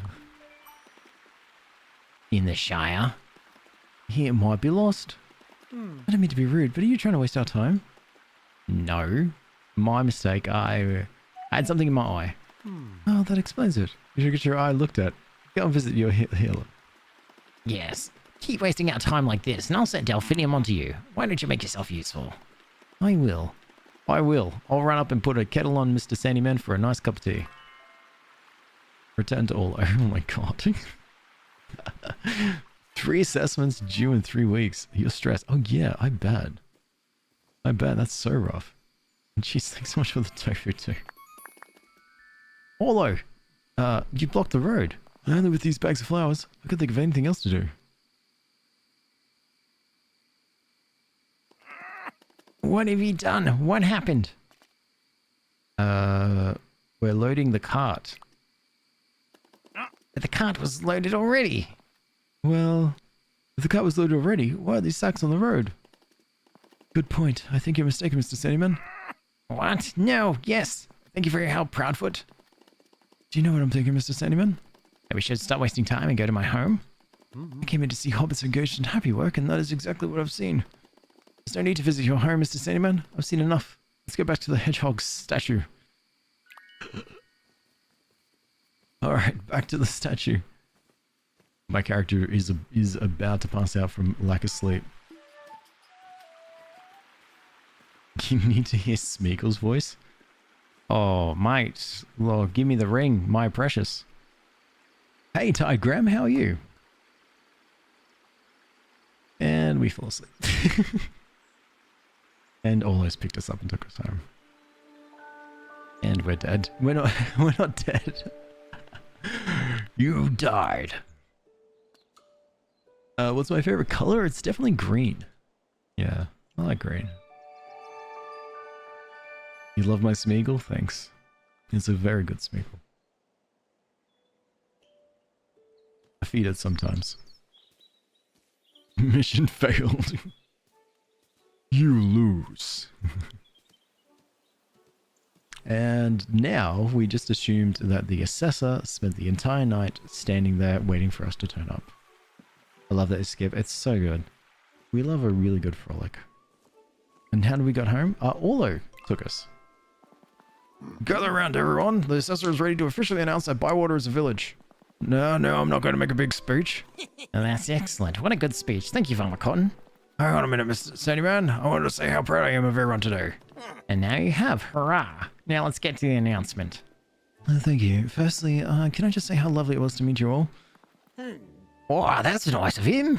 In the Shire. He might be lost. I don't mean to be rude, but are you trying to waste our time? No. My mistake. I had something in my eye. Oh, that explains it. You should get your eye looked at. Go and visit your healer. Yes. Keep wasting our time like this, and I'll set Delphinium onto you. Why don't you make yourself useful? I will. I will. I'll run up and put a kettle on Mr. Sandyman for a nice cup of tea. Return to all. Oh my god. 3 assessments due in 3 weeks. You're stressed. Oh yeah, I bet. I bet. That's so rough. Jeez, thanks so much for the tofu too. Orlo, you blocked the road. Only with these bags of flowers. I couldn't think of anything else to do. What have you done? What happened? We're loading the cart. The cart was loaded already. Well, if the cart was loaded already, why are these sacks on the road? Good point. I think you're mistaken, Mr. Sandyman. What? No, yes. Thank you for your help, Proudfoot. Do you know what I'm thinking, Mr. Sandyman? We should stop wasting time and go to my home. I came in to see hobbits engaged in happy work, and that is exactly what I've seen. There's no need to visit your home, Mr. Sandyman. I've seen enough. Let's go back to the hedgehog statue. Alright, back to the statue. My character is about to pass out from lack of sleep. You need to hear Smeagol's voice? Oh, mate. Well, give me the ring, my precious. Hey, Ty Graham, how are you? And we fall asleep. And Olos picked us up and took us home. And we're dead. We're not dead. You died. What's my favorite color? It's definitely green. Yeah, I like green. You love my Smeagol? Thanks. It's a very good Smeagol. I feed it sometimes. Mission failed. You lose. And now we just assumed that the assessor spent the entire night standing there waiting for us to turn up. I love that skip. It's so good. We love a really good frolic. And how did we get home? Orlo took us. Gather around, everyone. The assessor is ready to officially announce that Bywater is a village. No, I'm not going to make a big speech. Oh, that's excellent. What a good speech. Thank you, Farmer Cotton. Hang on a minute, Mr. Sandyman. I wanted to say how proud I am of everyone today. And now you have. Hurrah. Now let's get to the announcement. Thank you. Firstly, can I just say how lovely it was to meet you all? Oh, that's nice of him.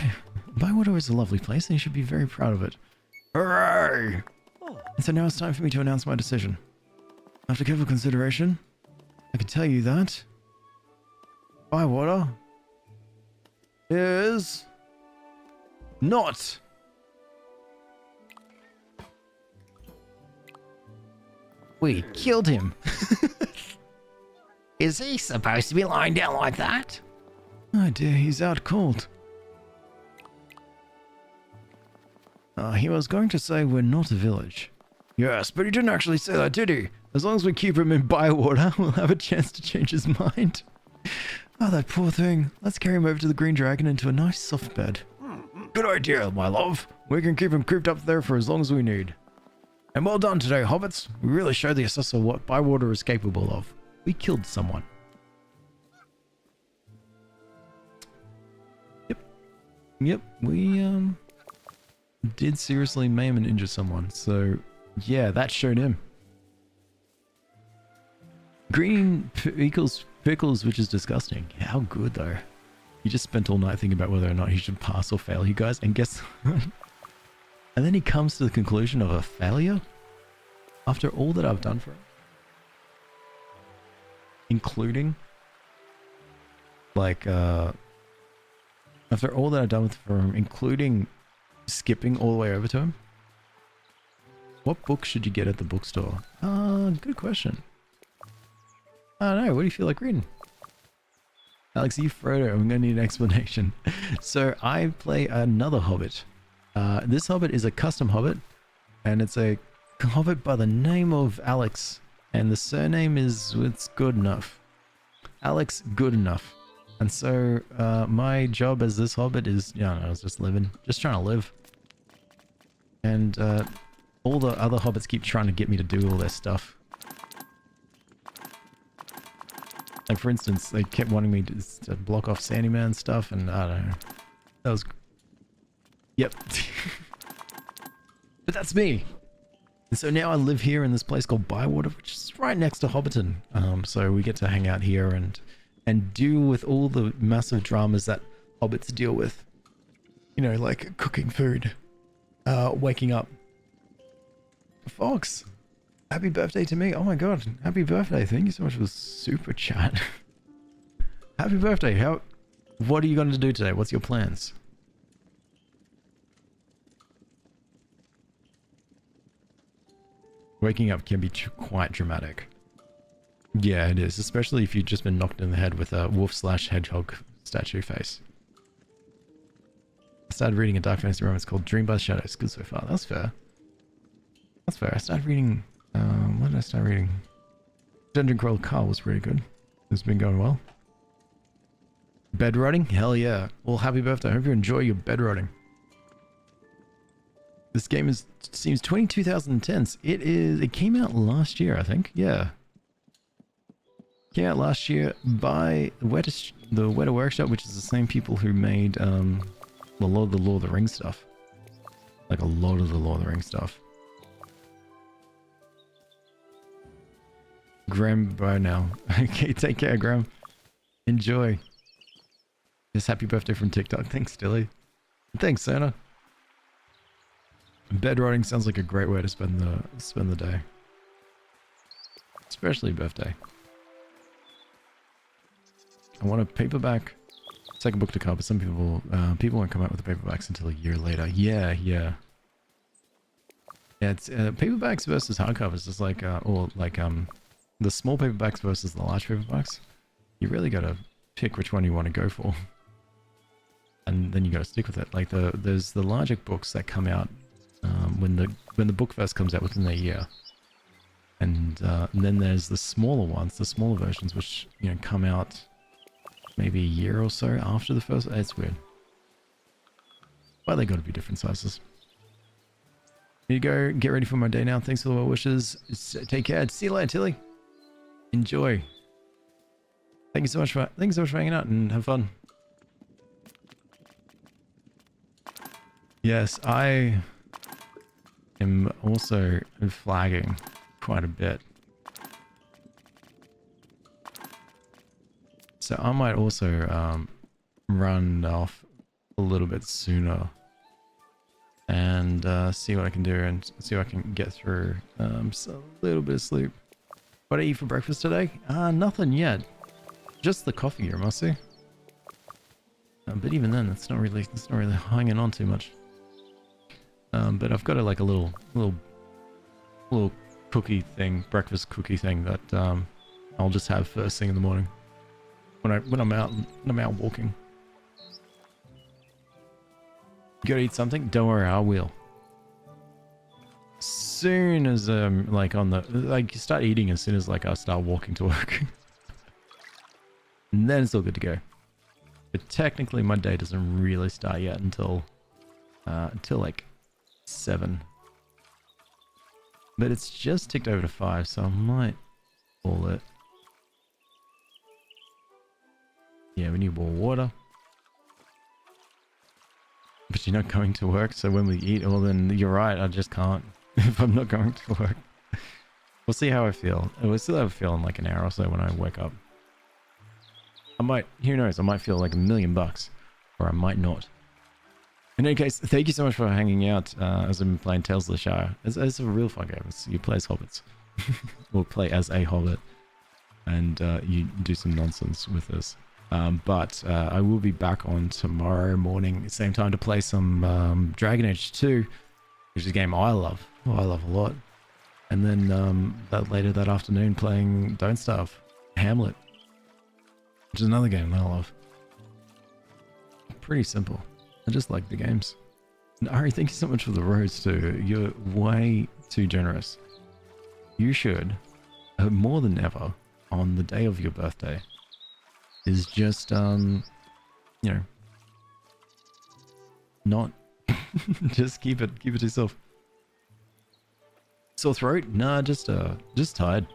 Bywater is a lovely place, and you should be very proud of it. Hooray! And so now it's time for me to announce my decision. After careful consideration, I can tell you that Bywater is not. We killed him. Is he supposed to be lying down like that? Oh dear, he's out cold. He was going to say we're not a village. Yes, but he didn't actually say that, did he? As long as we keep him in Bywater, we'll have a chance to change his mind. Oh, that poor thing. Let's carry him over to the Green Dragon into a nice soft bed. Good idea, my love. We can keep him cooped up there for as long as we need. And well done today, hobbits. We really showed the assessor what Bywater is capable of. We killed someone. Yep, we did seriously maim and injure someone, so yeah, that showed him. Green equals pickles, which is disgusting. How good though. He just spent all night thinking about whether or not he should pass or fail you guys, and guess and then he comes to the conclusion of a failure after all that I've done for him. Including like after all that I've done for him, including skipping all the way over to him. What book should you get at the bookstore? Good question. I don't know, what do you feel like reading? Alex, you Frodo, I'm gonna need an explanation. So I play another hobbit. This hobbit is a custom hobbit, and it's a hobbit by the name of Alex, and the surname is it's good enough. Alex good enough. And so my job as this hobbit is, yeah, I was just trying to live. And all the other hobbits keep trying to get me to do all their stuff. Like, for instance, they kept wanting me to block off Sandyman stuff, and I don't know. That was... Yep. But that's me! And so now I live here in this place called Bywater, which is right next to Hobbiton. So we get to hang out here and deal with all the massive dramas that hobbits deal with. You know, like cooking food, waking up. Fox, happy birthday to me. Oh my god, happy birthday. Thank you so much for the super chat. Happy birthday. What are you going to do today? What's your plans? Waking up can be quite dramatic. Yeah, it is, especially if you've just been knocked in the head with a wolf/hedgehog statue face. I started reading a Dark Fantasy romance called Dream by the Shadows. Good so far. That's fair. That's fair. I started reading... what did I start reading? Dungeon Crawl Car was really good. It's been going well. Bed rotting? Hell yeah. Well, happy birthday. I hope you enjoy your bed rotting. This game seems 22,010s. It came out last year, I think. Yeah. Came out last year by the Wētā Workshop, which is the same people who made a lot of the Lord of the Rings stuff. Like a lot of the Lord of the Rings stuff. Graham, bye now. Okay, take care, Graham. Enjoy. Yes, happy birthday from TikTok. Thanks, Dilly. Thanks, Santa. Bed rotting sounds like a great way to spend the day. Especially birthday. I want a paperback second book to come, but some people won't come out with the paperbacks until a year later. Yeah. Yeah, it's paperbacks versus hardcovers. It's like the small paperbacks versus the large paperbacks. You really gotta pick which one you want to go for, and then you gotta stick with it. Like there's the larger books that come out when the book first comes out within a year, and then there's the smaller ones, the smaller versions, which come out maybe a year or so after the first. It's weird. Why they gotta be different sizes? Here you go. Get ready for my day now. Thanks for the well wishes. Take care. See you later, Tilly. Enjoy. Thank you so much for hanging out and have fun. Yes, I am also flagging quite a bit. So I might also run off a little bit sooner and see what I can do and see what I can get through so a little bit of sleep. What did I eat for breakfast today? Nothing yet. Just the coffee here, must see. But even then, it's not really hanging on too much. But I've got a little cookie thing, breakfast cookie thing that I'll just have first thing in the morning when I'm out walking. You gotta eat something? Don't worry, I will. Soon as you start eating as soon as I start walking to work. And then it's all good to go. But technically my day doesn't really start yet until like 7. But it's just ticked over to 5, so I might call it. Yeah, we need more water. But you're not going to work, so when we eat, well then you're right, I just can't if I'm not going to work. We'll see how I feel. We'll still have a feel in like an hour or so when I wake up. I might, who knows, I might feel like $1,000,000, or I might not. In any case, thank you so much for hanging out as I've been playing Tales of the Shire. It's a real fun game. You play as hobbits. Or play as a hobbit. And you do some nonsense with this. But I will be back on tomorrow morning, same time, to play some Dragon Age 2, which is a game I love. Oh, I love a lot. And then later that afternoon playing Don't Starve, Hamlet, which is another game I love. Pretty simple. I just like the games. And Ari, thank you so much for the rose too. You're way too generous. You should, more than ever, on the day of your birthday, is just, not, just keep it to yourself. Sore throat? Nah, just tired.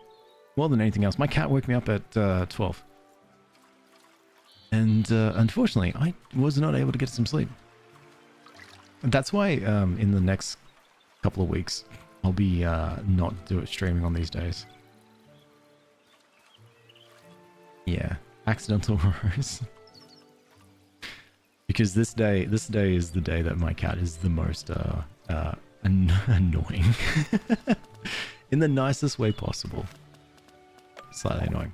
More than anything else. My cat woke me up at 12. And unfortunately, I was not able to get some sleep. That's why in the next couple of weeks, I'll be not streaming on these days. Yeah, accidental rose. Because this day is the day that my cat is the most annoying. In the nicest way possible. Slightly annoying.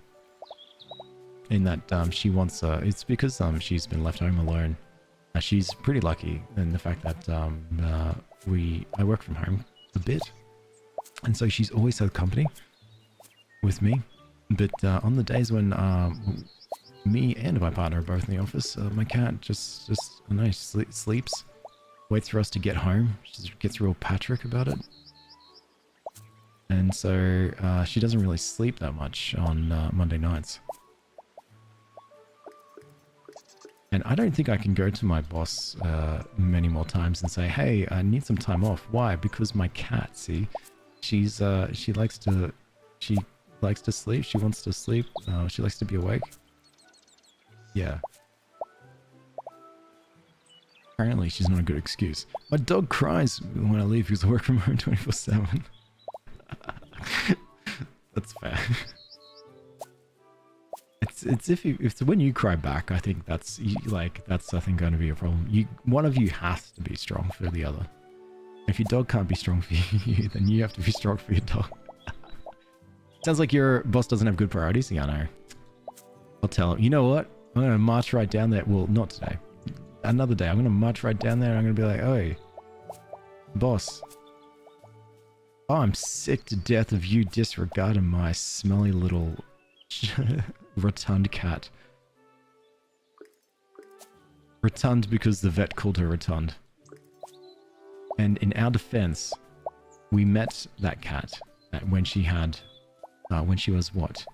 In that she wants it's because she's been left home alone. She's pretty lucky in the fact that I work from home a bit, and so she's always had company with me. But on the days when me and my partner are both in the office, my cat just sleeps, waits for us to get home. She just gets real Patrick about it, and so she doesn't really sleep that much on Monday nights. And I don't think I can go to my boss many more times and say, hey, I need some time off. Why? Because my cat, see, she likes to sleep. She wants to sleep. She likes to be awake. Yeah. Apparently she's not a good excuse. My dog cries when I leave because I work from home 24/7. That's fair. It's when you cry back, I think that's I think going to be a problem. One of you has to be strong for the other. If your dog can't be strong for you, then you have to be strong for your dog. Sounds like your boss doesn't have good priorities. Yeah, I know. I'll tell him. You know what? I'm gonna march right down there. Well, not today. Another day. I'm gonna march right down there and I'm gonna be like, "Oi, boss. Oh, I'm sick to death of you disregarding my smelly little rotund cat. Rotund because the vet called her rotund. And in our defense, we met that cat when she was what?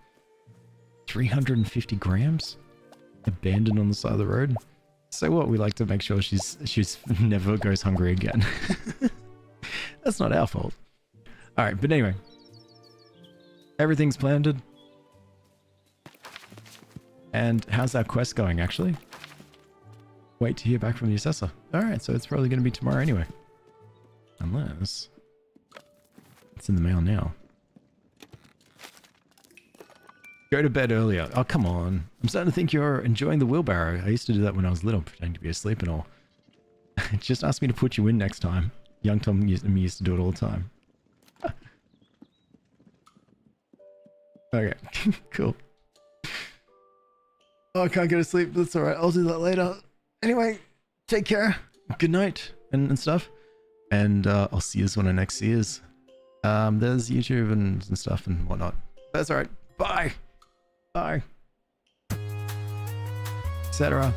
350 grams? Abandoned on the side of the road? So what? We like to make sure she's never goes hungry again. That's not our fault. Alright, but anyway. Everything's planted. And how's our quest going, actually? Wait to hear back from the assessor. Alright, so it's probably going to be tomorrow anyway. Unless it's in the mail now. Go to bed earlier. Oh, come on. I'm starting to think you're enjoying the wheelbarrow. I used to do that when I was little, pretending to be asleep and all. Just ask me to put you in next time. Young Tom and me used to do it all the time. Okay, cool. Oh, I can't go to sleep. That's alright. I'll do that later. Anyway, take care. Good night and stuff. And I'll see you when I next see you. There's YouTube and stuff and whatnot. That's alright. Bye. Bye. Etc.